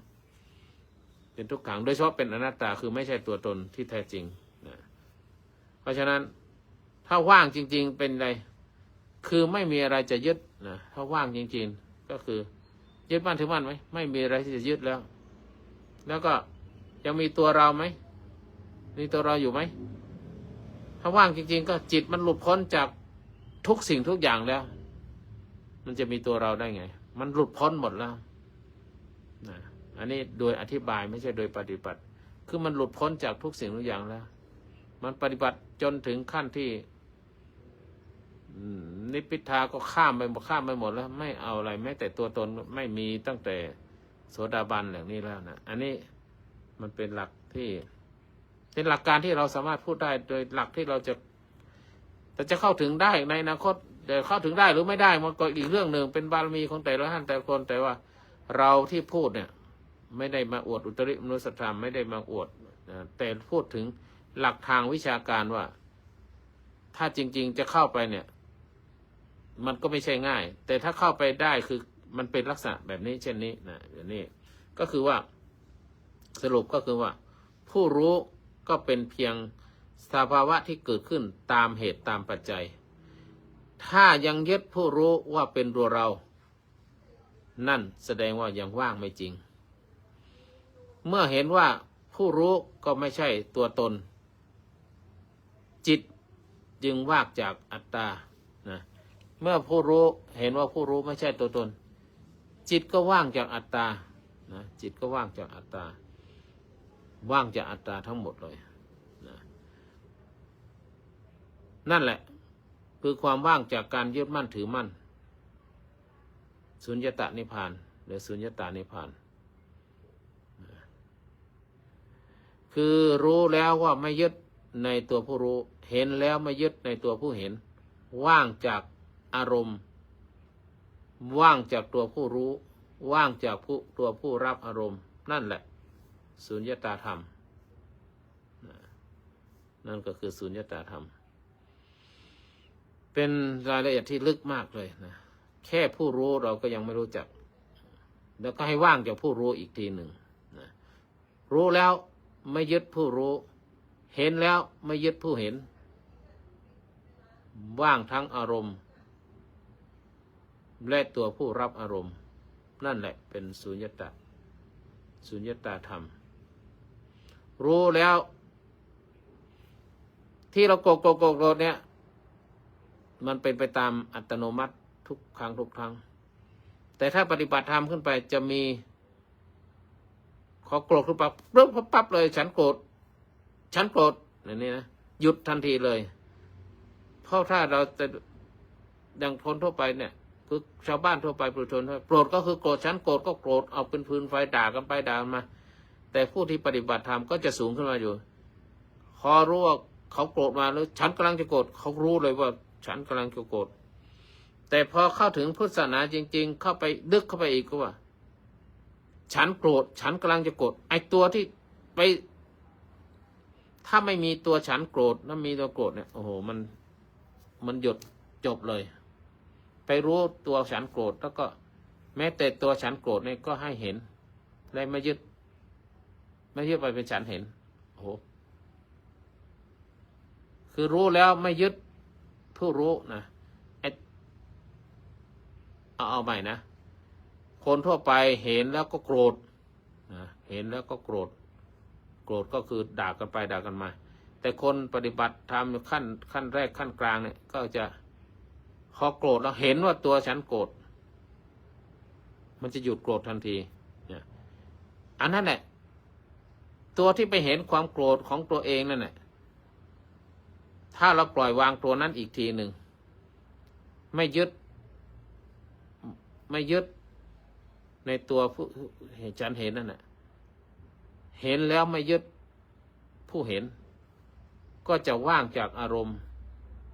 Speaker 1: เป็นทุกขังโดยเฉพาะเป็นอนัตตาคือไม่ใช่ตัวตนที่แท้จริงนะเพราะฉะนั้นถ้าว่างจริงๆเป็นไรคือไม่มีอะไรจะยึดนะถ้าว่างจริงๆก็คือยึดมั่นถือมั่นไหมไม่มีอะไรที่จะยึดแล้วก็ยังมีตัวเราไหมมีตัวเราอยู่ไหมถ้าว่างจริงๆก็จิตมันหลุดพ้นจากทุกสิ่งทุกอย่างแล้วมันจะมีตัวเราได้ไงมันหลุดพ้นหมดแล้วนะอันนี้โดยอธิบายไม่ใช่โดยปฏิบัติคือมันหลุดพ้นจากทุกสิ่งทุกอย่างแล้วมันปฏิบัติจนถึงขั้นที่นิพพิทาก็ข้ามไปหมดแล้วไม่เอาอะไรแม้แต่ตัวตนไม่มีตั้งแต่โสดาบันอย่างนี้แล้วนะอันนี้มันเป็นหลักที่เป็นหลักการที่เราสามารถพูดได้โดยหลักที่เราจะเข้าถึงได้ในอนาคตแต่เข้าถึงได้หรือไม่ได้มันก็อีกเรื่องหนึ่งเป็นบารมีของแต่ละท่านแต่ละคนแต่ว่าเราที่พูดเนี่ยไม่ได้มาอวดอุตริมนุสธรรมไม่ได้มาอวดแต่พูดถึงหลักทางวิชาการว่าถ้าจริงๆจะเข้าไปเนี่ยมันก็ไม่ใช่ง่ายแต่ถ้าเข้าไปได้คือมันเป็นลักษณะแบบนี้เช่นนี้นะอย่างนี้ก็คือว่าสรุปก็คือว่าผู้รู้ก็เป็นเพียงสภาวะที่เกิดขึ้นตามเหตุตามปัจจัยถ้ายังยึดผู้รู้ว่าเป็นตัวเรานั่นแสดงว่ายังว่างไม่จริงเมื่อเห็นว่าผู้รู้ก็ไม่ใช่ตัวตนจิตจึงว่างจากอัตตานะเมื่อผู้รู้เห็นว่าผู้รู้ไม่ใช่ตัวตนจิตก็ว่างจากอัตตานะจิตก็ว่างจากอัตตาว่างจากอัตตาทั้งหมดเลยนะนั่นแหละคือความว่างจากการยึดมั่นถือมั่นสุญญตานิพพานหรือสุญญตานิพพานคือรู้แล้วว่าไม่ยึดในตัวผู้รู้เห็นแล้วไม่ยึดในตัวผู้เห็นว่างจากอารมณ์ว่างจากตัวผู้รู้ว่างจากตัวผู้รับอารมณ์นั่นแหละสุญญตาธรรมนั่นก็คือสุญญตาธรรมเป็นรายละเอียดที่ลึกมากเลยนะแค่ผู้รู้เราก็ยังไม่รู้จักแล้วก็ให้ว่างจากผู้รู้อีกทีหนึ่งนะรู้แล้วไม่ยึดผู้รู้เห็นแล้วไม่ยึดผู้เห็นว่างทั้งอารมณ์และตัวผู้รับอารมณ์นั่นแหละเป็นสุญญตาธรรมรู้แล้วที่เราโกรธเนี่ยมันเป็นไปตามอัตโนมัติทุกครั้งแต่ถ้าปฏิบัติธรรมขึ้นไปจะมีขอโกรธขึ้นปั๊บเลยฉันโกรธอย่างนี้นะหยุดทันทีเลยเพราะถ้าเราจะดังคนทั่วไปเนี่ยคือชาวบ้านทั่วไปปุถุชนโกรธก็คือโกรธฉันโกรธก็โกรธเอาเป็นฟืนไฟด่ากันไปด่ากันมาแต่ผู้ที่ปฏิบัติธรรมก็จะสูงขึ้นมาอยู่พอรู้ว่าเขาโกรธมาแล้วฉันกำลังจะโกรธเขารู้เลยว่าฉันกำลังจะโกรธ แต่พอเข้าถึงพุทธศาสนาจริงๆเข้าไปลึกเข้าไปอีกก็ว่า ฉันโกรธฉันกำลังจะโกรธไอ้ตัวที่ไป ถ้าไม่มีตัวฉันโกรธแล้วมีตัวโกรธเนี่ยโอ้โหมันหยุดจบเลย ไปรู้ตัวฉันโกรธแล้วก็แม้แต่ตัวฉันโกรธเนี่ยก็ให้เห็นและไม่ยึดไปเป็นฉันเห็นโอ้โหคือรู้แล้วไม่ยึดผู้รู้นะเอาใหม่นะคนทั่วไปเห็นแล้วก็โกรธนะเห็นแล้วก็โกรธก็คือด่ากันไปด่ากันมาแต่คนปฏิบัติธรรมขั้นแรกขั้นกลางเนี่ยก็จะพอโกรธแล้วเห็นว่าตัวฉันโกรธมันจะหยุดโกรธทันทีเนี่ยอันนั้นแหละตัวที่ไปเห็นความโกรธของตัวเองนั่นแหละถ้าเราปล่อยวางตัวนั้นอีกทีหนึ่งไม่ยึดในตัวผู้ฉันเห็นนั่นแหละเห็นแล้วไม่ยึดผู้เห็นก็จะว่างจากอารมณ์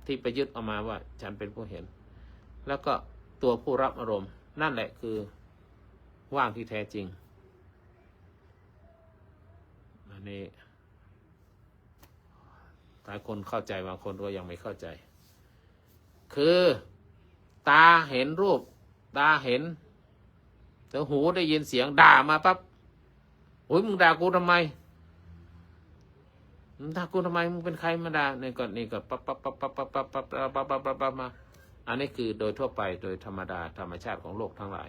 Speaker 1: ที่ไปยึดเอามาว่าฉันเป็นผู้เห็นแล้วก็ตัวผู้รับอารมณ์นั่นแหละคือว่างที่แท้จริงอันนี้หลายคนเข้าใจบางคนก็ยังไม่เข้าใจคือตาเห็นรูปตาเห็นแล้วหูได้ยินเสียงด่ามาปั๊บโอ้ยมึงด่ากูทำไมมึงด่ากูทำไมมึงเป็นใครมาด่านี่ก็ปั๊บมาอันนี้คือโดยทั่วไปโดยธรรมดาธรรมชาติของโลกทั้งหลาย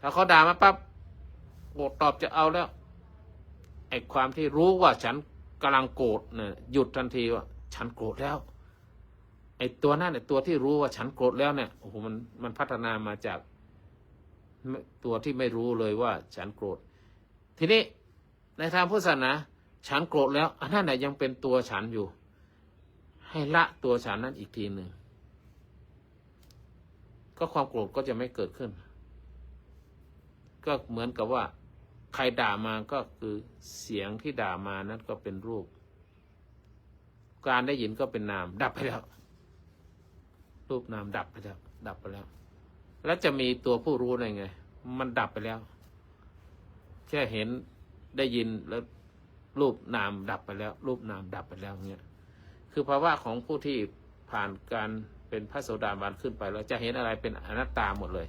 Speaker 1: ถ้าเขาด่ามาปั๊บโกรธตอบจะเอาแล้วไอ้ความที่รู้ว่าฉันกำลังโกรธเนี่ยหยุดทันทีว่าฉันโกรธแล้วไอ้ตัวนั้นไอ้ตัวที่รู้ว่าฉันโกรธแล้วเนี่ยโอ้โหมันพัฒนามาจากตัวที่ไม่รู้เลยว่าฉันโกรธทีนี้ในทางพุทธศาสนาฉันโกรธแล้วอันนั้นแหละยังเป็นตัวฉันอยู่ให้ละตัวฉันนั้นอีกทีหนึ่งก็ความโกรธก็จะไม่เกิดขึ้นก็เหมือนกับว่าใครด่ามาก็คือเสียงที่ด่ามานั้นก็เป็นรูปการได้ยินก็เป็นนามดับไปแล้วรูปนามดับไปแล้วแล้วจะมีตัวผู้รู้ได้ไงมันดับไปแล้วแค่เห็นได้ยินแล้วรูปนามดับไปแล้วรูปนามดับไปแล้วเนี่ยคือภาวะของผู้ที่ผ่านการเป็นพระโสดาบันขึ้นไปแล้วจะเห็นอะไรเป็นอนัตตาหมดเลย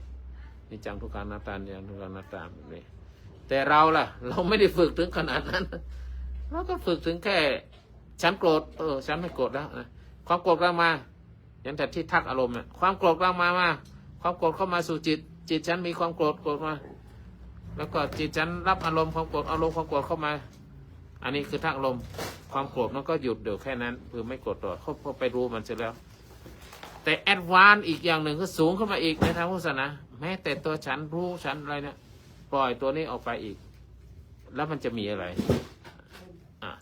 Speaker 1: นิจจังทุกขังอนัตตานิจจังทุกขังอนัตตาแบบนี้แต่เราล่ะเราไม่ได้ฝึกถึงขนาดนั้นเราก็ฝึกถึงแค่ฉันโกรธฉันไม่โกรธแล้วนะความโกรธกำลังมาอย่างแต่ที่ทักอารมณ์เนี่ยความโกรธกำลังมาความโกรธเข้ามาสู่จิตฉันมีความโกรธมาแล้วก็จิตฉันรับอารมณ์ความโกรธความโกรธเข้ามาอันนี้คือทักอารมณ์ความโกรธมันก็หยุดเดี๋ยวแค่นั้นคือไม่โกรธต่อเขาไปรู้มันเสร็จแล้วแต่แอดวานซ์อีกอย่างหนึ่งก็สูงขึ้นมาอีกในทางพุทธศาสนาแม้แต่ตัวฉันรู้ฉันอะไรเนี่ยปล่อยตัวนี้ออกไปอีกแล้วมันจะมีอะไร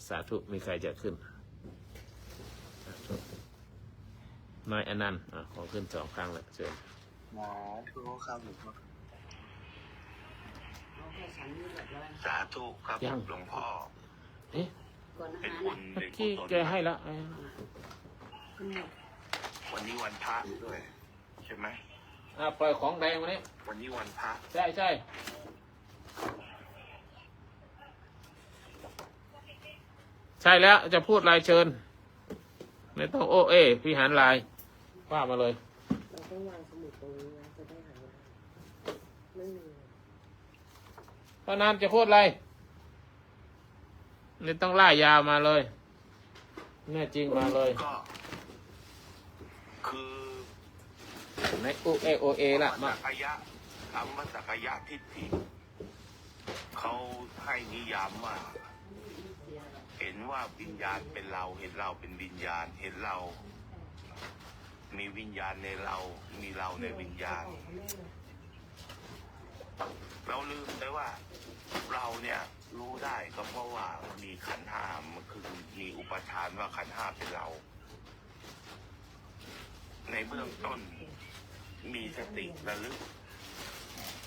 Speaker 1: สาธุมีใครจะขึ้นนายอนันต์ขอขึ้น2 ครั้งแล้วเชิญ
Speaker 6: หมอรู้ครับหลวงพ่อ
Speaker 2: สาธุครับหลวงพ่อเป็นบุญ
Speaker 1: เมื่
Speaker 2: เป็
Speaker 1: อน กี้
Speaker 2: กุศล
Speaker 1: แกให้แล้ว
Speaker 2: วันนี้วันพระด้วยใช่ไหม
Speaker 1: ปล่อยของแดงวันนี้
Speaker 2: วันนี้วันพระ
Speaker 1: ใช่ใช่แล้วจะพูดลายเชิญไม่ต้องโอพี่หันลายว่ามาเลย
Speaker 7: เราต้องวางสมุดตรงนี้นะจะได้หาได้ไม่มี
Speaker 1: เพราะนั้นจะพูดอะไรนี่ต้องไล่ยาวมาเลยแน่จริงมาเลย
Speaker 2: ก็คือ
Speaker 1: ในโอเอละมา
Speaker 2: สักยะคำว่าสักยะทิฏฐิเขาให้นิยามว่าเห็นว่าวิญญาณเป็นเราเห็นเราเป็นวิญญาณเห็นเรามีวิญญาณในเรามีเราในวิญญาณเราลืมไปว่าเราเนี่ยรู้ได้ก็เพราะว่ามีขันธ์ห้ามันคือมีอุปทานว่าขันธ์ห้าเป็นเราในเบื้องต้นมีสติระลึก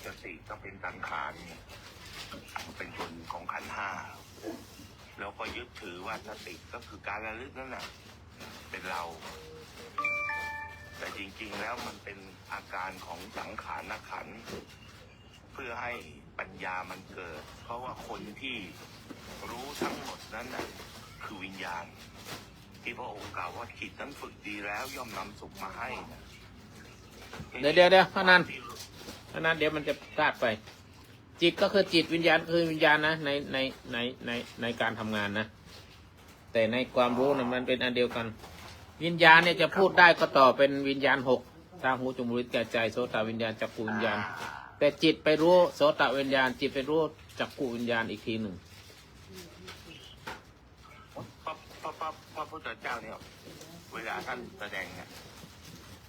Speaker 2: สติก็เป็นสังขารเป็นส่วนของขันธ์ห้าแล้วก็ยึดถือว่าสติก็คือการระลึกนั่นแหละเป็นเราแต่จ
Speaker 8: ริงๆแล้วมันเป็นอาการของสังขารขันธ์เพื่อให้ปัญญามันเกิด เพราะว่าคนที่รู้ทั้งหมดนั้นน่ะคือวิญญาณที่พระองค์กล่าวว่าจิตนั้นฝึกดีแล้วย่อมนำสุขมาให้นะ
Speaker 1: เดี๋ยวพนันเดี๋ยวมันจะพลาดไป จิตก็คือจิตวิญญาณคือวิญญาณนะในการทำงานนะแต่ในความรู้นะมันเป็นอันเดียวกัน วิญญาณเนี่ยจะพูดได้ก็ต่อเป็นวิญญาณ6ตาหูจมูกลิ้นกายใจโสตวิญญาณจักขุวิญญาณแต่จิตไปรู้โสตวิญญาณจิตไปรู้จักขุวิญญาณอีกทีหนึ่ง
Speaker 8: พระพุทธเจ้าเนี่ยเวลาท่านแสดงเนี่ย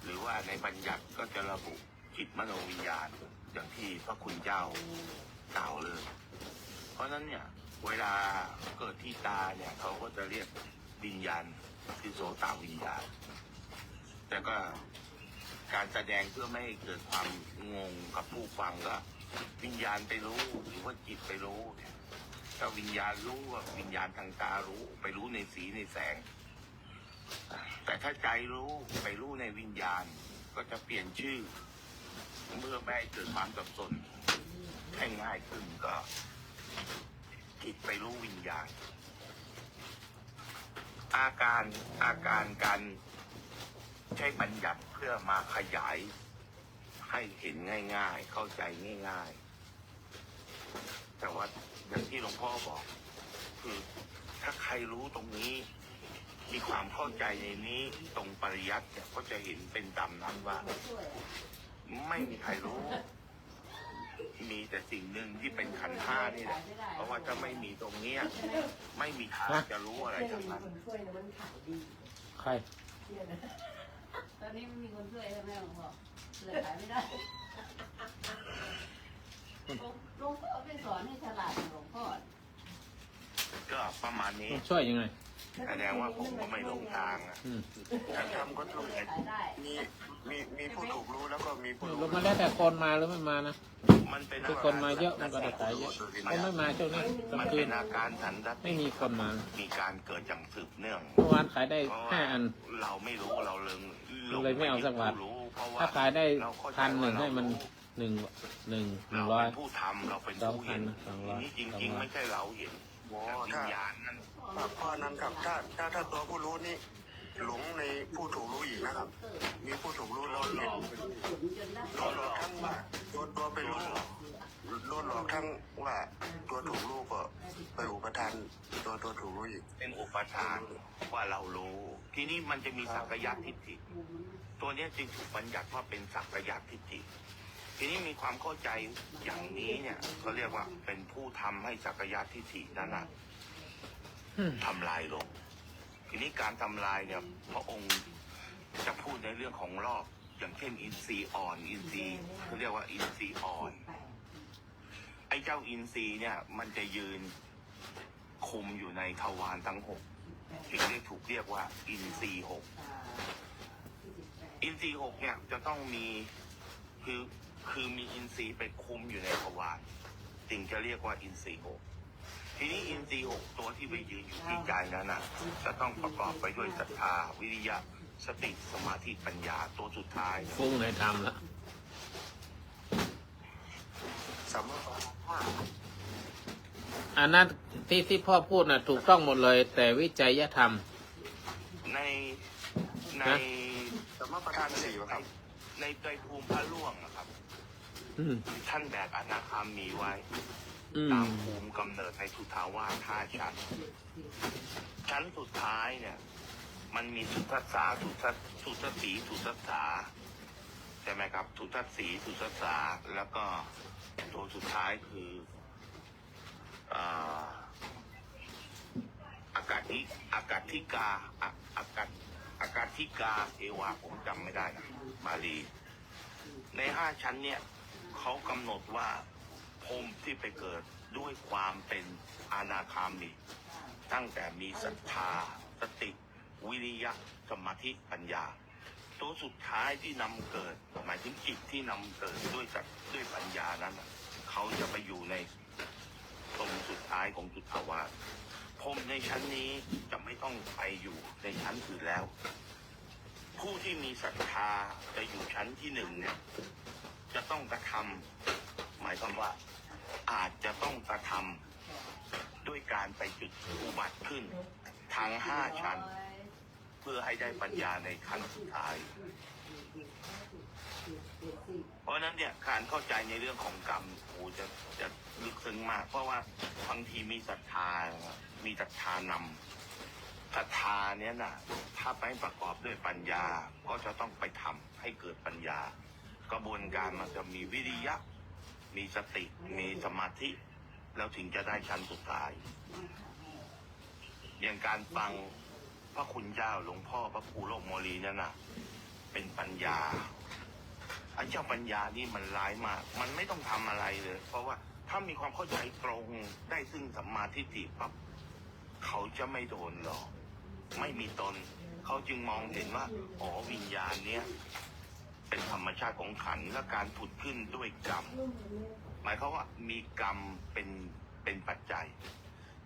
Speaker 8: หรือว่าในบัญญัติก็จะระบุจิตมโนวิญญาณอย่างที่พระคุณเจ้ากล่าวเลย เพราะฉะนั้นเนี่ยเวลาเกิดที่ตาเนี่ยเขาก็จะเรียกวิญญาณคือโสตวิญญาณแต่ก็การแสดงเพื่อไม่ให้เกิดความงงกับผู้ฟังก็วิญญาณไปรู้หรือว่าจิตไปรู้เนี่ยถ้าวิญญาณรู้ว่าวิญญาณทางตารู้ไปรู้ในสีในแสงแต่ถ้าใจรู้ไปรู้ในวิญญาณก็จะเปลี่ยนชื่อเมื่อไม่ให้เกิดความสับสนให้ง่ายขึ้นก็จิตไปรู้วิญญาณอาการการใช้บัญญัติเพื่อมาขยายให้เห็นง่ายๆเข้าใจง่ายๆแต่ว่าอย่างที่หลวงพ่อบอกคือถ้าใครรู้ตรงนี้มีความเข้าใจในนี้ตรงปริยัติเนี่ยก็จะเห็นเป็นตามนั้นว่าไม่มีใครรู้มีแต่สิ่งหนึ่งที่เป็นขันธ์ห้านี่แหละเพราะว่าถ้าไม่มีตรงเนี้ยไม่มีทางจะรู้อะไรทั้งนั้น
Speaker 1: ใคร
Speaker 9: ตอนนี้ไม่มีคนช่วยใช่ไหมหลวงพ่อเลยขายไม่ได้หลวงพ่อไปสอนให้ฉลาดหลวงพ่อ
Speaker 8: ก็ประมาณนี้
Speaker 1: ช่วยยังไง
Speaker 8: แสดงว่าผมก็ไม่หลงทางอ่ะ
Speaker 6: การทำก็ต้องมีผู้ถูกรู้แล้วก็มีผู้รู้
Speaker 1: รถมาแล้วแต่คนมาหรือไม่มานะ
Speaker 8: มันเป็น
Speaker 1: คือคนมาเยอะมันก็จะขายเยอะคนไม่มาช่วงนี้กลาง
Speaker 8: มัน
Speaker 1: คื
Speaker 8: เป็น นอาการสันทัด
Speaker 1: ไม่มีคนมา
Speaker 8: มีการเกิดอย่างสืบเนื่อง
Speaker 1: เมื่อวานขายได้
Speaker 8: เพราะว่า
Speaker 1: 5 อัน
Speaker 8: เราไม่รู้เรา
Speaker 1: เลยไม่เอาสักบาท ถ้าขายได้1,000ให้มัน100
Speaker 8: เราเป็นผู้ทำเราเป็นผู้เห็น
Speaker 1: 200
Speaker 8: นี่จริงๆไม่ใช่เราเห็น
Speaker 6: โอ้
Speaker 8: แต่วิ
Speaker 6: ถ้า
Speaker 8: ญญาณนั้น
Speaker 6: พ่อนั้นครับถ้าตัวผู้รู้นี่หลงในผู้ถูกรู้อีกนะครับ มีผู้ถูกรู้แล้วหลอกทั้งว่าตัวไปรู้โดนหลอกทั้งว่าตัวถูกรู้ก็ไปอุปทานตัวถูกรู้อีก
Speaker 8: เป็นอุปทานว่าเรารู้ ทีนี้มันจะมีสักกายทิฏฐิตัวนี้จึงถูกบัญญัติว่าเป็นสักกายทิฏฐิทีนี้มีความเข้าใจอย่างนี้เนี่ยเขาเรียกว่าเป็นผู้ทำให้สักกายทิฏฐินั้นนะทำลายลง ทีนี้การทำลายเนี่ยพระองค์จะพูดในเรื่องของรอบอย่างเช่นอินทรีย์อ่อนอินทรีย์เขาเรียกว่าอินทรีย์อ่อนไอ้เจ้าอินทรีย์เนี่ยมันจะยืนคุมอยู่ในทวารทั้ง6จึงได้ถูกเรียกว่าอินทรีย์6อินทรีย์6เนี่ยจะต้องมีคือมีอินทรีย์ไปคุมอยู่ในทวารจึงจะเรียกว่าอินทรีย์6ทีนี้อินทรีย์6ตัวที่ไปยืนอยู่ที่ใจนั้นนะจะต้องประกอบไปด้วยศรัทธาวิริยะสติสมาธิปัญญาตัวสุดท้าย
Speaker 1: ฟุ้งในธรรมแล้ว
Speaker 6: สามารถ
Speaker 1: อันนั้นที่พ่อพูดน่ะถูกต้องหมดเลย แต่วิจัยธรรม
Speaker 8: ใน
Speaker 6: สามารถประทานสี่ครับ
Speaker 8: ในใจภูมิพระล่วงนะครับท่านแบกอนาคามีไว้ตามภูมิกำเนิดในทุทาวาส5 ชั้นสุดท้ายเนี่ยมันมีสุทัสสาสุทัสสีสุทัสสาใช่ไหมครับสุทัสสีสุทัสสาแล้วก็ตัวสุดท้ายคืออากาศธิกาเอวาผมจำไม่ได้นะบาลีใน5 ชั้นเนี่ยเขากำหนดว่าพรหมที่ไปเกิดด้วยความเป็นอนาคามีตั้งแต่มีศรัทธาสติวิริยะสมาธิปัญญาตัวสุดท้ายที่นำเกิดหมายถึงจิตที่นำเกิดด้วยปัญญานั้นเขาจะไปอยู่ในตรงสุดท้ายของจุดภาวะพรหมในชั้นนี้จะไม่ต้องไปอยู่ในชั้นอื่นแล้ว ผู้ที่มีศรัทธาจะอยู่ชั้นที่หนึ่งเนี่ยจะต้องกระทำหมายความว่าอาจจะต้องกระทำด้วยการไปจุดอุบัติขึ้นทั้ง5 ชั้น เพื่อให้ได้ปัญญาในขั้นสุดท้าย เพราะฉะนั้นเนี่ยการเข้าใจในเรื่องของกรรมโอ้จะลึกซึ้งมาก เพราะว่าบางทีมีศรัทธานำศรัทธาเนี่ยนะถ้าไม่ประกอบด้วยปัญญาก็จะต้องไปทำให้เกิดปัญญา กระบวนการมันจะมีวิริยะมีสติมีสมาธิแล้วถึงจะได้ชั้นสุดท้าย อย่างการฟังพระคุณเจ้าหลวงพ่อพระครูโลกโมลีนั่นนะเป็นปัญญาไอ้เจ้าปัญญานี่มันร้ายมากมันไม่ต้องทำอะไรเลย เพราะว่าถ้ามีความเข้าใจตรงได้ซึ่งสัมมาทิฏฐิปั๊บเขาจะไม่โดนหลอกไม่มีตนเขาจึงมองเห็นว่าอ๋อวิญญาณเนี้ยเป็นธรรมชาติของขันธ์และการผุดขึ้นด้วยกรรมหมายความว่ามีกรรมเป็นปัจจัย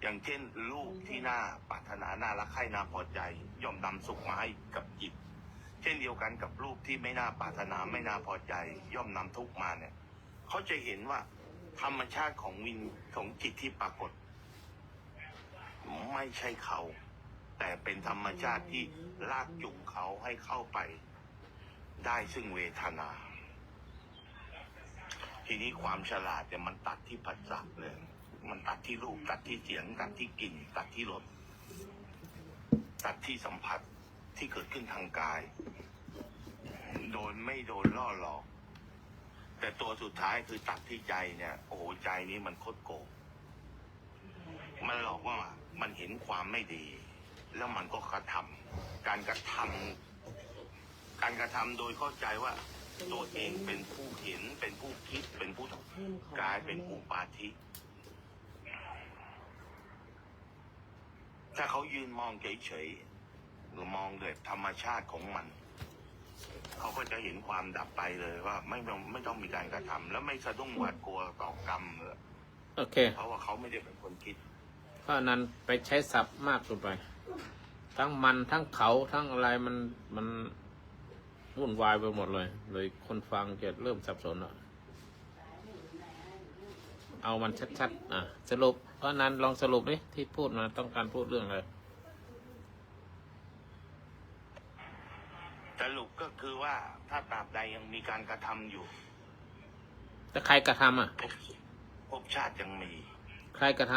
Speaker 8: อย่างเช่นรูปที่น่าปรารถนาน่ารักใคร่น่าพอใจย่อมนำสุขมาให้กับจิตเช่นเดียวกันกับรูปที่ไม่น่าปรารถนาไม่น่าพอใจย่อมนำทุกข์มาเนี่ยเขาจะเห็นว่าธรรมชาติของของจิตที่ปรากฏไม่ใช่เขาแต่เป็นธรรมชาติที่ลากจูงเขาให้เข้าไปได้ซึ่งเวทนาทีนี้ความฉลาดเนี่ยมันตัดที่ผัสสะเลยมันตัดที่รูปตัดที่เสียงตัดที่กลิ่นตัดที่รสตัดที่สัมผัสที่เกิดขึ้นทางกายโดยไม่โดนล่อหลอกแต่ตัวสุดท้ายคือตัดที่ใจเนี่ยโอ้โหใจนี้มันโคตรโกงมันหลอกว่ามันเห็นความไม่ดีแล้วมันก็กระทำการกระทำโดยเข้าใจว่าตัวเองเป็นผู้เห็นเป็นผู้คิดเป็นผู้กลายเป็นอุปาทิถ้าเขายืนมองเฉยๆหรือมองด้วยธรรมชาติของมันเขาก็จะเห็นความดับไปเลยว่าไม่ต้องมีการกระทำแล้วไม่สะดุ้งหวาดกลัวต่อกรรมเลย
Speaker 1: โอเค
Speaker 8: เพราะว่าเขาไม่ได้เป็นคนคิด
Speaker 1: เพราะนั้นไปใช้ศัพท์มากเกินไปทั้งมันทั้งเขาทั้งอะไรมันวุ่นวายไปหมดเลยคนฟังจะเริ่มสับสนอ่ะเอามันชัดๆสรุปเพราะนั้นลองสรุปดิที่พูดมาต้องการพูดเรื่องอะไร
Speaker 8: สรุปก็คือว่าถ้าตราบใดยังมีการกระทำอยู่
Speaker 1: แต่ใครกระทำอ่ะ
Speaker 8: ภพชาติยังมี
Speaker 1: ใครกระท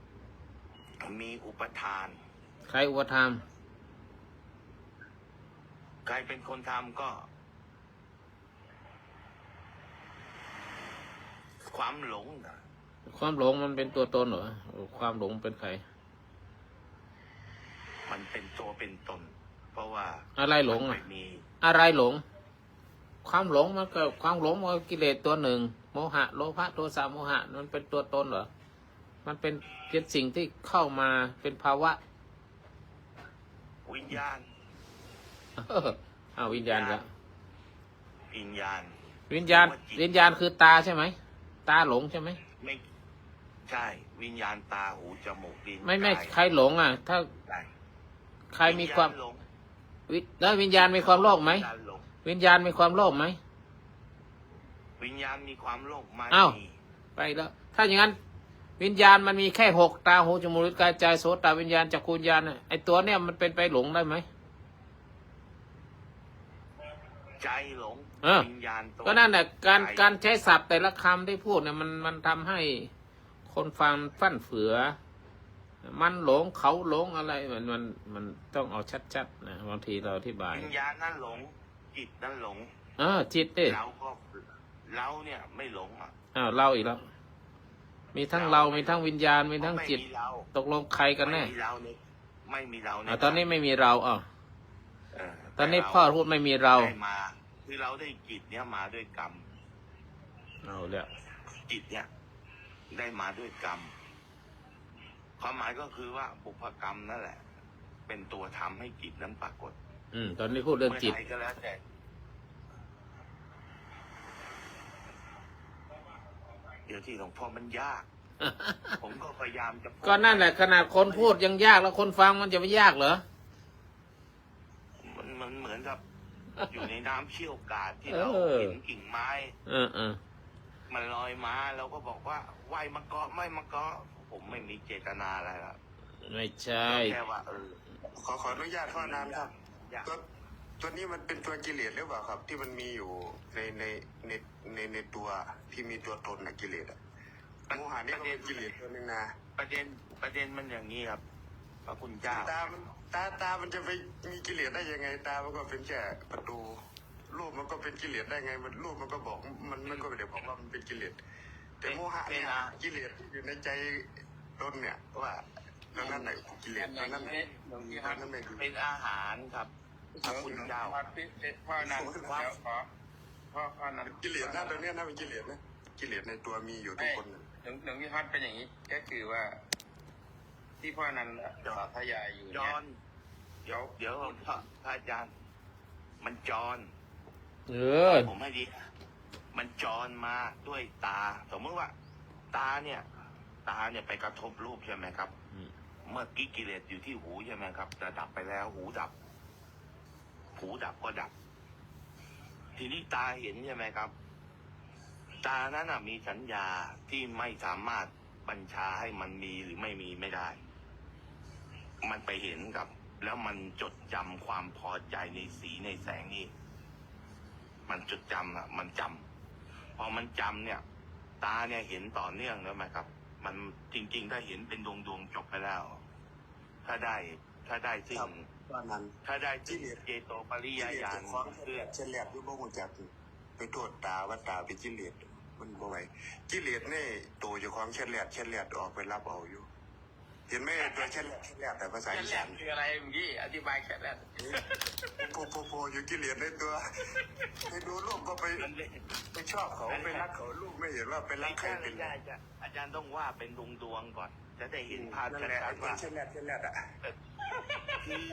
Speaker 8: ำมีอุปทาน
Speaker 1: ใครอุปทาน
Speaker 8: ใครเป็นคนทำก็ความหลง
Speaker 1: มันเป็นตัวตนเหรอความหลงเป็นใคร
Speaker 8: มันเป็นตัวเป็นตนเพราะว่า
Speaker 1: อะไรหลงอ่ะอะไรหลงความหลงมันก็ความหลงมันกิเลสตัวหนึ่งโมหะโลภะโทสะโมหะมันเป็นตัวตนเหรอมันเป็นสิ่งที่เข้ามาเป็นภาวะ
Speaker 8: วิญญาณ
Speaker 1: วิญญาณละ
Speaker 8: วิญ
Speaker 1: ญาณคือตาใช่ไหมตาหลงใช่ไหม
Speaker 8: ไม่ใช่วิญญาณตาหูจมูกลิ้น
Speaker 1: ไม่ใครหลงอ่ะถ้าใครมีความแล้ววิญญาณมีความโลภไหมวิญญาณมีความโลภไหม
Speaker 8: วิญญาณมีความโลภไหม
Speaker 1: ไปแล้วถ้าอย่างนั้นวิญญาณมันมีแค่6ตาหูจมูกลิ้นกายใจโสตวิญญาณจักขุวิญญาณไอตัวเนี้ยมันเป็นไปหลงได้ไหม
Speaker 8: ใจหลงวิญญาณ
Speaker 1: ก็นั่นแหละการใช้ศัพท์แต่ละคำที่พูดเนี่ยมันทำให้คนฟังฟั่นเฟือมันหลงเขาหลงอะไรมันต้องเอาชัดๆนะบางทีเราอธิบาย
Speaker 8: วิญญาณนั่นหลงจิตนั่นหลง
Speaker 1: จิตดิ
Speaker 8: เราเนี่ยไม่หลง
Speaker 1: เราอีกแล้วมีทั้งเรามีทั้งวิญญาณมีทั้งจิตตกลงใครกันแน่
Speaker 8: ไม่มีเรา
Speaker 1: ตอนนี้ไม่มีเราตอนนี้พ่อพูดไม่มีเรา
Speaker 8: คือเราได้จิตเนี่ยมาด้วยกรรม
Speaker 1: เอาแล้ว
Speaker 8: จิตเนี่ยได้มาด้วยกรรมความหมายก็คือว่าบุพกรรมนั่นแหละเป็นตัวทำให้จิตนั้นปรากฏ
Speaker 1: ตอนนี้พูดเรื่องจิต
Speaker 8: ก็แล้วแต่เดี๋ยวที่หลวงพ่อมันยาก ผมก็พยายามจะ
Speaker 1: ก็นั่นแหละขนาดคนพูดยังยากแล้วคนฟังมันจะไม่ยากเหรอ
Speaker 8: มันเหมือน ครับ อยู่ในน้ำเชี่ยวกราดที่เราเห็นกิ่งไม้ มันลอยมาเราก็บอกว่าว่ายมาเกาะไม่มาเกาะผมไม่มีเจตนาอะไรครับ
Speaker 1: ไม่ใช่
Speaker 8: แค่ว่า
Speaker 6: ขออนุญาตพ่อนามครับ
Speaker 8: อยาก
Speaker 6: ตัวนี้มันเป็นตัวกิเลสหรือเปล่าครับ ที่มันมีอยู่ในตัวที่มีตัวตนนะกิเลสอะโมหะนี่ก็เป็นกิเลสตัวหนึ่งนะ
Speaker 8: ประเด็นมันอย่างนี้ครับพระคุณเจ้า
Speaker 6: ตามันจะไปมีกิเลสได้ยังไง ตามันก็เป็นแค่ประตูรูปมันก็เป็นกิเลสได้ไงมันรูปมันก็บอกมันก็ไม่ได้บอกว่ามันเป็นกิเลสแต่โมหะเนี่ยกิเลสที่อยู่ในใจตนเนี่ยว่าตอนนั้นไหนกิเลสตอนนั้นไหนตอนนั้นไหน
Speaker 8: เป็นอาหารครับพระคุณเจ้า
Speaker 4: พ่อนั้นเดี๋ยวขอพ่อนั้น
Speaker 6: กิเลสนะตอนนี้น่าเป็นกิเลสนะกิเลสในตัวมีอยู่ทุกคน
Speaker 4: หลวงพี่พัดเป็นอย่างนี้ ก็คือว่า ที่พ่อนั้นสาธยายอยู่
Speaker 8: จ
Speaker 4: เนี่ย
Speaker 8: อนเดี๋ยวพระอาจารย์ มันจอน ผมให้ดี มันจอนมาด้วยตา สมมติว่า ตาเนี่ยไปกระทบรูปใช่ไหมครับ เมื่อกี้กิเลสอยู่ที่หูใช่ไหมครับแต่ดับไปแล้ว หูดับก็ดับ ทีนี้ตาเห็นใช่ไหมครับ ตานั้นมีสัญญาที่ไม่สามารถบัญชาให้มันมีหรือไม่มีไม่ได้ มันไปเห็นครับ แล้วมันจดจำความพอใจในสีในแสงนี้ มันจดจำมันจำพอมันจำเนี่ย ตาเนี่ยเห็นต่อเนื่องแล้วไหมครับ มันจริงๆถ้าเห็นเป็นดวงจบไปแล้ว ถ้าได้ซึ่ง
Speaker 6: ตอนนั้น
Speaker 8: ถ้าได้ซึ่งเจโตปริยญาณ
Speaker 6: เช่นแรกที่บ่งจากไปโทษตาว่าตาเป็นกิเลสมันบ่ไหวกิเลสนี่ตัวเจ้าของเช่นแรกออกไปรับเอาอยู่ เห็นไหมตัวเช่นแรกแต่ภาษา
Speaker 4: แค่
Speaker 6: อี
Speaker 4: แร
Speaker 6: สาก น
Speaker 4: คืออะไรเมื่อกี้อธิบายแค่แรก
Speaker 6: โพอยู่กิเลสในตัวไปดูรูปก็ไปชอบเขาไปรักเขาลูกไม่เห็นว่าไปรักใครเป็น
Speaker 8: อาจารย์ต้องว่าเป็นดวงก่อน จะได้เห็นภาพ
Speaker 6: นั่น
Speaker 8: ชั
Speaker 6: แหละ
Speaker 8: ดๆว่า
Speaker 6: เช่นแรกอ่ะ
Speaker 8: คือ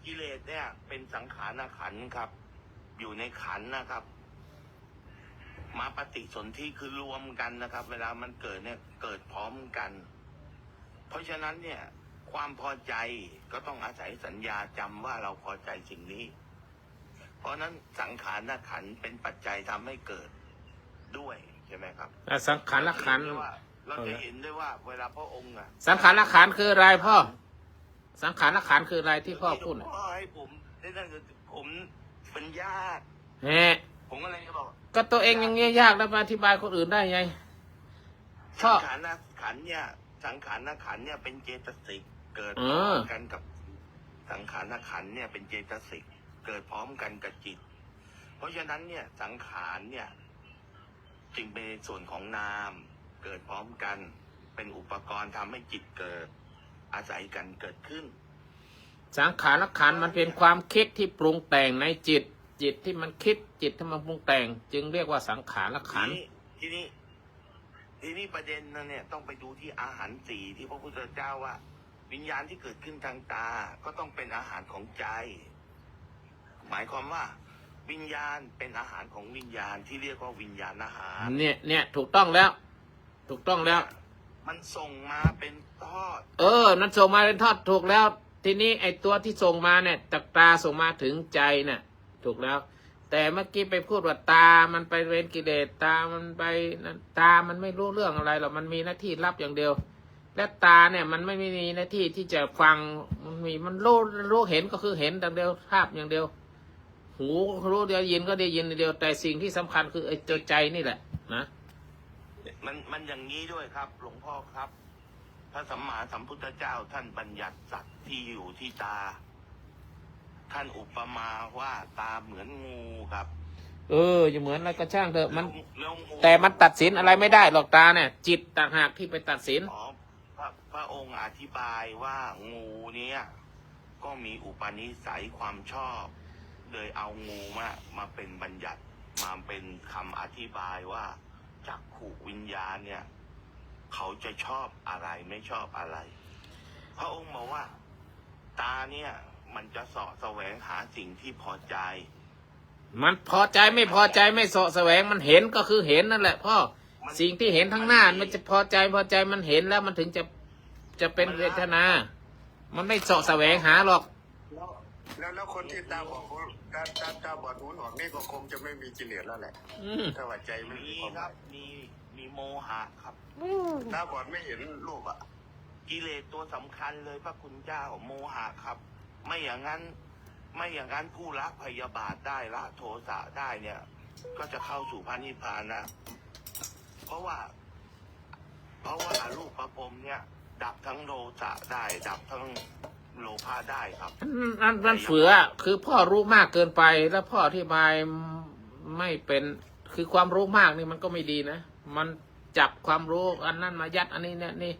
Speaker 8: กิเลสเนี่ย เป็นสังขารขันธ์ครับ อยู่ในขันธ์นะครับ มาปฏิสนธิคือรวมกันนะครับ เวลามันเกิดเนี่ยเกิดพร้อมกัน เพราะฉะนั้นเนี่ย ความพอใจก็ต้องอาศัยสัญญาจำว่าเราพอใจสิ่งนี้ เพราะนั้นสังขารขันธ์เป็นปัจจัยทำให้เกิดด้วยใช่ไหมครับ
Speaker 1: สังขารขันธ์
Speaker 8: เราจะเห็นได้ว่า เวลาพระองค์
Speaker 1: สังขารขันธ์คืออะไรพ่อ สังขารขันธ์คืออะไรที่พ่อพูด
Speaker 8: พ่อให้ผมได้นั่นคือผมเป็นญาติ ผมก็เลยจะบอก
Speaker 1: ก็ตัวเองยังเงี้ยยากแล้วมาอธิบายคนอื่นได้ไงพ่อ
Speaker 8: สังขารขันธ์เนี่ยสังขารขันธ์เนี่ยเป็นเจตสิกเกิดพร้อมกันกับสังขารขันธ์เนี่ยเป็นเจตสิกเกิดพร้อมกันกับจิต เพราะฉะนั้นเนี่ยสังขารเนี่ยจึงเป็นส่วนของนามเกิดพร้อมกันเป็นอุปกรณ์ทำให้จิตเกิดอาศัยกันเกิดขึ้น
Speaker 1: สังขารขันธ์มันเป็นความคิดที่ปรุงแต่งในจิตที่มันคิดจิตที่มันปรุงแต่ง จึงเรียกว่าสังขารขันธ์
Speaker 8: ทีนี้ประเด็นนั้นเนี่ยต้องไปดูที่อาหารสี่ที่พระพุทธเจ้าว่า วิญญาณที่เกิดขึ้นทางตาก็ต้องเป็นอาหารของใจ หมายความว่า วิญญาณเป็นอาหารของวิญญาณที่เรียกว่าวิญญาณอาหาร
Speaker 1: เนี่ยถูกต้องแล้ว
Speaker 8: มันส่งมาเป็นทอด
Speaker 1: มันส่งมาเป็นทอดถูกแล้ว ทีนี้ไอตัวที่ส่งมาเนี่ยจากตาส่งมาถึงใจเนี่ยถูกแล้ว แต่เมื่อกี้ไปพูดว่าตามันไปเป็นกิเลสตามันไปตามันไม่รู้เรื่องอะไรหรอกมันมีหน้าที่รับอย่างเดียว และตาเนี่ยมันไม่มีหน้าที่ที่จะฟังมันรู้เห็นก็คือเห็นอย่างเดียวภาพอย่างเดียว หูรู้เดียวยินก็ได้ยินเดียวแต่สิ่งที่สำคัญคือไอ้ตัวใจนี่แหละนะ
Speaker 8: มันอย่างนี้ด้วยครับ หลวงพ่อครับพระสัมมาสัมพุทธเจ้าท่านบัญญัติสัตว์ที่อยู่ที่ตา ท่านอุปมาว่าตาเหมือนงูครับ
Speaker 1: อย่าเหมือนอะไรก็ช่างเถอะมันแต่มันตัดสินอะไรไม่ได้หรอกตาเนี่ยจิตต่างหากที่ไปตัดสิน
Speaker 8: พระองค์อธิบายว่างูเนี้ยก็มีอุปนิสัยความชอบเลยเอางูมาเป็นบัญญัติมาเป็นคำอธิบายว่าจักขุวิญญาณเนี่ยเขาจะชอบอะไรไม่ชอบอะไรพระองค์บอกว่าตาเนี่ยมันจะเสาะแสวงหาสิ่งที่พอใจ
Speaker 1: มันพอใจไม่พอใจไม่เสาะแสวงมันเห็นก็คือเห็นนั่นแหละพ่อสิ่งที่เห็นทั้งหน้ามันจะพอใจมันเห็นแล้วมันถึงจะเป็นเวทนามันไม่เสาะแสวงหาหรอก
Speaker 6: แล้วคนที่ตาบอดหูตาบอดหูหนวกนี่ก็คงจะไม่มีกิเลสแล้วแหละ
Speaker 1: อืม
Speaker 6: ถ้าว่าใจไม่
Speaker 8: มี
Speaker 6: มีความ
Speaker 8: ครับ มีโมหะครับ
Speaker 6: ตาบอดไม่เห็นรูปอ่ะ
Speaker 8: กิเลสตัวสำคัญเลยพระคุณเจ้าโมหะครับ ไม่อย่างนั้นผู้ละพยาบาทได้ละโทสะได้เนี่ย ก็จะเข้าสู่พระนิพพานนะ เพราะว่าอรูปพรหมเนี่ย ดับทั้งโลสะได้ ดับทั้งโลภะได้ครับ
Speaker 1: นั่นเฟือคือพ่อรู้มากเกินไปแล้วพ่ออธิบายไม่เป็นคือความรู้มากนี่มันก็ไม่ดีนะมันจับความรู้อันนั้นมายัดอันนี้เนี่ยนี่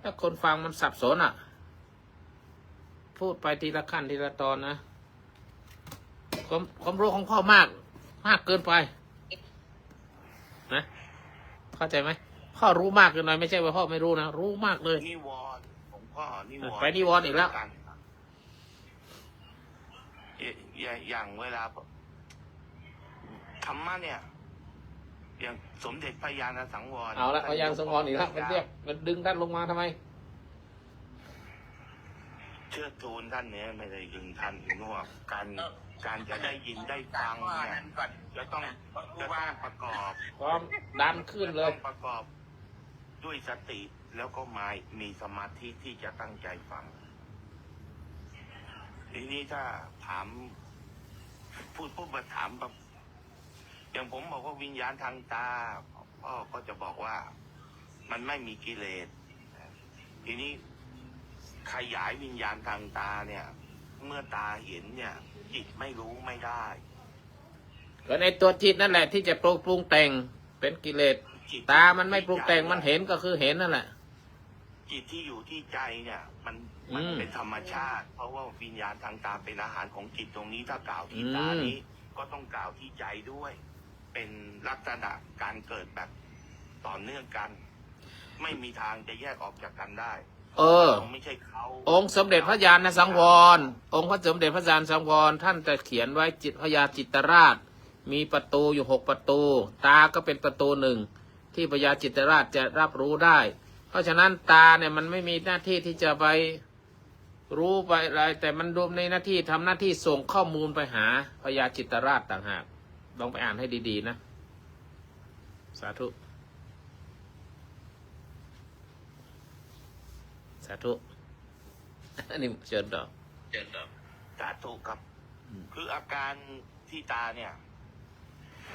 Speaker 1: ถ้าคนฟังมันสับสนอ่ะ พูดไปทีละขั้นทีละตอนนะความรู้ของพ่อมากเกินไปนะเข้าใจไหมพ่อรู้มากเกินไปไม่ใช่ว่าพ่อไม่รู้นะรู้มากเลย
Speaker 8: นิวรณ์ผมก็นิวรณ์
Speaker 1: ไปนิวรณ์อีกแล้ว
Speaker 8: อย่างเวลาธรรมะเนี่ย อย่างสมเด็จพระญาณสังวร
Speaker 1: เอาละพยานสงวนอีกแล้วมันเรียกมันดึงท่านลงมาทำไม
Speaker 8: เชื่อทูลท่านเนี่ยไม่ได้ดึงท่านถึงว่าการจะได้ยินได้ฟังเนี่ยจะต้องประกอบ
Speaker 1: พร้อมดันขึ้นเลย
Speaker 8: ต้องประกอบด้วยสติแล้วก็มีสมาธิที่จะตั้งใจฟัง ทีนี้ถ้าถามพูดมาถามแบบอย่างผมบอกว่าวิญญาณทางตาพ่อก็จะบอกว่ามันไม่มีกิเลส ทีนี้ขยายวิญญาณทางตาเนี่ย เมื่อตาเห็นเนี่ย จิตไม่รู้ไม่ได้
Speaker 1: ก็ในตัวจิตนั่นแหละที่จะปรุงแต่งเป็นกิเลส
Speaker 8: จิต
Speaker 1: ตามันไม่ปรุงแต่งมันเห็นก็คือเห็นนั่นแหละ
Speaker 8: จิตที่อยู่ที่ใจเนี่ย มัน
Speaker 1: อืม
Speaker 8: เป็นธรรมชาติ เพราะว่าวิญญาณทางตาเป็นอาหารของจิตตรงนี้ถ้ากล่าวที่ตานี้ก็ต้องกล่าวที่ใจด้วย เป็นลักษณะการเกิดแบบต่อเนื่องกัน ไม่มีทางจะแยกออกจากกันได้ ไม่ใช่เขา
Speaker 1: องค์สมเด็จพระญาณสังวรองค์พระสมเด็จพระญาณสังวรท่านจะเขียนไว้จิตพญาจิตรราช มีประตูอยู่6 ประตู ตาก็เป็นประตูหนึ่งที่พญาจิตรราชจะรับรู้ได้ เพราะฉะนั้นตาเนี่ยมันไม่มีหน้าที่ที่จะไปรู้ไปอะไรแต่มันรวมในหน้าที่ทำหน้าที่ส่งข้อมูลไปหาพญาจิตรราชต่างหากลองไปอ่านให้ดีๆนะสาธุสาธุ อันนี้เชิญต่อ
Speaker 8: สาธุครับ คืออาการที่ตาเนี่ย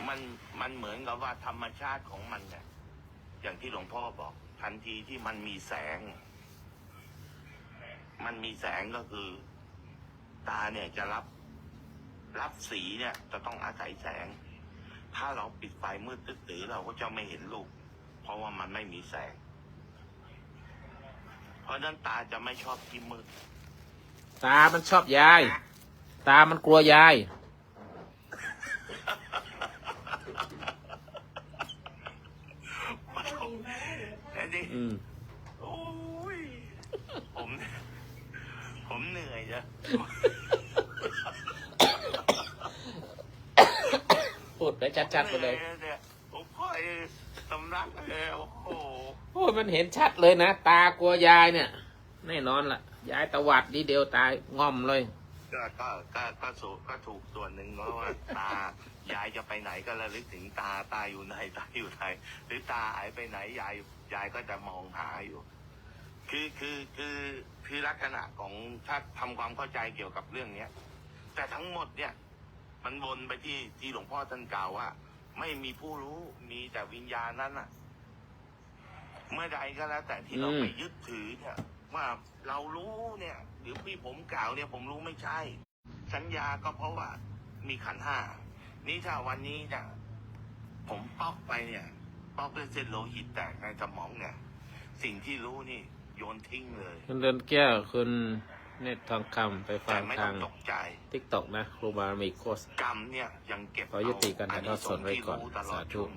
Speaker 8: มันเหมือนกับว่าธรรมชาติของมันเนี่ย อย่างที่หลวงพ่อบอก ทันทีที่มันมีแสง ก็คือ ตาเนี่ยจะรับสีเนี่ย จะต้องอาศัยแสง ถ้าเราปิดไฟมืดตื้อเราก็จะไม่เห็นรูปเพราะว่ามันไม่มีแสง เพราะฉะนั้นตาจะไม่ชอบที่มืด
Speaker 1: ตามันชอบยาย ตามันกลัวยาย
Speaker 8: อันนี้
Speaker 1: อืม
Speaker 8: โอ้ย ผมเหนื่อยจ้ะ
Speaker 1: พูดไปชัดๆไปเลย
Speaker 8: เนี่ยผมค่อยสำลักเลยโอ้โห
Speaker 1: โอ้ยมันเห็นชัดเลยนะ ตากลัวยายเนี่ย แน่นอนล่ะ ยายตวัดดีเดียวตายง่อมเลย
Speaker 8: ก็ถูกส่วนหนึ่งเพราะว่าตายายจะไปไหนก็ระลึกถึงตาอยู่ไหนหรือตาหายไปไหนยายก็จะมองหาอยู่ คือลักษณะของถ้าทำความเข้าใจเกี่ยวกับเรื่องเนี้ย แต่ทั้งหมดเนี่ย มันวนไปที่หลวงพ่อท่านกล่าวว่า ไม่มีผู้รู้มีแต่วิญญาณนั้นน่ะ เมื่อใดก็แล้วแต่ที่เราไปยึดถือเนี่ย ว่าเรารู้เนี่ย หรือที่ผมกล่าวเนี่ยผมรู้ไม่ใช่ สัญญาก็เพราะว่ามีขันธ์ 5นี่ถ้าวันนี้เนี่ยผมป๊อกไปเนี่ยป๊อกด้วยเส้นโลหิตแตกในสมองเนี่ย สิ่งที่รู้นี่โยนทิ้งเลย
Speaker 1: คุณเดินแก้วคุณเนตรทองคำไปฟั
Speaker 8: แต่
Speaker 1: ง
Speaker 8: ไม่
Speaker 1: ทา
Speaker 8: ต้อง งตกใจ
Speaker 1: ติ๊กต็อกนะ ครูบามีโคส
Speaker 8: กรรมเนี่ยยังเก็บ
Speaker 1: ขอยุติการถ่ายทอดสดไว้ก่อน
Speaker 8: านิสงส์ที่รู้ตลอด
Speaker 1: สาธุ
Speaker 8: ช่วง